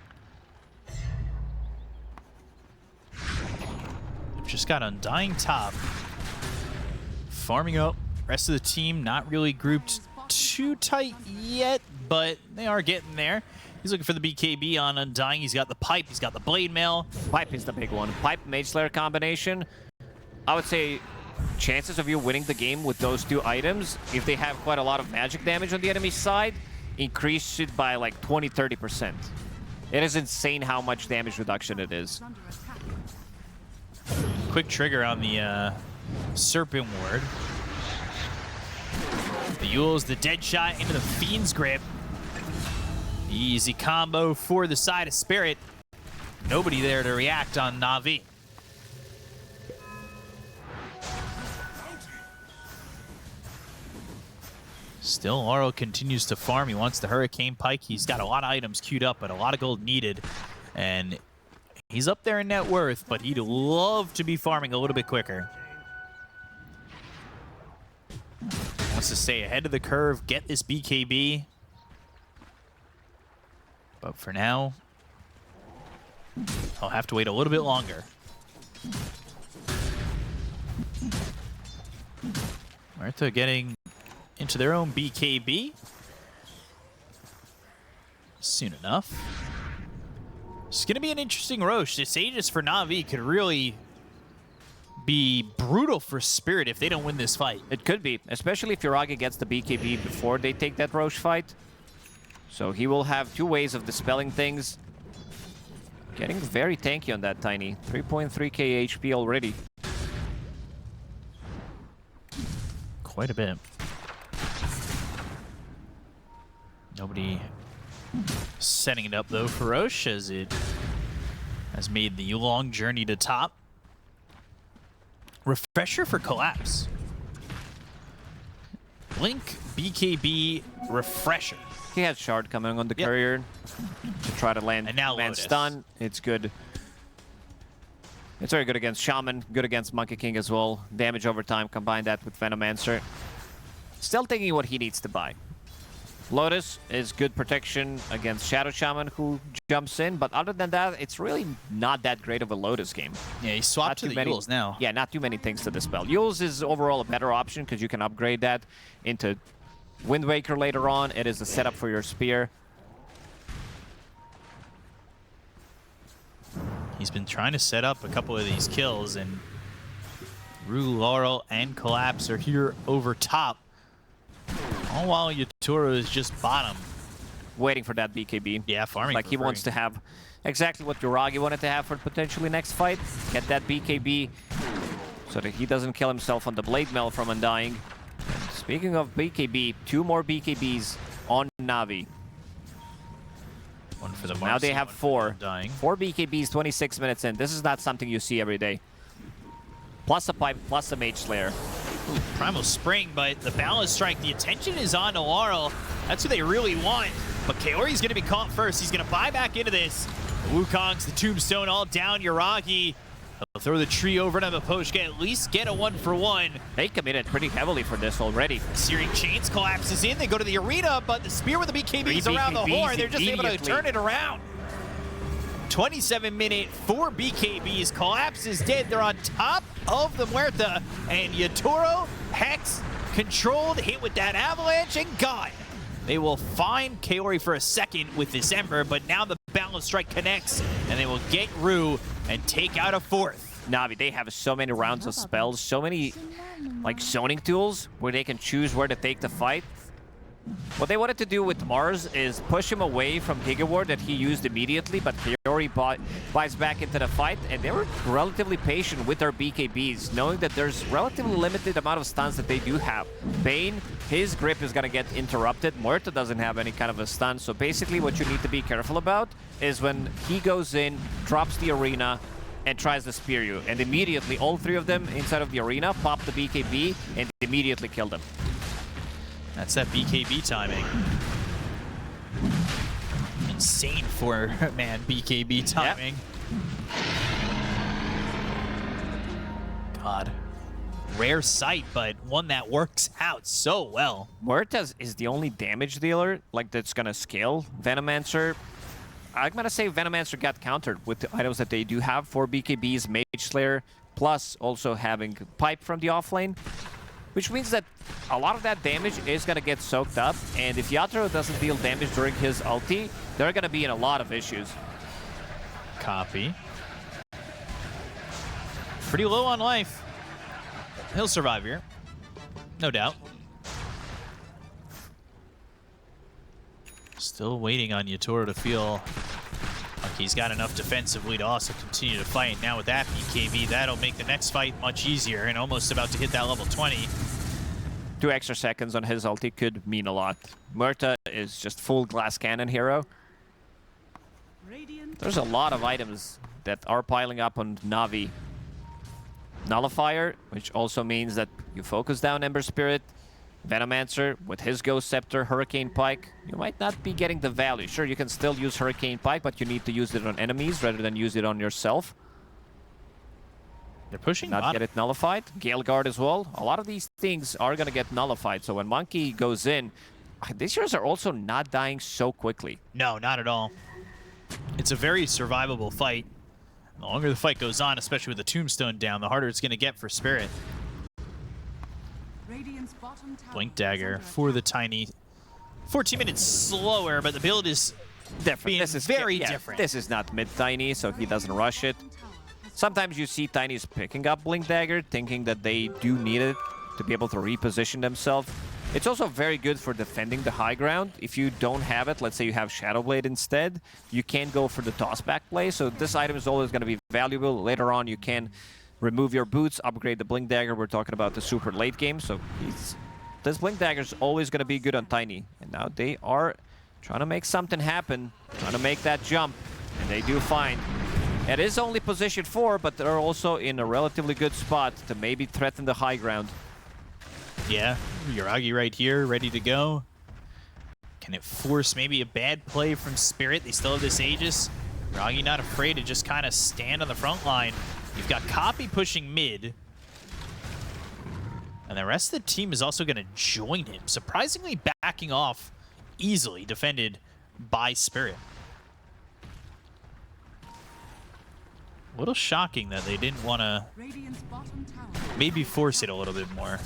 Just got Undying top. Farming up. Rest of the team not really grouped too tight yet, but they are getting there. He's looking for the BKB on Undying. He's got the Pipe, he's got the Blade Mail. Pipe is the big one. Pipe, Mage Slayer combination. I would say chances of you winning the game with those 2 items, if they have quite a lot of magic damage on the enemy side, increase it by like 20-30%. It is insane how much damage reduction it is. Quick trigger on the Serpent Ward. The Yule's the dead shot into the Fiend's Grip. Easy combo for the side of Spirit. Nobody there to react on Na'Vi. Still, Laurel continues to farm. He wants the Hurricane Pike. He's got a lot of items queued up, but a lot of gold needed. And he's up there in net worth, but he'd love to be farming a little bit quicker. Wants to stay ahead of the curve, get this BKB. But for now, I'll have to wait a little bit longer. Martha getting into their own BKB soon enough. It's going to be an interesting Roche. This Aegis for Na'Vi could really be brutal for Spirit if they don't win this fight. It could be, especially if Yuragi gets the BKB before they take that Roche fight. So he will have 2 ways of dispelling things. Getting very tanky on that Tiny. 3.3k HP already. Quite a bit. Nobody setting it up though for Roche as it has made the long journey to top. Refresher for Collapse. Blink, BKB, Refresher. He has Shard coming on the courier to try to land, and now land stun. It's good. It's very good against Shaman, good against Monkey King as well. Damage over time, combine that with Venomancer. Still thinking what he needs to buy. Lotus is good protection against Shadow Shaman who jumps in, but other than that, it's really not that great of a Lotus game. Yeah, he swapped to the Yules now. Yeah, not too many things to dispel. Yules is overall a better option because you can upgrade that into Wind Waker later on. It is a setup for your spear. He's been trying to set up a couple of these kills, and Rue, Laurel, and Collapse are here over top. All while Yatoro is just bottom. Waiting for that BKB. Yeah, farming. Like he wants to have exactly what Yoragi wanted to have for potentially next fight. Get that BKB so that he doesn't kill himself on the Blade Mail from Undying. And speaking of BKB, 2 more BKBs on Navi. One for the Now they have 4. Dying. 4 BKBs, 26 minutes in. This is not something you see every day. Plus a pipe, plus a Mage Slayer. Ooh, Primal Spring, but the balance strike, the attention is on Laurel. That's what they really want. But Kaori's going to be caught first. He's going to buy back into this. The Wukong's, the Tombstone all down. Yoragi. He'll throw the tree over to the post. At least get a 1-for-1. They committed pretty heavily for this already. Searing Chains collapses in. They go to the arena, but the spear with the BKBs around the horn. They're just able to turn it around. 27-minute, 4 BKBs. Collapse is dead. They're on top of the Muerta. And Yatoro, Hex, controlled, hit with that avalanche, and gone. They will find Kaori for a second with this Ember, but now the balance strike connects, and they will get Rue and take out a 4th. Navi, they have so many rounds of spells, so many like zoning tools where they can choose where to take the fight. What they wanted to do with Mars is push him away from Giga Ward that he used immediately, but Kaori buys back into the fight, and they were relatively patient with their BKBs, knowing that there's relatively limited amount of stuns that they do have. Bane, his grip is going to get interrupted. Muerta doesn't have any kind of a stun, so basically what you need to be careful about is when he goes in, drops the arena, and tries to spear you, and immediately all 3 of them inside of the arena pop the BKB and immediately kill them. That's that BKB timing. Insane man BKB timing. Yep. God. Rare sight, but one that works out so well. Muerta is the only damage dealer like that's gonna scale. Venomancer, I'm gonna say Venomancer got countered with the items that they do have. 4 BKBs, Mage Slayer, plus also having Pipe from the offlane. Which means that a lot of that damage is going to get soaked up, and if Yatoro doesn't deal damage during his ulti, they're going to be in a lot of issues. Copy. Pretty low on life. He'll survive here. No doubt. Still waiting on Yatoro to feel like he's got enough defensively to also continue to fight. Now with that BKB, that'll make the next fight much easier, and almost about to hit that level 20. 2 extra seconds on his ulti could mean a lot. Muerta is just full glass cannon hero. There's a lot of items that are piling up on Navi. Nullifier, which also means that you focus down Ember Spirit. Venomancer with his Ghost Scepter, Hurricane Pike. You might not be getting the value. Sure, you can still use Hurricane Pike, but you need to use it on enemies rather than use it on yourself. They're pushing Not bottom. get it nullified. Gale Guard as well. A lot of these things are going to get nullified. So when Monkey goes in, these heroes are also not dying so quickly. No, not at all. It's a very survivable fight. The longer the fight goes on, especially with the Tombstone down, the harder it's going to get for Spirit. Blink Dagger for the tiny. 14 minutes slower, but the build is Different. This is very different. This is not mid-Tiny, so he doesn't rush it. Sometimes you see Tiny's picking up Blink Dagger, thinking that they do need it to be able to reposition themselves. It's also very good for defending the high ground. If you don't have it, let's say you have Shadow Blade instead, you can go for the toss-back play. So this item is always going to be valuable. Later on, you can remove your boots, upgrade the Blink Dagger. We're talking about the super late game, so this Blink Dagger is always going to be good on Tiny. And now they are trying to make something happen, trying to make that jump, and they do find. It is only position 4, but they're also in a relatively good spot to maybe threaten the high ground. Yeah, Yoragi right here, ready to go. Can it force maybe a bad play from Spirit? They still have this Aegis. Yoragi not afraid to just kind of stand on the front line. You've got Copy pushing mid. And the rest of the team is also going to join him. Surprisingly backing off easily, defended by Spirit. A little shocking that they didn't want to maybe force it a little bit more.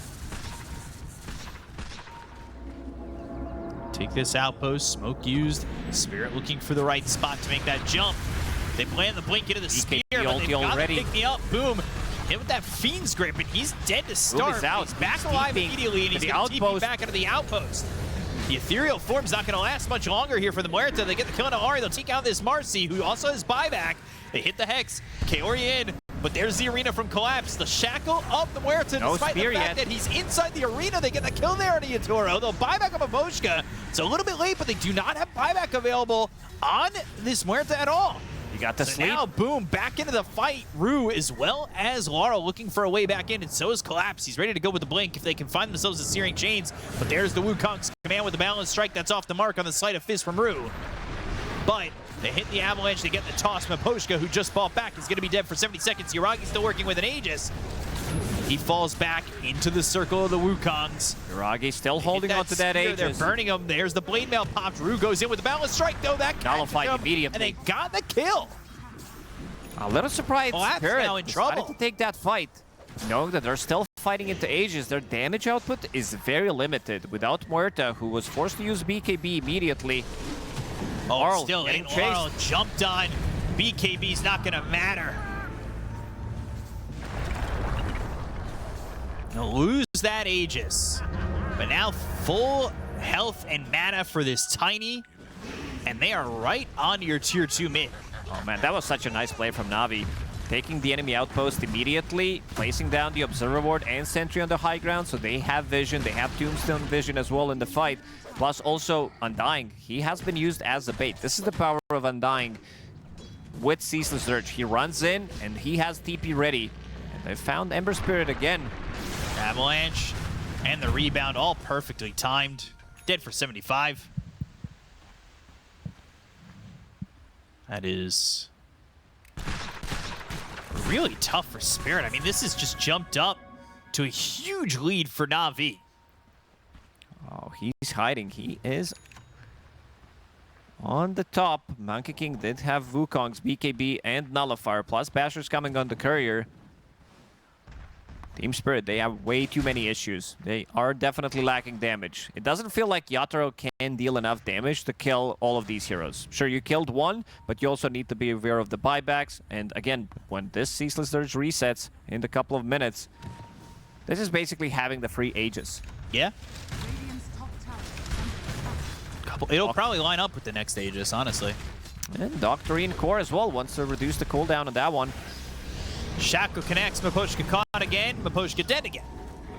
take this outpost. Smoke used. Spirit looking for the right spot to make that jump. They plan the blink into the spear, but they've got to pick me up. Boom. Hit with that Fiend's Grip, and he's dead to start. He's back alive immediately, and he's going to TP back into the outpost. The ethereal form's not going to last much longer here for the Muerta. They get the kill on Ari. They'll take out this Marcy, who also has buyback. They hit the Hex. Kaori in, but there's the arena from Collapse. The shackle of the Muerta, despite the fact that he's inside the arena. They get the kill there on Yatoro. They'll buy back up Aboshka. It's a little bit late, but they do not have buyback available on this Muerta at all. You got the sleep. Now, boom, back into the fight. Rue, as well as Lara, looking for a way back in, and so is Collapse. He's ready to go with the blink if they can find themselves as Searing Chains. But there's the Wukong's command with the balance strike. That's off the mark on the Sleight of Fist from Rue. But they hit the avalanche. They get the toss. Maposhka, who just fought back, is going to be dead for 70 seconds. Yuragi's still working with an Aegis. He falls back into the circle of the Wukongs. Yuragi still holding on to that Aegis. They're burning him. There's the blade mail popped. Rue goes in with the balance strike, though. That nullified immediately. And they got the kill. A little surprised. Spirit now in trouble. To take that fight. Knowing that they're still fighting into Aegis, their damage output is very limited. Without Muerta, who was forced to use BKB immediately. Oh, still getting chased. Jumped on. BKB's not going to matter. They'll lose that Aegis. But now full health and mana for this Tiny. And they are right on your tier 2 mid. Oh man, that was such a nice play from Navi. Taking the enemy outpost immediately, placing down the Observer Ward and Sentry on the high ground, so they have vision, they have Tombstone vision as well in the fight. Plus also Undying, he has been used as a bait. This is the power of Undying with Ceaseless Surge. He runs in and he has TP ready. And they found Ember Spirit again. Avalanche and the rebound all perfectly timed. Dead for 75. That is really tough for Spirit. I mean, this has just jumped up to a huge lead for Navi. Oh, he's hiding. He is on the top. Monkey King did have Wukong's BKB and Nullifier, plus Basher's coming on the courier. Team Spirit, they have way too many issues. They are definitely lacking damage. It doesn't feel like Yatoro can deal enough damage to kill all of these heroes. Sure, you killed one, but you also need to be aware of the buybacks. And again, when this Ceaseless Surge resets in a couple of minutes, this is basically having the free Aegis. Yeah. It'll probably line up with the next Aegis, honestly. And Doctorine Core as well wants to reduce the cooldown on that one. Shackle connects, Maposhka caught again, Maposhka dead again.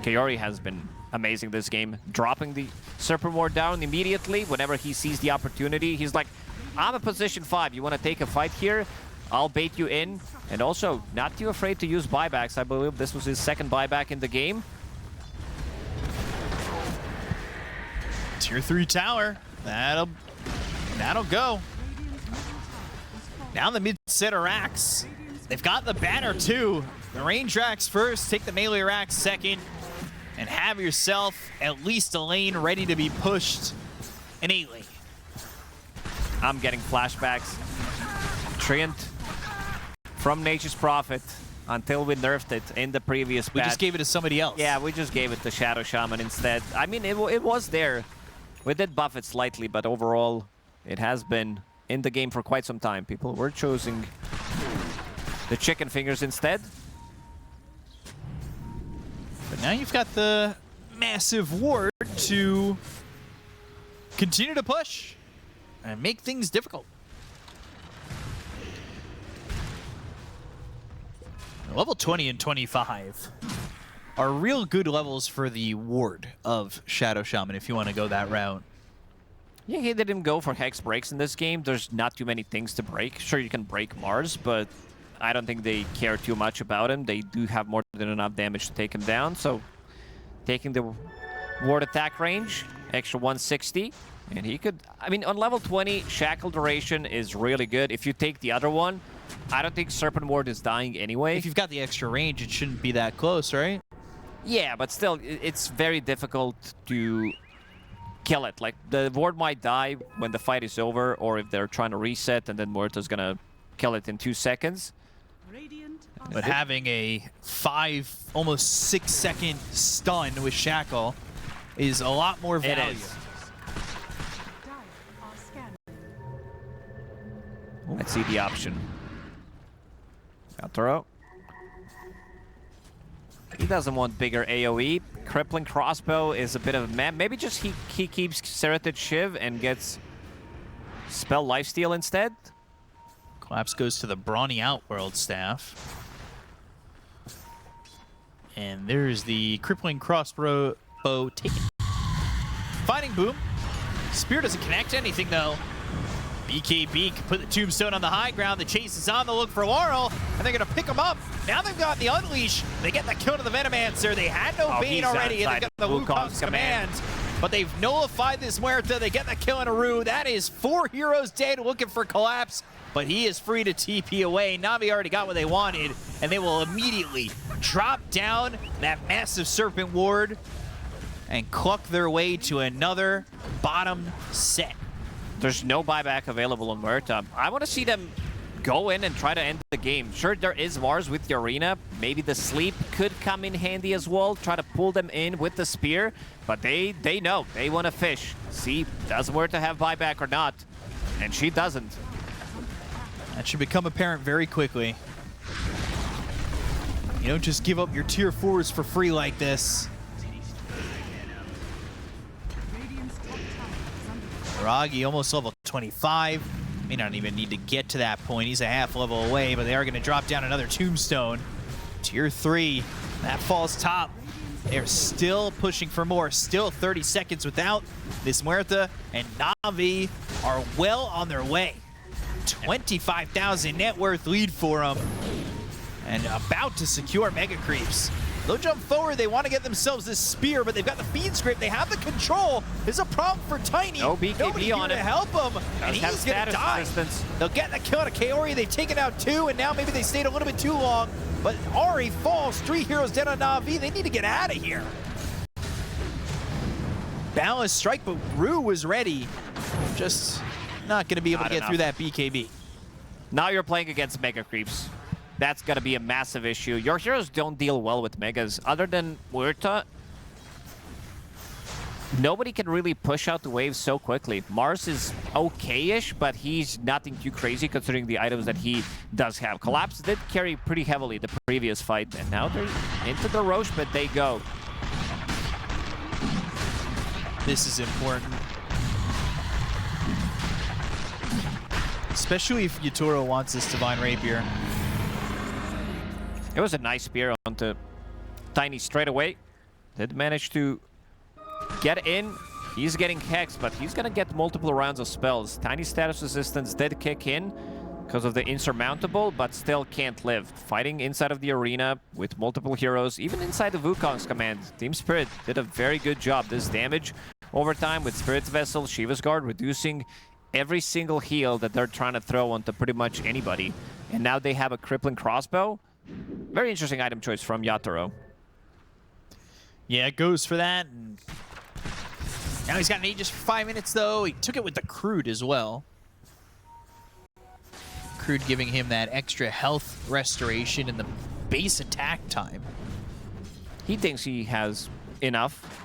Kaori has been amazing this game, dropping the Serpent Ward down immediately whenever he sees the opportunity. He's like, I'm a position 5, you want to take a fight here? I'll bait you in. And also, not too afraid to use buybacks. I believe this was his second buyback in the game. Tier 3 tower, that'll go. Down the mid-center racks. They've got the banner too. The range racks first, take the melee racks second, and have yourself at least a lane ready to be pushed innately. I'm getting flashbacks. Treant from Nature's Prophet until we nerfed it in the previous patch. We just gave it to somebody else. Yeah, we just gave it to Shadow Shaman instead. I mean, it was there. We did buff it slightly, but overall, it has been in the game for quite some time. People were choosing the chicken fingers instead. But now you've got the massive ward to continue to push and make things difficult. Level 20 and 25 are real good levels for the ward of Shadow Shaman if you want to go that route. Yeah, he didn't go for Hex breaks in this game. There's not too many things to break. Sure, you can break Mars, but I don't think they care too much about him. They do have more than enough damage to take him down. So taking the ward attack range, extra 160. And he could, I mean, on level 20, Shackle duration is really good. If you take the other one, I don't think Serpent Ward is dying anyway. If you've got the extra range, it shouldn't be that close, right? Yeah, but still, it's very difficult to kill it. Like, the ward might die when the fight is over, or if they're trying to reset, and then Muerta's gonna kill it in 2 seconds. But having a 5, almost 6-second stun with Shackle is a lot more value. It is. Let's see the option. Yatoro. He doesn't want bigger AoE. Crippling Crossbow is a bit of a map. Maybe just he keeps Serrated Shiv and gets Spell Lifesteal instead. Collapse goes to the Brawny Outworld staff. And there's the Crippling Crossbow taken. Finding Boom. Spear doesn't connect to anything, though. BKB can put the Tombstone on the high ground. The chase is on the look for Laurel, and they're going to pick him up. Now they've got the Unleash. They get the kill to the Venomancer. They had no Bane already, and they got the Wukong's command. But they've nullified this Muerta. They get the kill in Aru. That is 4 heroes dead looking for Collapse, but he is free to TP away. Navi already got what they wanted, and they will immediately drop down that massive Serpent Ward and cluck their way to another bottom set. There's no buyback available on Muerta. I want to see them go in and try to end the game. Sure, there is Mars with the Arena. Maybe the Sleep could come in handy as well. Try to pull them in with the Spear. But they know. They want to fish. See, does Muerta have buyback or not? And she doesn't. That should become apparent very quickly. You don't just give up your tier 4s for free like this. Ragi almost level 25. May not even need to get to that point. He's a half level away, but they are going to drop down another Tombstone. Tier 3, that falls top. They're still pushing for more. Still 30 seconds without this Muerta, and Navi are well on their way. 25,000 net worth lead for them, and about to secure Mega Creeps. They'll jump forward. They want to get themselves this Spear, but they've got the Fiend's Grip. They have the control. There's a problem for Tiny. No BKB Nobody on here it. to help him, and he's going to die. Resistance. They'll get the kill on a Kaori. They've taken out 2, and now maybe they stayed a little bit too long. But Ari falls. 3 heroes dead on Navi. They need to get out of here. Balanced strike, but Rue was ready. Just not going to be able to get through that BKB. Now you're playing against Mega Creeps. That's going to be a massive issue. Your heroes don't deal well with Megas. Other than Muerta, nobody can really push out the waves so quickly. Mars is okay-ish, but he's nothing too crazy considering the items that he does have. Collapse did carry pretty heavily the previous fight, and now they're into the Roche, but they go. This is important. Especially if Yatoro wants this Divine Rapier. It was a nice spear onto Tiny straight away. Did manage to get in. He's getting hexed, but he's gonna get multiple rounds of spells. Tiny status resistance did kick in because of the insurmountable, but still can't live. Fighting inside of the arena with multiple heroes, even inside the Wukong's command. Team Spirit did a very good job. This damage over time with Spirit's Vessel, Shiva's Guard, reducing every single heal that they're trying to throw onto pretty much anybody. And now they have a Crippling Crossbow. Very interesting item choice from Yatoro. Yeah, it goes for that. And now he's got an Aegis for 5 minutes, though. He took it with the Crude as well. Crude giving him that extra health restoration and the base attack time. He thinks he has enough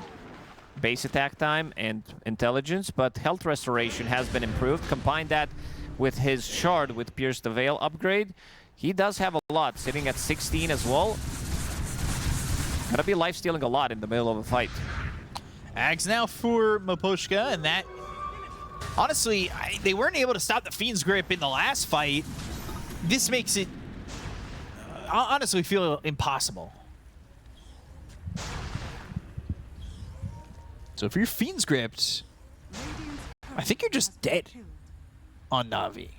base attack time and intelligence, but health restoration has been improved. Combine that with his Shard with Pierce the Veil upgrade. He does have a lot, sitting at 16 as well. Gonna be life-stealing a lot in the middle of a fight. Ags now for Miposhka, and that... Honestly, they weren't able to stop the Fiend's Grip in the last fight. This makes it... honestly feel impossible. So if you're Fiend's Gripped, I think you're just dead on Navi.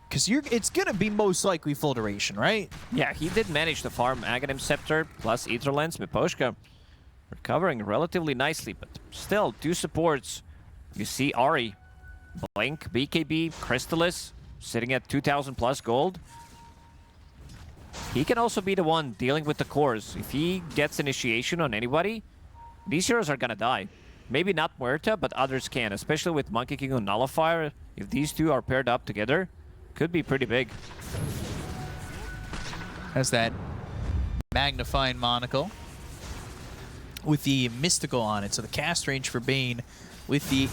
Because it's going to be most likely full duration, right? Yeah, he did manage to farm Aghanim Scepter plus Ether Lens. Miposhka recovering relatively nicely, but still, 2 supports. You see Ari, Blink, BKB, Crystallis, sitting at 2,000 plus gold. He can also be the one dealing with the cores. If he gets initiation on anybody, these heroes are going to die. Maybe not Muerta, but others can, especially with Monkey King and Nullifier. If these two are paired up together, could be pretty big. Has that magnifying monocle with the mystical on it. So the cast range for Bane with the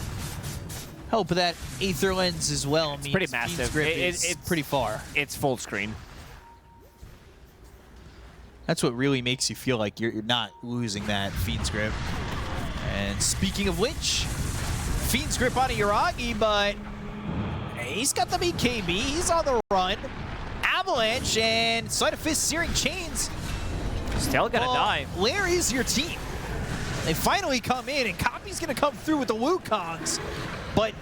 Help with that Aether Lens as well. It's pretty massive. It's pretty far. It's full screen. That's what really makes you feel like you're not losing that Fiend's Grip. And speaking of which, Fiend's Grip on a Yuragi, but he's got the BKB. He's on the run. Avalanche and Sleight of Fist Searing Chains. Still gonna die. Where is your team? They finally come in, and Copy's gonna come through with the Wukongs, but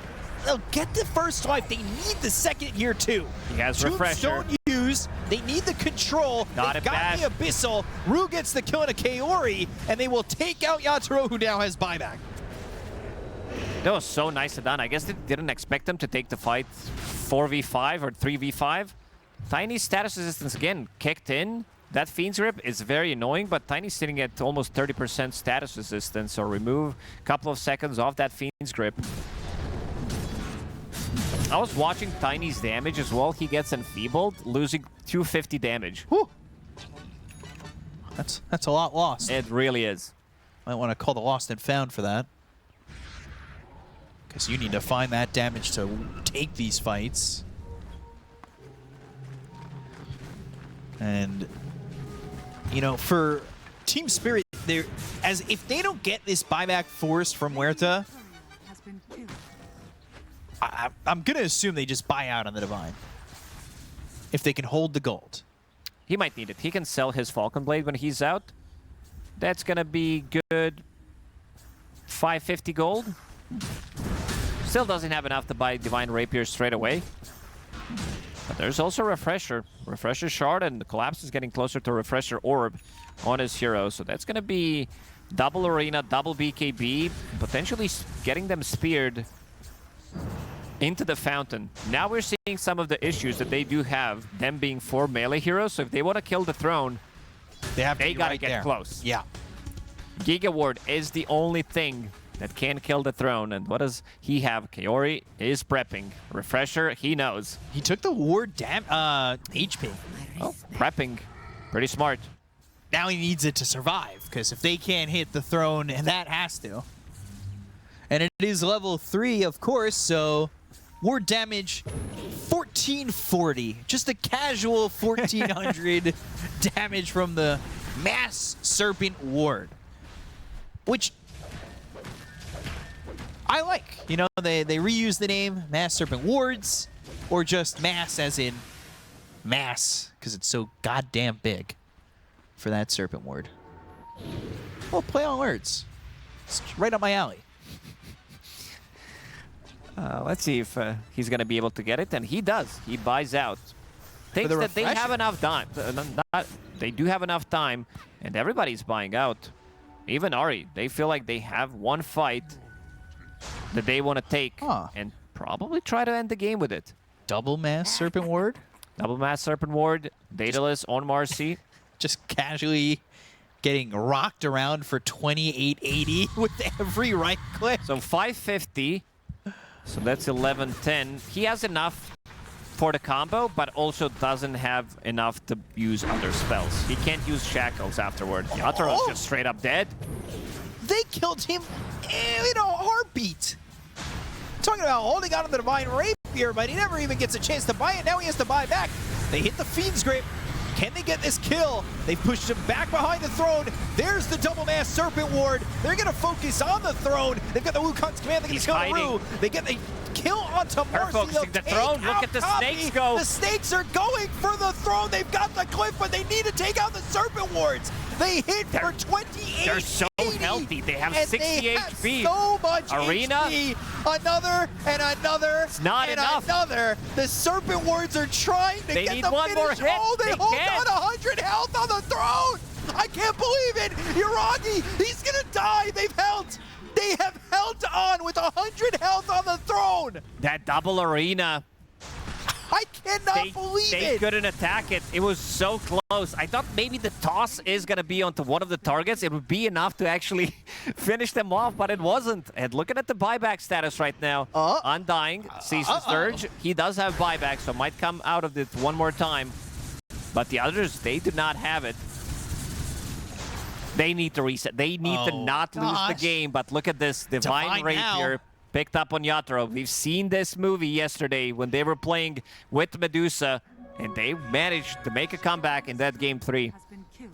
they'll get the first life. They need the second here too. He has Refresher. Tombstone used. They need the control. Not They've got the Abyssal. Rue gets the kill on a Kaori, and they will take out Yatoro, who now has buyback. That was so nicely done. I guess they didn't expect them to take the fight 4v5 or 3v5. Tiny's status resistance again kicked in. That Fiend's Grip is very annoying, but Tiny's sitting at almost 30% status resistance, so remove a couple of seconds off that Fiend's Grip. I was watching Tiny's damage as well. He gets enfeebled, losing 250 damage. Whew. That's a lot lost. It really is. Might want to call the Lost and Found for that. Because you need to find that damage to take these fights. And, you know, for Team Spirit, they're, as if they don't get this buyback forced from Huerta, Has been killed. I'm going to assume they just buy out on the Divine. If they can hold the gold. He might need it. He can sell his Falcon Blade when he's out. That's going to be good 550 gold. Still doesn't have enough to buy Divine Rapier straight away. But there's also Refresher. Refresher Shard, and the Collapse is getting closer to Refresher Orb on his hero. So that's going to be double Arena, double BKB, potentially getting them speared into the fountain. Now we're seeing some of the issues that they do have, them being 4 melee heroes. So if they want to kill the throne, they gotta get close. Yeah. Giga Ward is the only thing that can kill the throne. And what does he have? Kaori is prepping. Refresher, he knows. He took the ward HP. Oh, prepping. Pretty smart. Now he needs it to survive, because if they can't hit the throne, and that has to. And it is level 3, of course, so ward damage 1440. Just a casual 1400 damage from the Mass Serpent Ward. Which I like. You know, they reuse the name Mass Serpent Wards, or just Mass as in Mass, because it's so goddamn big for that Serpent Ward. Well, play on words. It's right up my alley. Let's see if he's going to be able to get it, and he does. He buys out. Thinks that they have enough time. They do have enough time, and everybody's buying out. Even Ari, they feel like they have one fight that they want to take and probably try to end the game with it. Double Mass Serpent Ward? Double Mass Serpent Ward, Daedalus on Marcy. Just casually getting rocked around for 2880 with every right click. So 550. So that's 1110. He has enough for the combo, but also doesn't have enough to use other spells. He can't use Shackles afterward. Yataro's just straight up dead. They killed him in a heartbeat. Talking about holding on to the Divine Rapier, but he never even gets a chance to buy it. Now he has to buy back. They hit the Fiend's Grip. Can they get this kill? They pushed him back behind the throne. There's the Double Mass Serpent Ward. They're going to focus on the throne. They've got the Wukong's command. They're going to kill Rue. They get the kill onto Marcy. Focusing the throne. Look at the snakes go. The snakes are going for the throne. They've got the cliff, but they need to take out the Serpent Wards. They hit for 28. They're so healthy. They have 60 HP. So much Arena. HP. Another and another. It's not and enough. Another. The Serpent Wards are trying to They get need the one finish. more hit. Oh, they hold can't. on 100 health on the throne. I can't believe it. Yuragi, he's gonna die. They have held on with 100 health on the throne. That double Arena. I cannot believe They it. couldn't attack it. It was so close. I thought maybe the toss is going to be onto one of the targets. It would be enough to actually finish them off, but it wasn't. And looking at the buyback status right now. Undying, Season Surge. He does have buyback, so might come out of it one more time. But the others, they do not have it. They need to reset. They need to not lose the game, but look at this. Divine Rapier. picked up on Yatoro. We've seen this movie yesterday when they were playing with Medusa, and they managed to make a comeback in that game 3. Has been killed.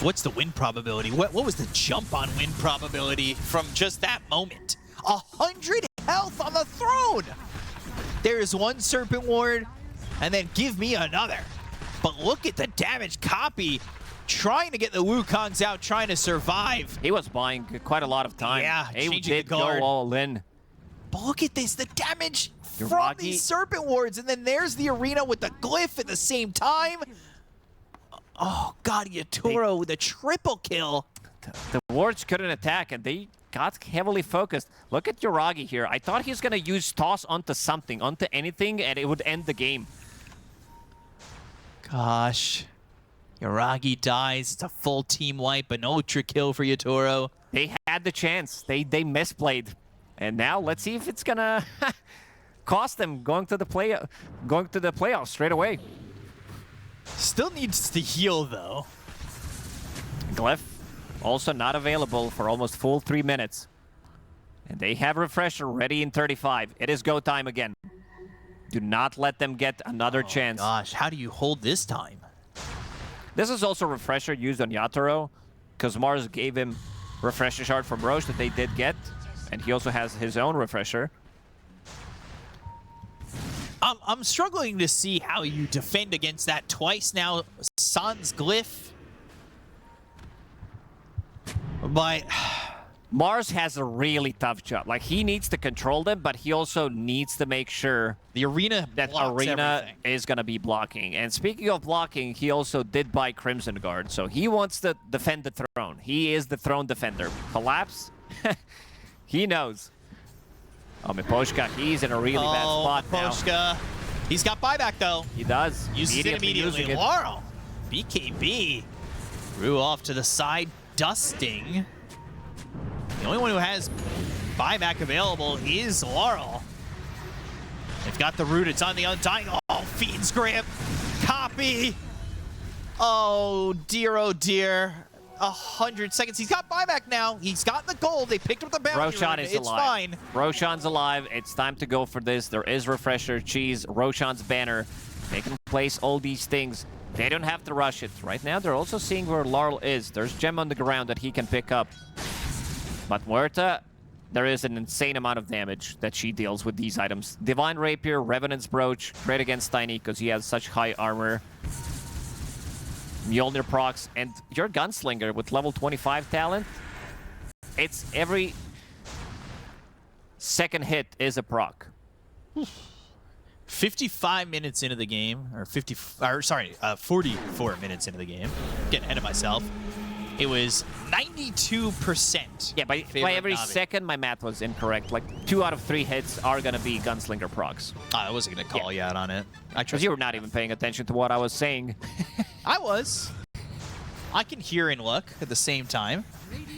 What's the win probability? What was the jump on win probability from just that moment? 100 health on the throne! There is one Serpent Ward, and then give me another. But look at the damage. Copy trying to get the Wukongs out, trying to survive. He was buying quite a lot of time. Yeah, he changing did the guard. go all in. But look at this, the damage from Yuragi. these Serpent Wards, and then there's the arena with the glyph at the same time. Oh God, Yatoro with a triple kill. The wards couldn't attack, and they got heavily focused. Look at Yuragi here. I thought he was going to use toss onto something, onto anything, and it would end the game. Gosh. Yuragi dies. It's a full team wipe, an ultra kill for Yatoro. They had the chance. They misplayed. And now let's see if it's going to cost them going to the playoffs straight away. Still needs to heal, though. Glyph also not available for almost full 3 minutes. And they have Refresher ready in 35. It is go time again. Do not let them get another chance. Gosh, how do you hold this time? This is also Refresher used on Yatoro, because Mars gave him Refresher shard from Roche that they did get. And he also has his own Refresher. I'm struggling to see how you defend against that twice now. Sans Glyph. But Mars has a really tough job. Like, he needs to control them, but he also needs to make sure the arena that blocks Arena everything. is going to be blocking. And speaking of blocking, he also did buy Crimson Guard. So he wants to defend the throne. He is the throne defender. Collapse? He knows. Oh, Miposhka, he's in a really bad spot Miposhka. He's got buyback, though. He does. Uses it immediately. using it. Laurel. BKB. Threw off to the side, dusting. The only one who has buyback available is Laurel. They've got the root. It's on the Undying. Oh, Fiend's Grip. Copy. Oh, dear. 100 seconds. He's got buyback now. He's got the gold. They picked up the bounty. Roshan is it's alive. fine. Roshan's alive. It's time to go for this. There is Refresher, Cheese, Roshan's banner. They can place all these things. They don't have to rush it. Right now, they're also seeing where Laurel is. There's gem on the ground that he can pick up. But Muerta, there is an insane amount of damage that she deals with these items. Divine Rapier, Revenant's Brooch, great against Tiny because he has such high armor. Mjolnir procs, and your Gunslinger with level 25 talent, it's every second hit is a proc. 55 minutes into the game, or 44 minutes into the game. Getting ahead of myself. It was 92%. Yeah, by every Navi. second, my math was incorrect. Like 2 out of 3 hits are gonna be Gunslinger procs. I wasn't gonna call you out on it. I Because trust you were not even paying attention to what I was saying. I was. I can hear and look at the same time,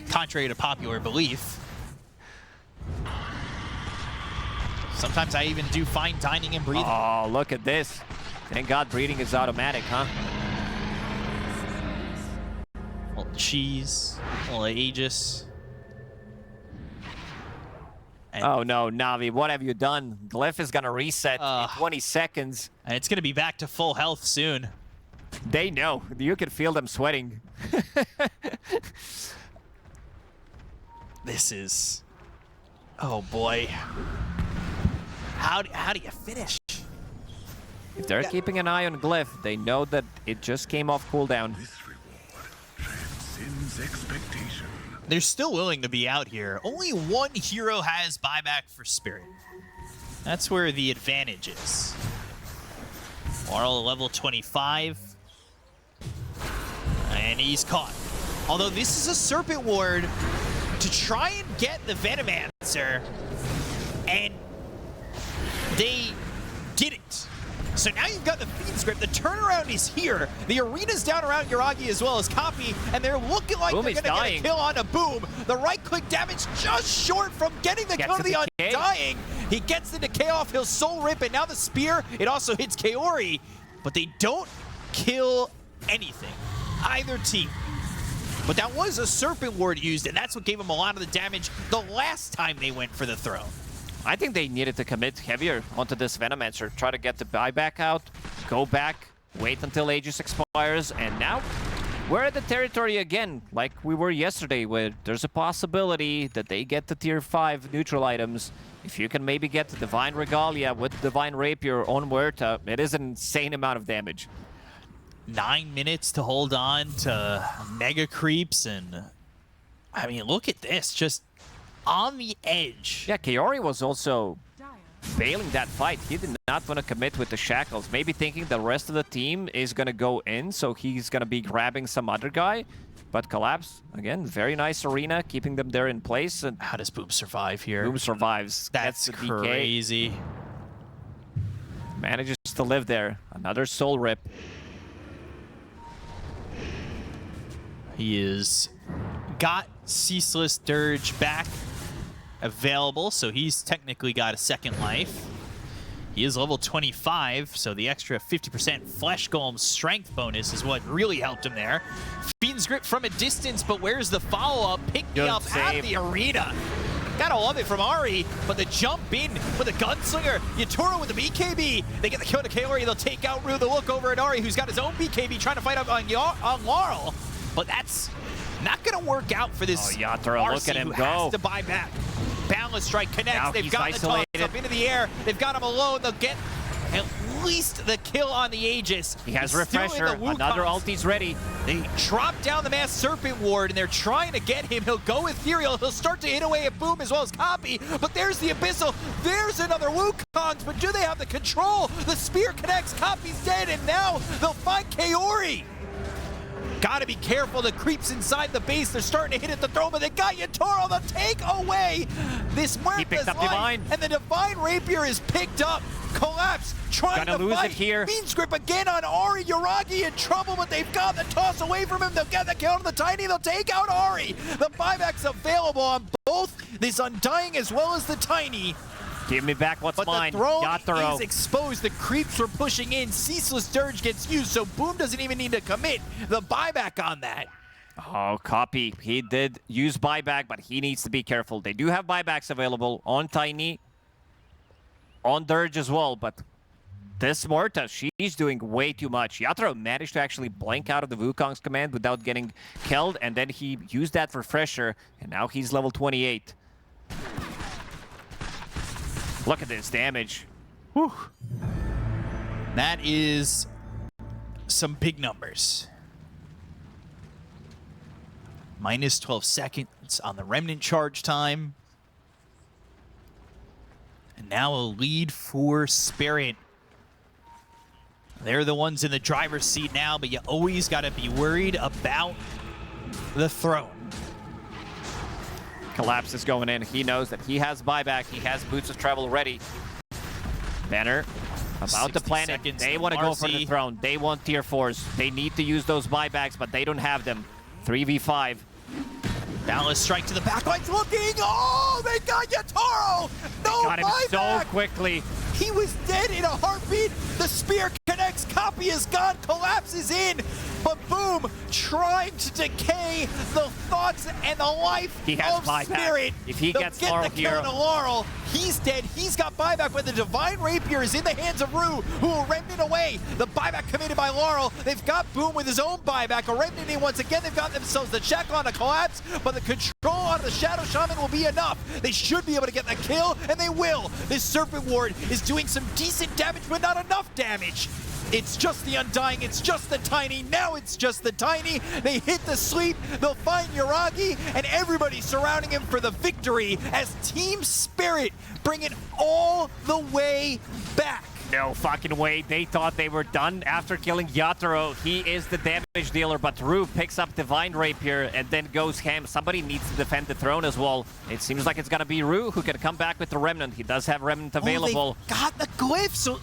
contrary to popular belief. Sometimes I even do fine dining and breathing. Oh, look at this. Thank God breathing is automatic, huh? A little cheese, a little Aegis. And, Oh no, Navi, what have you done? Glyph is gonna reset in 20 seconds. and it's gonna be back to full health soon. They know. You can feel them sweating. This is... Oh boy. How do you finish? If they're keeping an eye on Glyph, they know that it just came off cooldown. This reward transcends expectation. They're still willing to be out here. Only one hero has buyback for Spirit. That's where the advantage is. Laurel level 25. And he's caught. Although this is a Serpent Ward to try and get the Venomancer. And they didn't. So now you've got the Fiend's Grip. The turnaround is here. The arena's down around Yuragi as well as Copy, and they're looking like Boom they're is going to get a dying. kill on a Boom. The right-click damage just short from getting the kill to the decay. Undying. He gets the decay off. He'll soul rip, and now the spear. It also hits Kaori, but they don't kill anything. Either team. But that was a Serpent Ward used, and that's what gave him a lot of the damage the last time they went for the throne. I think they needed to commit heavier onto this Venomancer, try to get the buyback out, go back, wait until Aegis expires, and now we're at the territory again, like we were yesterday, where there's a possibility that they get the tier 5 neutral items. If you can maybe get the Divine Regalia with Divine Rapier on Huerta, it is an insane amount of damage. 9 minutes to hold on to mega creeps, and I mean, look at this, just on the edge. Yeah, Kaori was also Dire failing that fight. He did not want to commit with the shackles, maybe thinking the rest of the team is going to go in, so he's going to be grabbing some other guy. But Collapse, again, very nice arena, keeping them there in place. And How does Boom survive here? Boom survives. That's gets the DK, crazy. manages to live there. Another soul rip. He is got Ceaseless Dirge back available, so he's technically got a second life. He is level 25, so the extra 50% Flesh Golem strength bonus is what really helped him there. Fiend's Grip from a distance, but where's the follow-up? Pick me Good up out save. of the arena. Gotta love it from Ari, but the jump in with a gunslinger. Yatoro with the BKB. They get the kill to Kaori. They'll take out Rue. They'll look over at Ari, who's got his own BKB, trying to fight up on Laurel. But that's not gonna work out for this Oh, Yatoro, look RC at him who go. has to buy back. Boundless Strike connects. Now They've he's got the toss isolated. up into the air. They've got him alone. They'll get at least the kill on the Aegis. He has He's still in Refresher. the Another Wukongs. ulti's ready. They drop down the Mass Serpent Ward, and they're trying to get him. He'll go Ethereal. He'll start to hit away at Boom as well as Copy. But there's the Abyssal. There's another Wukongs, but do they have the control? The Spear connects. Copy's dead, and now they'll find Kaori. Gotta be careful. The creeps inside the base. They're starting to hit at the throne, but they got Yatoro. They'll take away this He picked Muerta's up life, Divine. and the Divine Rapier is picked up. Collapse, trying Gonna to lose it fight. here. Fiend's Grip again on Ari. Yuragi in trouble, but they've got the toss away from him. They'll get the kill on the Tiny. They'll take out Ari. The buyback's available on both this Undying as well as the Tiny. Give me back what's But mine. the throne Yatoro. is exposed. The creeps were pushing in. Ceaseless Dirge gets used, so Boom doesn't even need to commit the buyback on that. Oh, Copy. He did use buyback, but he needs to be careful. They do have buybacks available on Tiny, on Dirge as well, but this Muerta, she's doing way too much. Yatoro managed to actually blank out of the Wukong's command without getting killed, and then he used that refresher, and now he's level 28. Look at this damage. Whew. That is some big numbers. Minus 12 seconds on the Remnant charge time. And now a lead for Spirit. They're the ones in the driver's seat now, but you always got to be worried about the throne. Collapse is going in. He knows that he has buyback. He has Boots of Travel ready. Banner about to 60 plan it. seconds They to want to go for Marcy. the throne. They want tier 4s. They need to use those buybacks, but they don't have them. 3v5. Boundless Strike to the backline's looking. Oh, they got Yatoro. No Got him so buyback. quickly. He was dead in a heartbeat. The spear connects. Copy is gone. Collapses in. But Boom trying to decay the thoughts and the life He has of buyback. Spirit. If he They'll gets get Laurel the kill here- to Laurel. He's dead. He's got buyback, but the Divine Rapier is in the hands of Rue, who will remnant away. The buyback committed by Laurel. They've got Boom with his own buyback. A remnanting once again. They've got themselves the check on a collapse, but the control on the Shadow Shaman will be enough. They should be able to get the kill, and they will. This Serpent Ward is doing some decent damage, but not enough damage. It's just the Undying, it's just the Tiny, now it's just the Tiny. They hit the sleep, they'll find Yuragi, and everybody surrounding him for the victory as Team Spirit bring it all the way back. No fucking way. They thought they were done after killing Yatoro. He is the damage dealer, but Rue picks up Divine Rapier and then goes ham. Somebody needs to defend the throne as well. It seems like it's gonna be Rue who can come back with the Remnant. He does have Remnant available. Oh, they got the glyph, so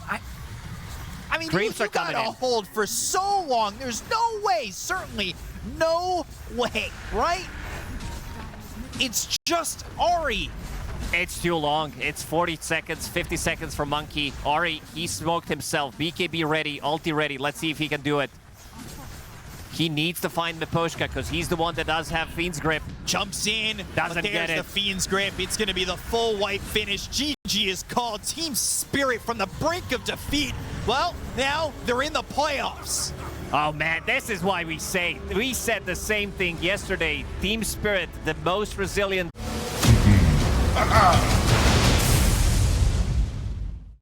I mean, Creeps you are coming gotta in. hold for so long. There's no way, certainly no way, right? It's just Ari. It's too long. It's 40 seconds, 50 seconds for Monkey. Ari, he smoked himself. BKB ready, ulti ready. Let's see if he can do it. He needs to find Miposhka because he's the one that does have Fiend's Grip. Jumps in, Doesn't but get there's it. the Fiend's Grip. It's going to be the full white finish. GG is called. Team Spirit from the brink of defeat. Well, now they're in the playoffs. Oh man, this is why we said the same thing yesterday. Team Spirit, the most resilient.